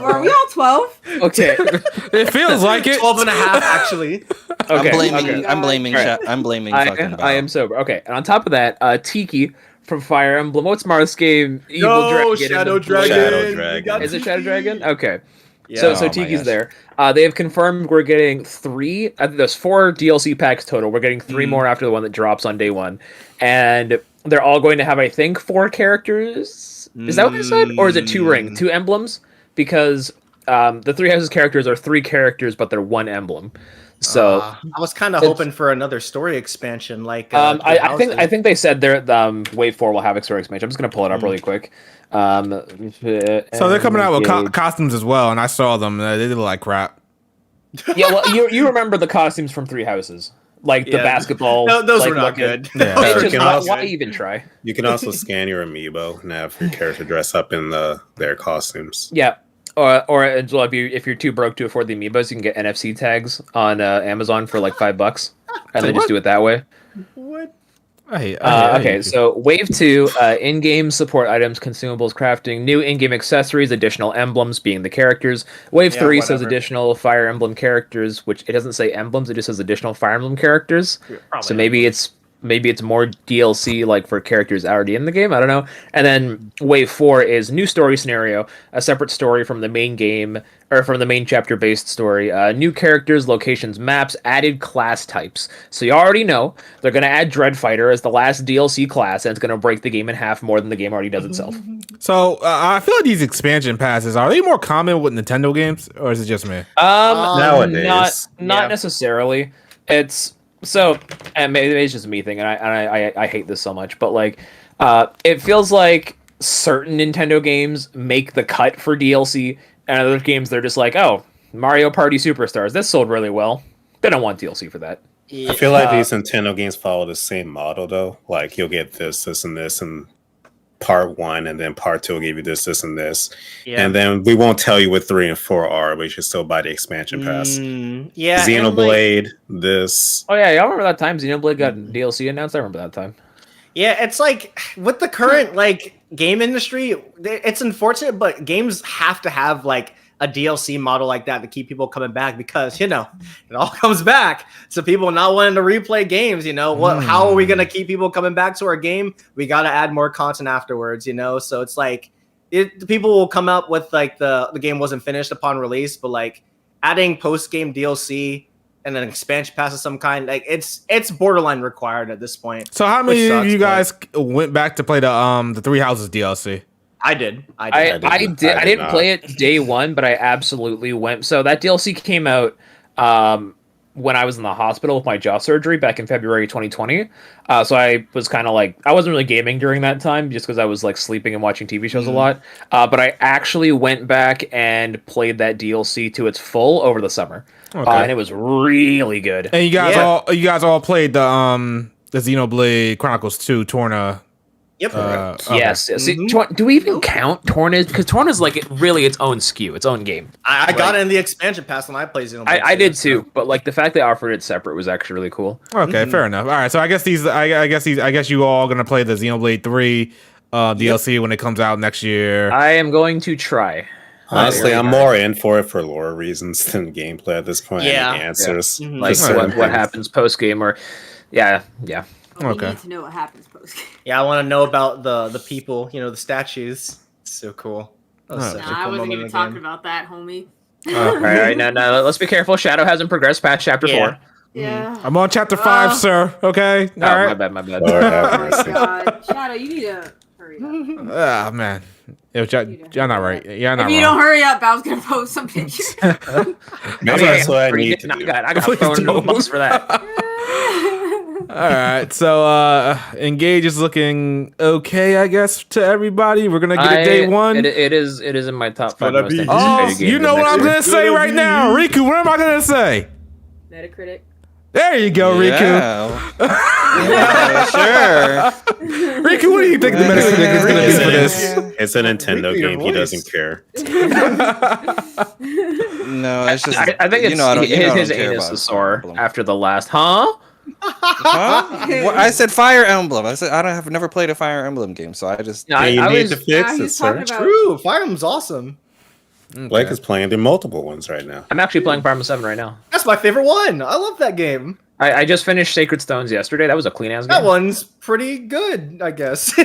Are we all 12? Okay, it feels like it. 12 and a half, actually. Okay, I'm blaming. I'm blaming. I am sober. Okay, and on top of that, Tiki from Fire Emblem. What's Mars game? Shadow Dragon. Is it Shadow Dragon? Okay. Yeah, so Tiki's there. They have confirmed we're getting 3. I think there's 4 DLC packs total. We're getting 3 more after the one that drops on day 1, and they're all going to have, I think, 4 characters. Is that what they said, or is it 2 emblems? Because the Three Houses characters are 3 characters, but they're 1 emblem. So I was kind of hoping for another story expansion, like I think they said their Wave 4 will have a story expansion. I'm just gonna pull it up really quick. So they're coming out with costumes as well, and I saw them. They look like crap. Yeah, well, you remember the costumes from Three Houses, like the basketball. No, those like, were not good. Yeah. It's just, why even try? You can also scan your amiibo and have your character dress up in their costumes. Yeah. Or if you're too broke to afford the amiibos, you can get NFC tags on Amazon for like $5, and then just do it that way. What? Okay, so Wave 2, in-game support items, consumables, crafting, new in-game accessories, additional emblems being the characters. Wave 3 says additional Fire Emblem characters, which it doesn't say emblems, it just says additional Fire Emblem characters. So maybe it's more DLC like for characters already in the game. I don't know. And then Wave 4 is new story scenario, a separate story from the main game or from the main chapter based story. New characters, locations, maps, added class types. So you already know they're going to add Dreadfighter as the last DLC class, and it's going to break the game in half more than the game already does itself. So I feel like these expansion passes, are they more common with Nintendo games, or is it just me? Nowadays, not necessarily. It's so, and maybe it's just me thing, and I hate this so much, but like, it feels like certain Nintendo games make the cut for DLC, and other games they're just like, oh, Mario Party Superstars, this sold really well. They don't want DLC for that. I feel like these Nintendo games follow the same model though. Like you'll get this, and this, and part 1, and then part 2 will give you this, and this. Yeah. And then we won't tell you what 3 and 4 are, but you should still buy the expansion pass. Yeah. Xenoblade, this. Oh yeah, y'all remember that time Xenoblade got DLC announced? I remember that time. Yeah, it's like with the current like game industry, it's unfortunate, but games have to have like a DLC model like that to keep people coming back, because it all comes back. So people not wanting to replay games, how are we gonna keep people coming back to our game? We gotta add more content afterwards, so it's like people will come up with like the game wasn't finished upon release, but like adding post-game DLC and an expansion pass of some kind, like it's borderline required at this point. So how many of you guys went back to play the Three Houses DLC? I did. I didn't play it day one, but I absolutely went. So that DLC came out when I was in the hospital with my jaw surgery back in February 2020. So I was kind of like, I wasn't really gaming during that time just because I was like sleeping and watching TV shows a lot. But I actually went back and played that DLC to its full over the summer. Okay. And it was really good. And you guys all played the Xenoblade Chronicles 2 Torna. Yep. Okay. Yes. See, do we even count Torna? Because Torna is like really its own SKU, its own game. I got it in the expansion pass when I played Xenoblade. I did too, but like the fact they offered it separate was actually really cool. Okay, fair enough. All right, so I guess you all gonna play the Xenoblade 3 DLC when it comes out next year. I am going to try. Honestly, I'm more in for it for lore reasons than gameplay at this point. Yeah. Any answers. Yeah. Like what happens post game, or yeah. We need to know what happens post game. Yeah, I want to know about the people, the statues. It's so cool. I wasn't even talking about that, homie. All right, now let's be careful. Shadow hasn't progressed past chapter 4. Yeah. I'm on chapter 5, sir. Okay. All right. My bad. Oh God, Shadow, you need to hurry up. Ah, man. You're not right. You're not If you don't hurry up, I was gonna post some pictures. Maybe that's what I need to do. I got phone notes for that. All right, so Engage is looking okay, I guess, to everybody. We're gonna get a day one. It is in my top 5 most anticipated games. You know what I'm gonna say right now, Riku. What am I gonna say? Metacritic. There you go, Riku. Yeah, sure. Riku, what do you think the Metacritic is gonna be for this? It's a Nintendo game. He doesn't care. No, it's just I think it's his anus is sore after the last. Huh? Well, I said Fire Emblem. I said I've never played a Fire Emblem game, so I just. Yeah, you need to fix it, sir. True, Fire Emblem's awesome. Blake is playing the multiple ones right now. I'm actually playing Fire Emblem 7 right now. That's my favorite one. I love that game. I just finished Sacred Stones yesterday. That was a clean ass game. That one's pretty good, I guess. All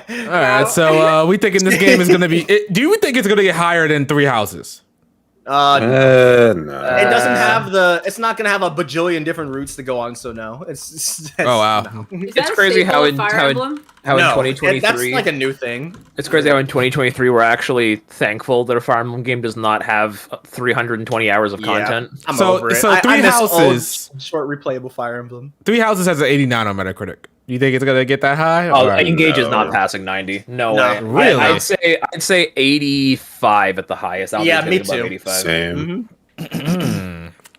right, so we thinking this game is gonna be. Do you think it's gonna get higher than Three Houses? No. No. It doesn't have the. It's not gonna have a bajillion different routes to go on. So no, it's Oh wow. no. Is It's that a crazy staple how of in Fire Emblem? how in No, 2023 that's like a new thing. it's crazy how in 2023 we're actually thankful that a Fire Emblem game does not have 320 hours of Yeah. content. I'm So- over it. so I Three miss old, Houses- short replayable Fire Emblem. Three Houses has an 89 on Metacritic. You think it's gonna get that high? Oh, Or- Engage is not No. passing 90. No, No. way. Really? I'd say 85 at the highest. I'll Yeah, take me it above too. 85. Same.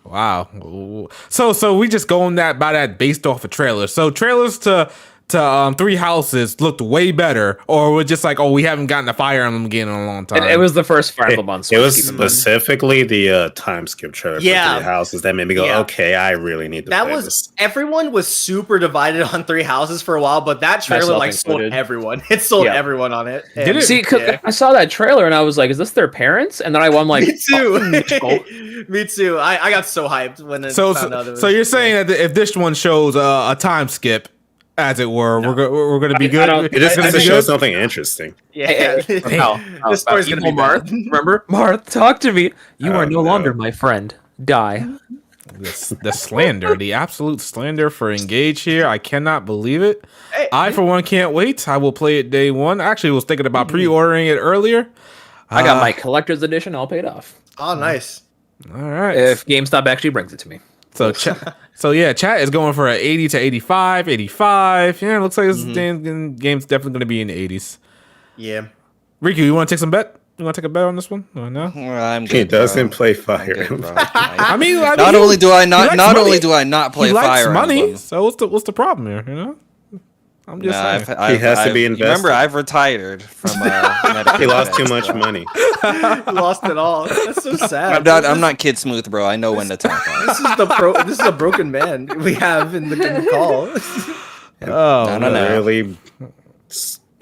Wow. So we just going that by that based off of trailers. So trailers to Three Houses looked way better, or we're just like, oh, we haven't gotten a Fire Emblem game in a long time. It was the first Fire Emblem on It Switch. was keep in mind. specifically the time skip trailer Yeah. for Three Houses that made me go, Yeah. okay, I really need to That play was this. everyone was super divided on Three Houses for a while, but that trailer Myself like sold included. everyone. It sold Yeah. everyone on it. Did And- it? See, 'cause Yeah. I saw that trailer and I was like, "Is this their parents?" And then I'm like, Me too. "Oh, Me too. I got so hyped when it so found out it was, so you're saying that if this one shows a time skip, as it were, we're gonna be I good. don't- It just Gonna has to be show good? something interesting. yeah. This story's gonna be Marth. bad. Remember, Marth, talk to me. You Oh, are no no. longer my friend. Die." The slander, the absolute slander for Engage here. I cannot believe it. Hey. I, for one, can't wait. I will play it day one. Actually, was thinking about pre-ordering it earlier. I got my collector's edition all paid off. Oh, nice. All right. If GameStop actually brings it to me. So, chat is going for an 80 to 85, 85. Yeah, it looks like this game's definitely going to be in the 80s. Yeah. Riku, you want to take some bet? You want to take a bet on this one? Or no? I'm good. He doesn't bro. play I'm Fire good, bro. Emblem. I mean, Not he- only do I he not likes not money. only do I not play he likes Fire money. Emblem. So what's the problem here? You know, I'm just Nah, saying. He has to be you Remember, invested. I've retired from. Medical He lost too events, much bro. money. Lost it all. That's so sad. I'm not kid smooth, bro. I know when to tap out. This is a broken man we have in the call. Oh, No, no. Really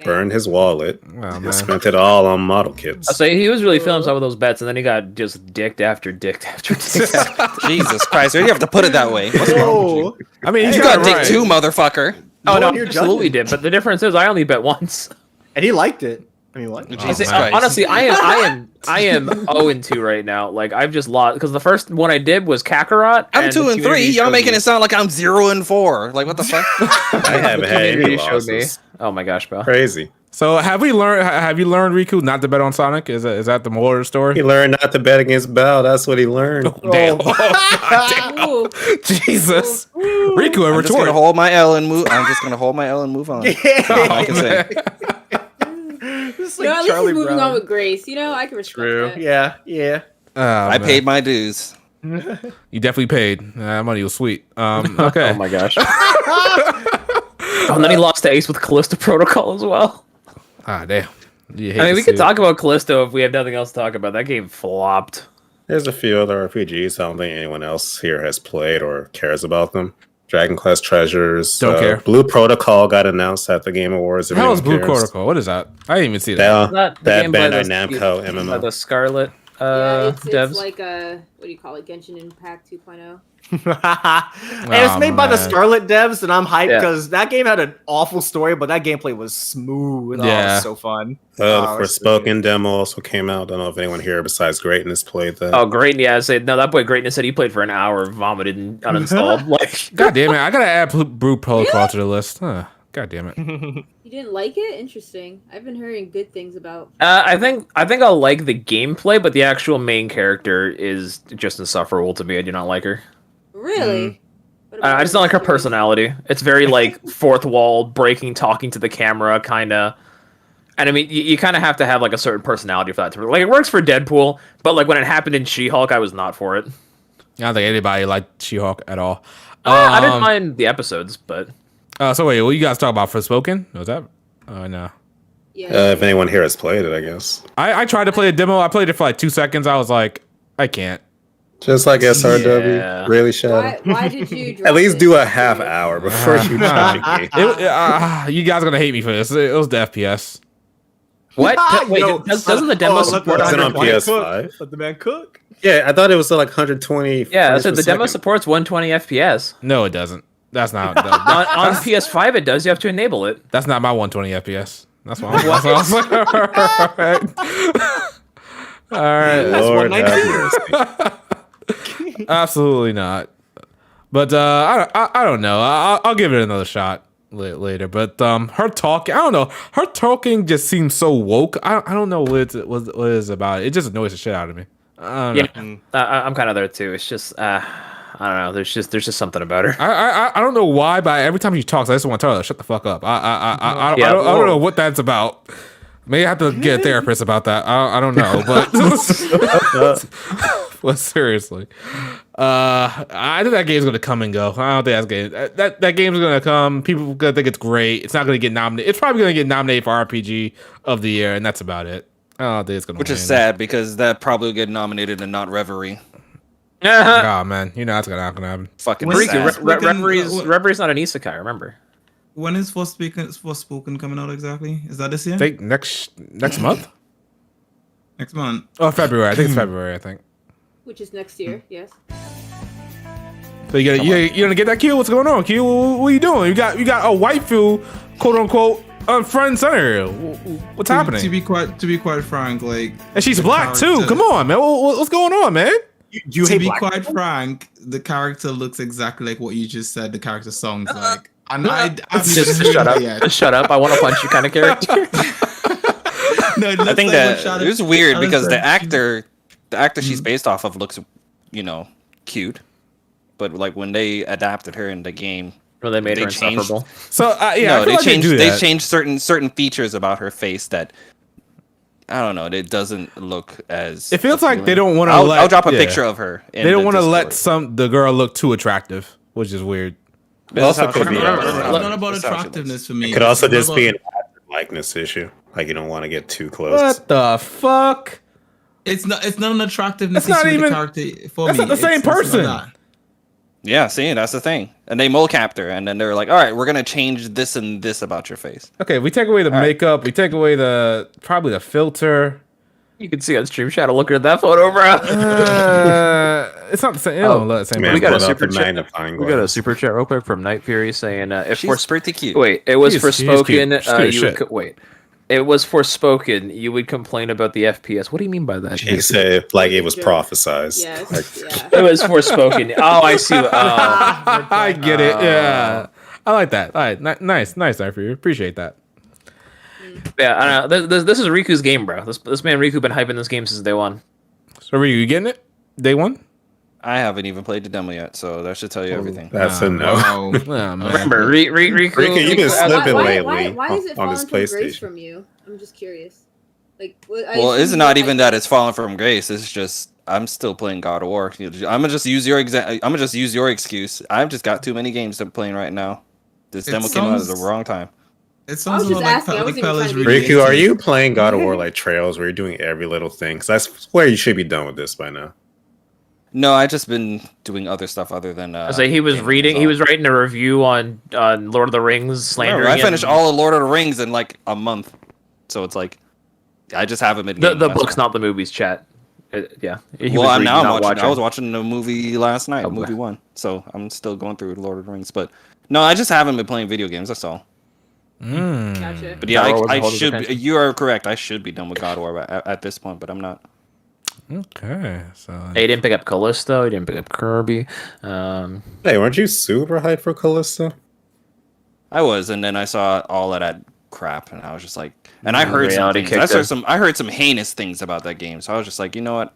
burned his wallet. Oh, man. And spent it all on model kits. So he was really feeling some of those bets, and then he got just dicked after dicked after dicked after. Jesus Christ! You have to put it that way. What's wrong with you? I mean, he's You got got dick too, motherfucker. Oh no, one you're absolutely judging. did. But the difference is, I only bet once. And he liked it. I mean, what? Jesus man. Christ. Honestly, I am 0-2 right now. Like I've just lost because the first one I did was Kakarot. I'm and 2 the and 3. community Y'all showed making me- it sound like I'm 0 and 4. Like what the fuck? I haven't had any community showed me. losses. Oh my gosh, bro. Crazy. So have you learned, Riku, not to bet on Sonic? Is that the moral of the story? He learned not to bet against Bao. That's what he learned. Damn. Ooh. Jesus. Ooh. Riku, a I'm just gonna retort. hold my L and move. I'm just gonna hold my L and move on. That's all I can say. It's You know, at least Charlie he's moving Brown. on with grace. You know, I can respect True. that. Yeah. Yeah. Oh, I man. paid my dues. You definitely paid. That money was sweet. Okay. Oh my gosh. Oh, and then he lost to Ace with Callisto Protocol as well. Ah, damn. You hate I mean, to we see could it. talk about Callisto if we have nothing else to talk about. That game flopped. There's a few other RPGs. I don't think anyone else here has played or cares about them. Dragon Quest Treasures. Don't care. Blue Protocol got announced at the Game Awards. The hell is Blue Everyone cares. Protocol? What is that? I didn't even see that. That, The game by Bandai the- Namco by MMO. the Scarlet Yeah, it's devs. like a what do you call it? Genshin Impact 2.0. And it's made by the man. Scarlet devs, and I'm hyped Yeah. because that game had an awful story, but that gameplay was smooth. Oh, it Yeah. was so fun. The Oh, it's Forspoken demo also came out. Don't know if anyone here besides Greatness played that. Oh, great! Yeah, I said no. That boy Greatness said he played for an hour, vomited, and uninstalled. Like, God damn it. I gotta add Blue Protocol to the list. Huh. God damn it. You didn't like it? Interesting. I've been hearing good things about. I think I'll like the gameplay, but the actual main character is just insufferable to me. I do not like her. Really? What about I just don't like her personality. It's very like fourth wall breaking, talking to the camera, kind of. And I mean, you kind of have to have like a certain personality for that to like. It works for Deadpool, but like when it happened in She-Hulk, I was not for it. I don't think anybody liked She-Hulk at all. I didn't mind the episodes, but So wait, what you guys talk about? Forspoken? Was that? Oh, no. Yeah. If anyone here has played it, I guess. I tried to play a demo. I played it for like 2 seconds. I was like, I can't. Just like SRW, Yeah. really Shadow. Why did you drop At least it? do a half hour before you judge a game. You guys are gonna hate me for this. It was the FPS. what? Wait, Yo, doesn't the demo support Is it on 120? PS5? Let the man cook. Yeah, I thought it was like 120. Yeah, frames so per the demo second. supports 120 FPS. No, it doesn't. That's not. On PS5, it does. You have to enable it. That's not my 120 FPS. That's what I'm. All right. Lord one have mercy. Absolutely not. But I don't know. I'll give it another shot later. But her talking, I don't know. Her talking just seems so woke. I don't know what it is about it. It just annoys the shit out of me. I don't know. I'm kind of there too. It's just I don't know. There's just something about her. I don't know why, but every time she talks, I just want to tell her shut the fuck up. I don't know what that's about. Maybe I have to get a therapist about that. I don't know, but but seriously, I think that game's gonna come and go. I don't think that's game. That game's gonna come. People gonna think it's great. It's not gonna get nominated. It's probably gonna get nominated for RPG of the year, and that's about it. I don't think it's gonna. Which win. is sad because that probably will get nominated and not Reverie. Oh man, you know that's not gonna happen. Fucking When- sad. Reverie's not an isekai. Remember? When is Forspoken coming out exactly? Is that this year? I think next month. Next month. Oh, February. I think it's February. I think. Which is next year, yes. So you gonna get that, Q? What's going on, Q? What are you doing? You got a waifu, quote unquote, front and center. What's happening? To be quite frank, like, And she's the black too. character- Come on, man. What's going on, man? To be quite frank, the character looks exactly like what you just said. The character sounds like, and I've Just shut up. yet. Just shut up. I want to punch you, kind of character. No, it I looks think like that what Shadow- it was weird Shadow because said. the actor she's based off of looks, cute, but like when they adapted her in the game, Well, they made her changed- insufferable. So I no, feel they like changed do they that. changed certain features about her face that I don't know. It doesn't look as. It feels like they appealing. don't want to. I'll drop a picture of her. They don't want to let the girl look too attractive, which is weird. It also could be. It's It not about attractiveness for me. could also It's just about- be an actor likeness issue. Like you don't want to get too close. What the fuck? It's not an attractiveness That's not issue with even- the character for that's me. not the same It's not person. that. Yeah, see, that's the thing. And they mole-capped her, and then they're like, "All right, we're gonna change this and this about your face." Okay, we take away the makeup. We take away probably the filter. You can see on stream Shadow looking at that photo, bro. It's not the same. It don't look the same. Man, we got a pull out super the chat. magnifying We got a glass. super chat real quick from Night Fury saying, "If She's pretty cute. wait, it was She's- for she's cute. spoken. She's cute as You would shit. wait, it was for spoken. You would complain about the FPS. What do you mean by that? He said like it was prophesized. Yes, Like, yeah. It was for spoken. Oh, I see. I get it. Yeah, I like that. All right, nice, I for you. Appreciate that. Yeah, I don't know. This is Riku's game, bro. This man Riku been hyping this game since day one. So, are you getting it? Day one? I haven't even played the demo yet, so that should tell you everything. that's a no. Wow. Oh, man. Remember, Riku. Riku, you've been slipping why, lately why is it on falling this from grace PlayStation. from you? I'm just curious. Like, Well, it's not even that it's falling from grace. It's just I'm still playing God of War. I'm gonna just use your I'm gonna just use your excuse. I've just got too many games I'm playing right now. This It demo came out at the sounds- wrong time. It sounds was a lot just like, asking, I wasn't even Pella's trying to be really Riku, are into- you playing God of War like Trails, where you're doing every little thing? Because I swear you should be done with this by now. No, I just been doing other stuff other than. I say he was gaming, reading. that's He all. was writing a review on Lord of the Rings, slandering. Remember, I finished him. all of Lord of the Rings in like a month, so it's like I just haven't been. The gaming, that's book's all. not the movies. Chat. Yeah. He Well, was I'm reading, now not watching. I was watching the movie last night, Oh, movie boy. 1. So I'm still going through Lord of the Rings, but no, I just haven't been playing video games. That's all. Gotcha. But yeah, God of War I wasn't should. holding You are correct. I should be done with God of War at this point, but I'm not. Okay, so He didn't pick up Callisto. He didn't pick up Kirby. Hey, weren't you super hyped for Callisto? I was, and then I saw all of that crap, and I was just like, and I heard some Reality things. kicked in. I heard some heinous things about that game, so I was just like, you know what?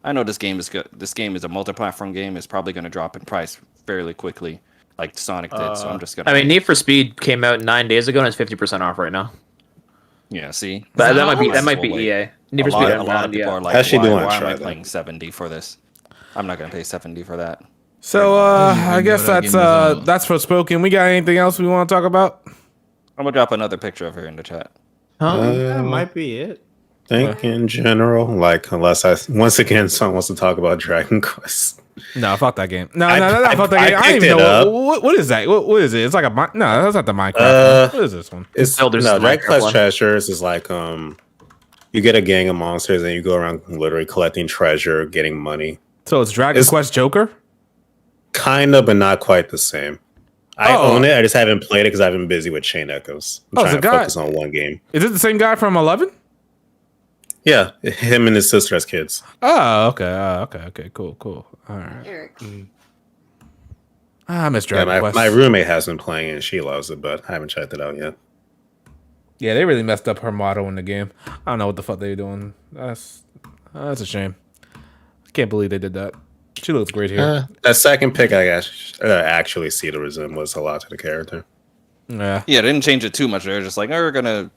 I know this game is good. This game is a multi-platform game. It's probably going to drop in price fairly quickly, like Sonic did. So I'm just gonna. I mean, Need for Speed came out 9 days ago and it's 50% off right now. yeah. See, But that how might be much? EA. Need a for Speed lot, Unbound, of people yeah. are like, Actually, why, do wanna why am try I that. paying $70 for this? I'm not gonna pay $70 for that. So I even guess know that that's game is out. that's for spoken. We got anything else we want to talk about? I'm gonna drop another picture of her in the chat. That might be it. Think in general, like unless once again someone wants to talk about Dragon Quest. No, fuck that game. No, I- fuck that I game. I don't picked even it know up. what is that. What is it? It's like a no. That's not the Minecraft. one. What is this one? It's Zelda's no the Dragon Minecraft Quest one. Treasures is like you get a gang of monsters and you go around literally collecting treasure, getting money. So it's Dragon Quest Joker. Kind of, but not quite the same. I Oh. own it. I just haven't played it because I've been busy with Chain Echoes. I'm Oh, trying it's to a guy- focus on one game. Is it the same guy from 11? Yeah, him and his sister as kids. Oh, okay. Cool. All right. Eric. I miss Yeah, Dragon Quest. my roommate has been playing it and she loves it, but I haven't checked it out yet. Yeah, they really messed up her model in the game. I don't know what the fuck they were doing. That's a shame. I can't believe they did that. She looks great here. That second pick, I guess, actually see the resemblance a lot to the character. Yeah. Yeah, they didn't change it too much. They're just like, oh, we're gonna,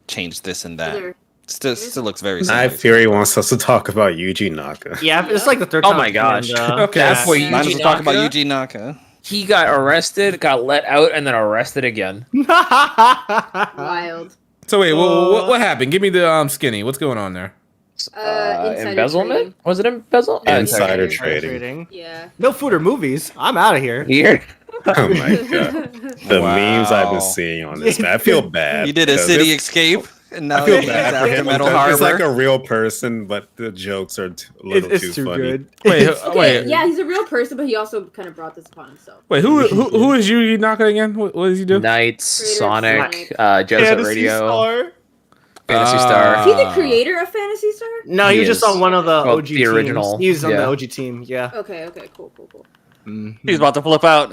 change this and that. Other- Still looks very Night similar. Fury wants us to talk about Yuji Naka. Yeah, it's like the third Oh time. my gosh. Okay. That's where Might as Yuji well talk about Naka, Yuji Naka. he got arrested, got let out, and then arrested again. Wild. So wait, what happened? Give me the skinny. What's going on there? Insider Embezzlement? trading. Was it embezzlement? Insider Insider trading. Yeah. No food or movies. I'm out of here. Here. Oh my god. The memes I've been Wow. seeing on this, man. I feel bad. He did a because city it's- escape, and now I feel he's bad for after him Metal because Harbor. it's like a real person, but the jokes are a little It's too too funny. good. Wait, Okay, wait, yeah, he's a real person, but he also kind of brought this upon himself. wait. Who is Yuji Naka again? What does he do? Knights, Creator of Sonic, Sonic. Jet Set Fantasy Radio, Star. Fantasy Ah. Star. Is he the creator of Fantasy Star? No, he He was just is. on one of the Well, OG the original, teams. He was on yeah. the OG team. Yeah. Okay, cool. He's about to flip out.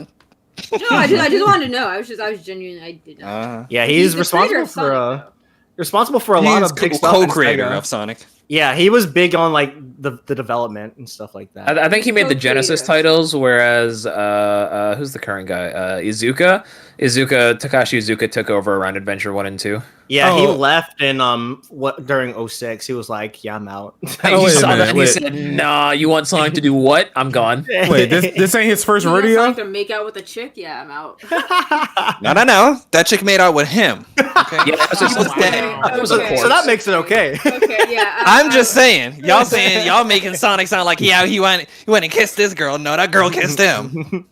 No, I just wanted to know. I was genuinely, I did not. Yeah, he's the creator responsible of for Sonic, though. responsible for a lot He's of big stuff. in co-creator Sega. of Sonic. Yeah, he was big on like the development and stuff like that. I think he made the Co-creator. Genesis titles, whereas who's the current guy? Takashi Izuka took over around Adventure 1 and 2. Yeah, he Oh. left in during 06. He was like, "Yeah, I'm out." You wait a saw minute, that and he wait. said, "Nah, you want Sonic to do what? I'm gone." Wait, this ain't his first You want rodeo. Sonic to make out with a chick? Yeah, I'm out. No. That chick made out with him. Okay? Yeah, that's just He was dead. That was a so, Okay. so that makes it okay. Okay, yeah. I'm just saying. Y'all making Sonic sound like he went and kissed this girl. No, that girl kissed him.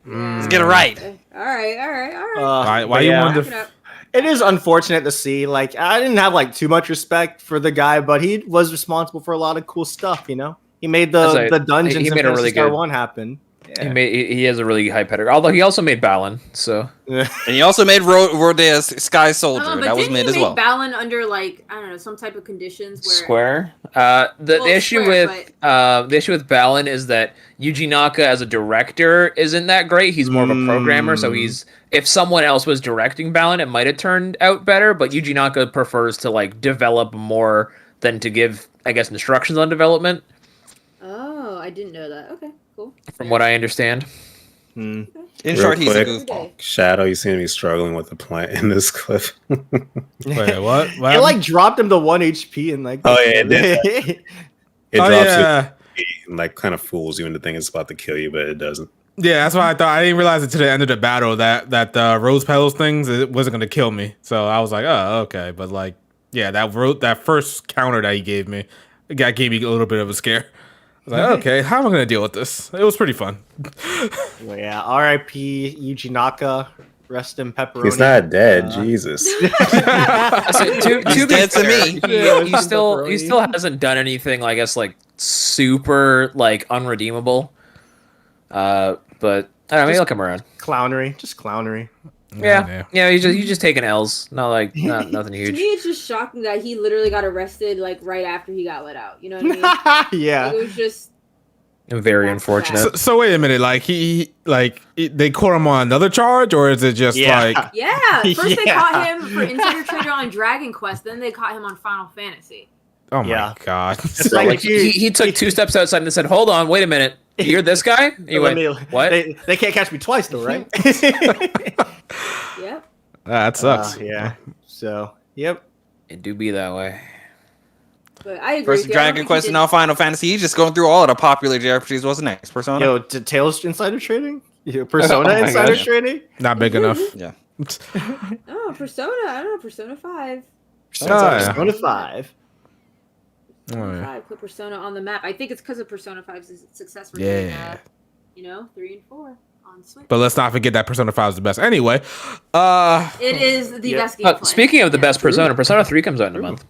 Let's get it right. All right. Why you wanted Back it to? up. It is unfortunate to see. Like, I didn't have like too much respect for the guy, but he was responsible for a lot of cool stuff. You know, he made That's right. the dungeons He in made a Phantasy really Star good- 1 happen. Yeah. He has a really high pedigree. Although he also made Balan, so And he also made Rodea's Sky Soldier. But That was didn't mid he as make well. Balan under like I don't know some type of conditions where Square. The Well, issue Square, with the issue with Balan is that Yuji Naka as a director isn't that great. He's more of a programmer, so if someone else was directing Balan, it might have turned out better. But Yuji Naka prefers to like develop more than to give, I guess, instructions on development. Oh, I didn't know that. Okay, cool. From what I understand. In Real short, he's a quick, goofball. Shadow, you seem to be struggling with the plant in this clip. Wait, what? It like dropped him to 1 HP and like. Oh, yeah, it did. It Oh drops yeah, you and like kind of fools you into thinking it's about to kill you, but it doesn't. yeah. That's why I thought I didn't realize it to the end of the battle that rose petals things it wasn't gonna kill me. So I was like, oh okay, but like yeah, that first counter that he gave me, that gave me a little bit of a scare. I was like, okay, how am I gonna deal with this? It was pretty fun. Well, yeah, R.I.P. Yuji Naka. Rest in pepperoni. He's not dead, Jesus. To He's be dead to fair, me. he still hasn't done anything, I guess, like super like unredeemable. But I don't know, maybe I'll come around. Clownery, just clownery. Yeah, he's just taking L's, nothing To huge. me, it's just shocking that he literally got arrested like right after he got let out. You know what I mean? Yeah. Like, it was just Very unfortunate. So wait a minute, like they caught him on another charge, or is it just Yeah. like yeah. First they Yeah. caught him for insider trader on Dragon Quest, then they caught him on Final Fantasy. oh my Yeah. god? It's So, like, like he took 2 steps outside and said, "Hold on, wait a minute, you're this guy." You went, "What?" They can't catch me twice though, right? Yep. That sucks. Yeah. So, yep. It do be that way. But I agree. First with you. I don't Dragon think he Quest did- and now Final Fantasy. He's just going through all of the popular JRPGs. What's next? Persona? Yo, Tails insider trading? Persona Oh my insider gosh. trading? Not big enough. Yeah. Oh, Persona. I don't know. Persona 5. yeah. Persona 5. Oh, yeah. 5 put Persona on the map. I think it's because of Persona 5's success for Yeah. getting, 3 and 4 on Switch. But let's not forget that Persona 5 is the best. Anyway, It is the Yeah. best gameplay. Speaking of the Yeah. best Persona 3 comes out in a month.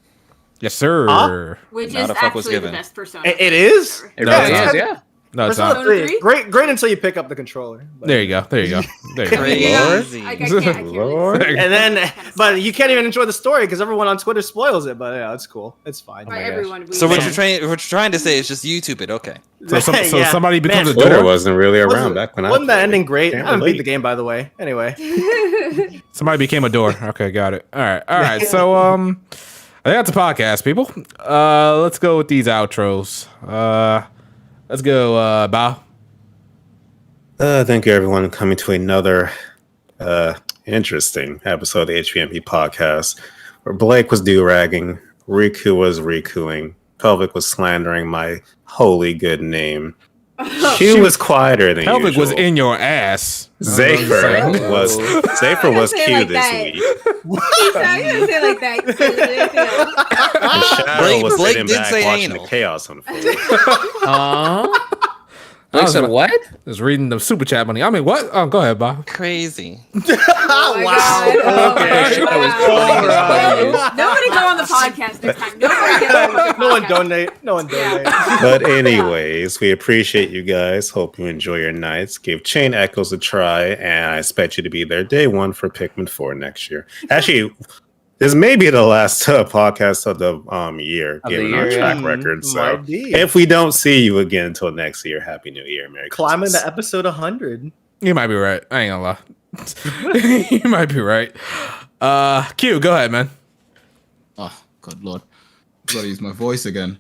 yes, sir. Huh? Which Not is a fuck was actually the given. best Persona. It is? It No, really it's is, not. yeah. No, it's Persona not. 3. 3? Great until you pick up the controller. But- There you go. There you go. There you go. Crazy. I can't Lord. really. And then, but you can't even enjoy the story because everyone on Twitter spoils it. But yeah, it's cool. It's fine. By everyone. So what you're trying to say is just YouTube it, okay? So, so Yeah. somebody becomes Man, a Twitter door. wasn't really around back when I Wasn't that played. ending great? Can't I haven't beat relate. the game, by the way. Anyway. Somebody became a door. Okay, got it. All right. So I think that's a podcast, people. Let's go with these outros. Let's go, Bao. Thank you, everyone, for coming to another interesting episode of the HPMP podcast, where Blake was do-ragging, Riku was Rikuing, Pelvic was slandering my holy good name. She was quieter than Pelvic usual. was in your ass. Zafer was Say cute like this that. week. You didn't say like that. And Shadow was Blake sitting did back say watching anal. the chaos unfold. Blake said what? Just reading the super chat money. I mean, what? Oh, go ahead, Bao. Crazy. Oh, wow. Okay. Nobody go on the podcast next time. Nobody get on the No one podcast. donate. No one donate. But anyways, we appreciate you guys. Hope you enjoy your nights. Give Chain Echoes a try, and I expect you to be there day one for Pikmin 4 next year. Actually, this may be the last podcast of the year, Of the given year, our track yeah. record. So Might be. if we don't see you again until next year, Happy New Year, Merry Climbing Christmas. to episode 100. You might be right. I ain't gonna lie. You might be right. Q, go ahead, man. Oh, good lord. Gotta use my voice again.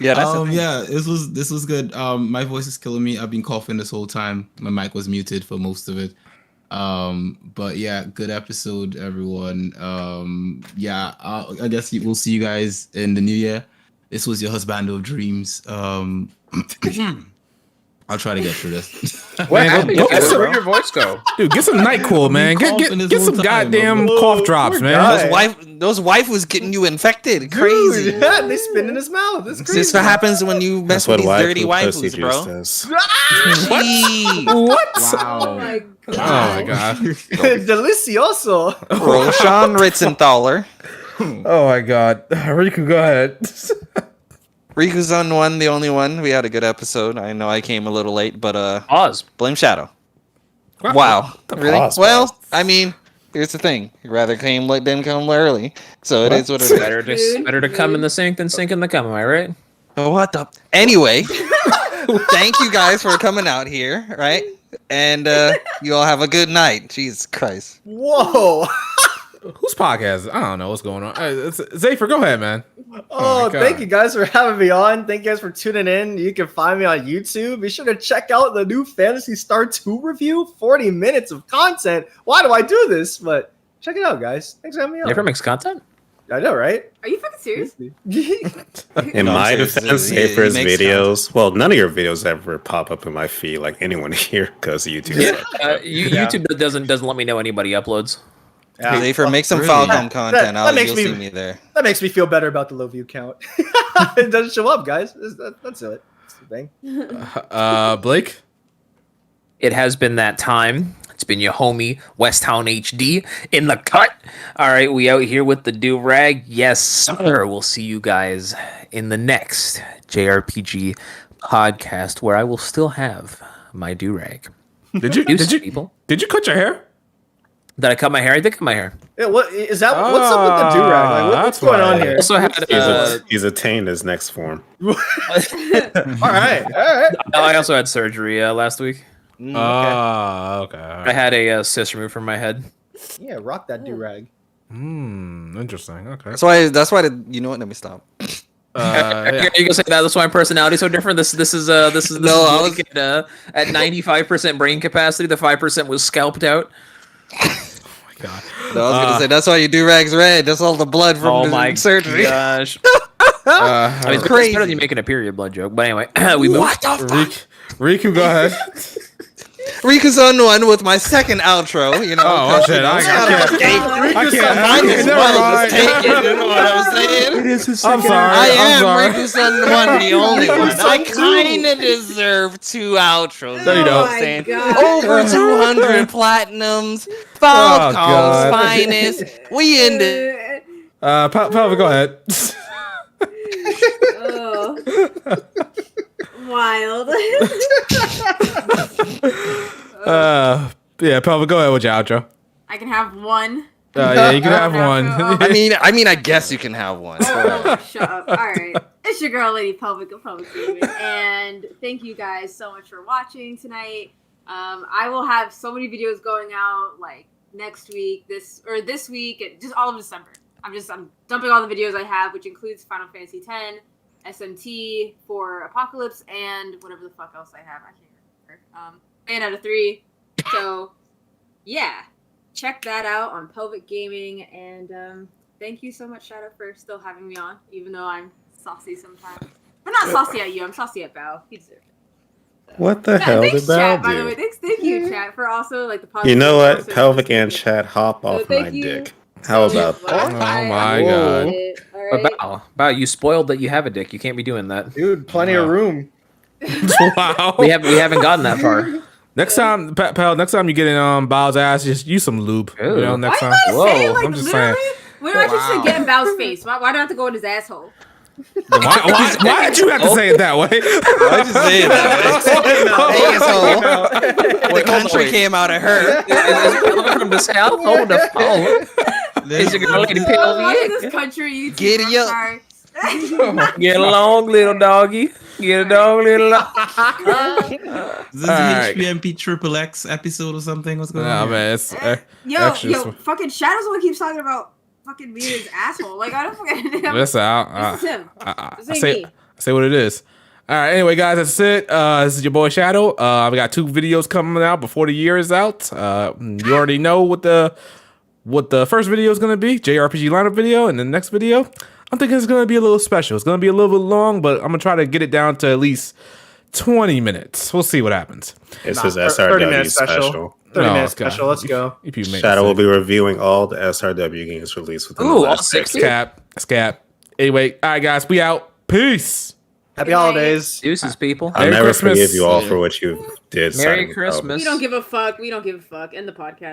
Yeah, that's the thing. yeah, this was good. My voice is killing me. I've been coughing this whole time. My mic was muted for most of it. But yeah, good episode, everyone. I guess we'll see you guys in the new year. This was your husband of dreams. I'll try to get through this. What Man, happened? go- Where'd your voice go? Dude, get some NyQuil, man. Been coughing this Get some whole time, goddamn bro. cough drops, man. guy. Those waifus getting you infected. Crazy. Dude, yeah, they spit in his mouth. It's crazy. This is what happens when you mess That's with what these dirty waifu pussy waifus, bro. juice does. Jeez. What? Oh my god. Oh my god. Delicioso. Roshan Ritzenthaler. Oh my god. Riku, go ahead. Riku's on one, the only one. We had a good episode. I know I came a little late, but Pause. blame Shadow. Wow. Really? pause, Well, pause. I mean, here's the thing. You rather came late than come early. So it is what it is. Better to come in the sink than sink in the cum, am I right? Oh, what the? Anyway, thank you guys for coming out here, right? And you all have a good night. Jesus Christ. Whoa. Whose podcast? I don't know what's going on. Zafer, go ahead, man. Oh, my God. thank you guys for having me on. Thank you guys for tuning in. You can find me on YouTube. Be sure to check out the new Phantasy Star 2 review. 40 minutes of content. Why do I do this? But check it out, guys. Thanks for having me on. Never makes content? I know, right? Are you fucking serious? In my seriously, defense, he Zafer's makes videos, well, none of your videos ever pop up in my feed like anyone here because YouTube. YouTube doesn't let me know anybody uploads. Yeah. Zafer, make some really? Falcon content. that makes You'll me- see me there. That makes me feel better about the low view count. It doesn't show up, guys. That's it. That's the thing. Blake? It has been that time. It's been your homie Westtown HD in the cut. All right, we out here with the do-rag. Yes, sir. We'll see you guys in the next JRPG podcast where I will still have my do-rag. Did you people? Did you cut your hair? Did I cut my hair? I did cut my hair. Yeah, what is that? What's up with the do rag? Like, what's that's going on why. here? Also had He's attained his next form. All right. I also had surgery last week. Oh, okay. I had a cyst removed from my head. Yeah, rock that do rag. Interesting. Okay. That's why you know what? Let me stop. Yeah. You can say that. That's why my personality is so different. This is No, I was- at 95% brain capacity. The 5% was scalped out. God. No, I was gonna say that's why you do rags red. That's all the blood from Oh the my surgery. gosh! I mean, it's Crazy. better than you making a period blood joke. But anyway, we move. What the fuck? Riku, go ahead. Riku's on one with my second outro. You know. Oh, shit. I can't. Mine Okay, was never well mind. taken. You know what I'm saying? I'm sorry. I am I'm sorry. Riku's on one, the only one. I kind of deserve 2 outros. No, you know don't. what I'm saying? God. Over 200 platinums. Oh, Falcon's God. finest. We in the. Pelva, go ahead. Oh. Wild. Yeah, Pelvin, go ahead with your outro. I can have one. Yeah, you can have one. I mean, I guess you can have one. Shut up. All right. It's your girl, Lady Pelvic of Public Gaming. And thank you guys so much for watching tonight. I will have so many videos going out like next week, this week, and just all of December. I'm dumping all the videos I have, which includes Final Fantasy X, SMT for Apocalypse, and whatever the fuck else I have. I can't remember. Bayonetta 3. So, yeah. Check that out on Pelvic Gaming, and thank you so much, Shadow, for still having me on, even though I'm saucy sometimes. I'm not saucy at you, I'm saucy at Bao. He deserves it. What the hell thanks, did Val chat, by the do? way. Thank you, chat, for also like the positive. You know what? also- Pelvic and chat hop So off thank my you. dick. How about that? Oh my god. All right. About you spoiled that you have a dick. You can't be doing that. Dude, plenty of room. Wow. We haven't gotten that far. Next time, Pal, next time you get in Bao's ass, just use some lube. You know, next time. Say, like, I'm just saying. literally? When do I just get in Bao's face? Why do I have to go in his asshole? Why did you have to say it that way? Why'd you say it that way? Asshole. The country came out of her. Is from the south? Hold the phone. Is it gonna lady Watching this country YouTube. Giddy up. Sorry. Get along, little doggy. Get along, little doggy. Is this Alright. the HPMP Triple X episode or something? What's going Nah, on? man, it's Yo, fucking Shadow's the one who keeps talking about fucking me and his asshole. Like, I don't fucking. Listen, This is him. I This ain't me. say what it is. All right. Anyway, guys, that's it. This is your boy Shadow. We got 2 videos coming out before the year is out. You already know what the first video is gonna be, JRPG lineup video, and the next video, I'm thinking it's gonna be a little special. It's gonna be a little bit long, but I'm gonna try to get it down to at least 20 minutes. We'll see what happens. It's Nah, his 30 SRW minute special. special. 30 No, minute it's got- special. Let's go. If you make Shadow will sense. be reviewing all the SRW games released within the Ooh, all last 60? decade. It's cap. Anyway, all right, guys, we out. Peace. Happy holidays. Deuces, people. I'll Merry never Christmas. forgive you all for what you did. Merry Silent Christmas. We don't give a fuck. We don't give a fuck. End the podcast.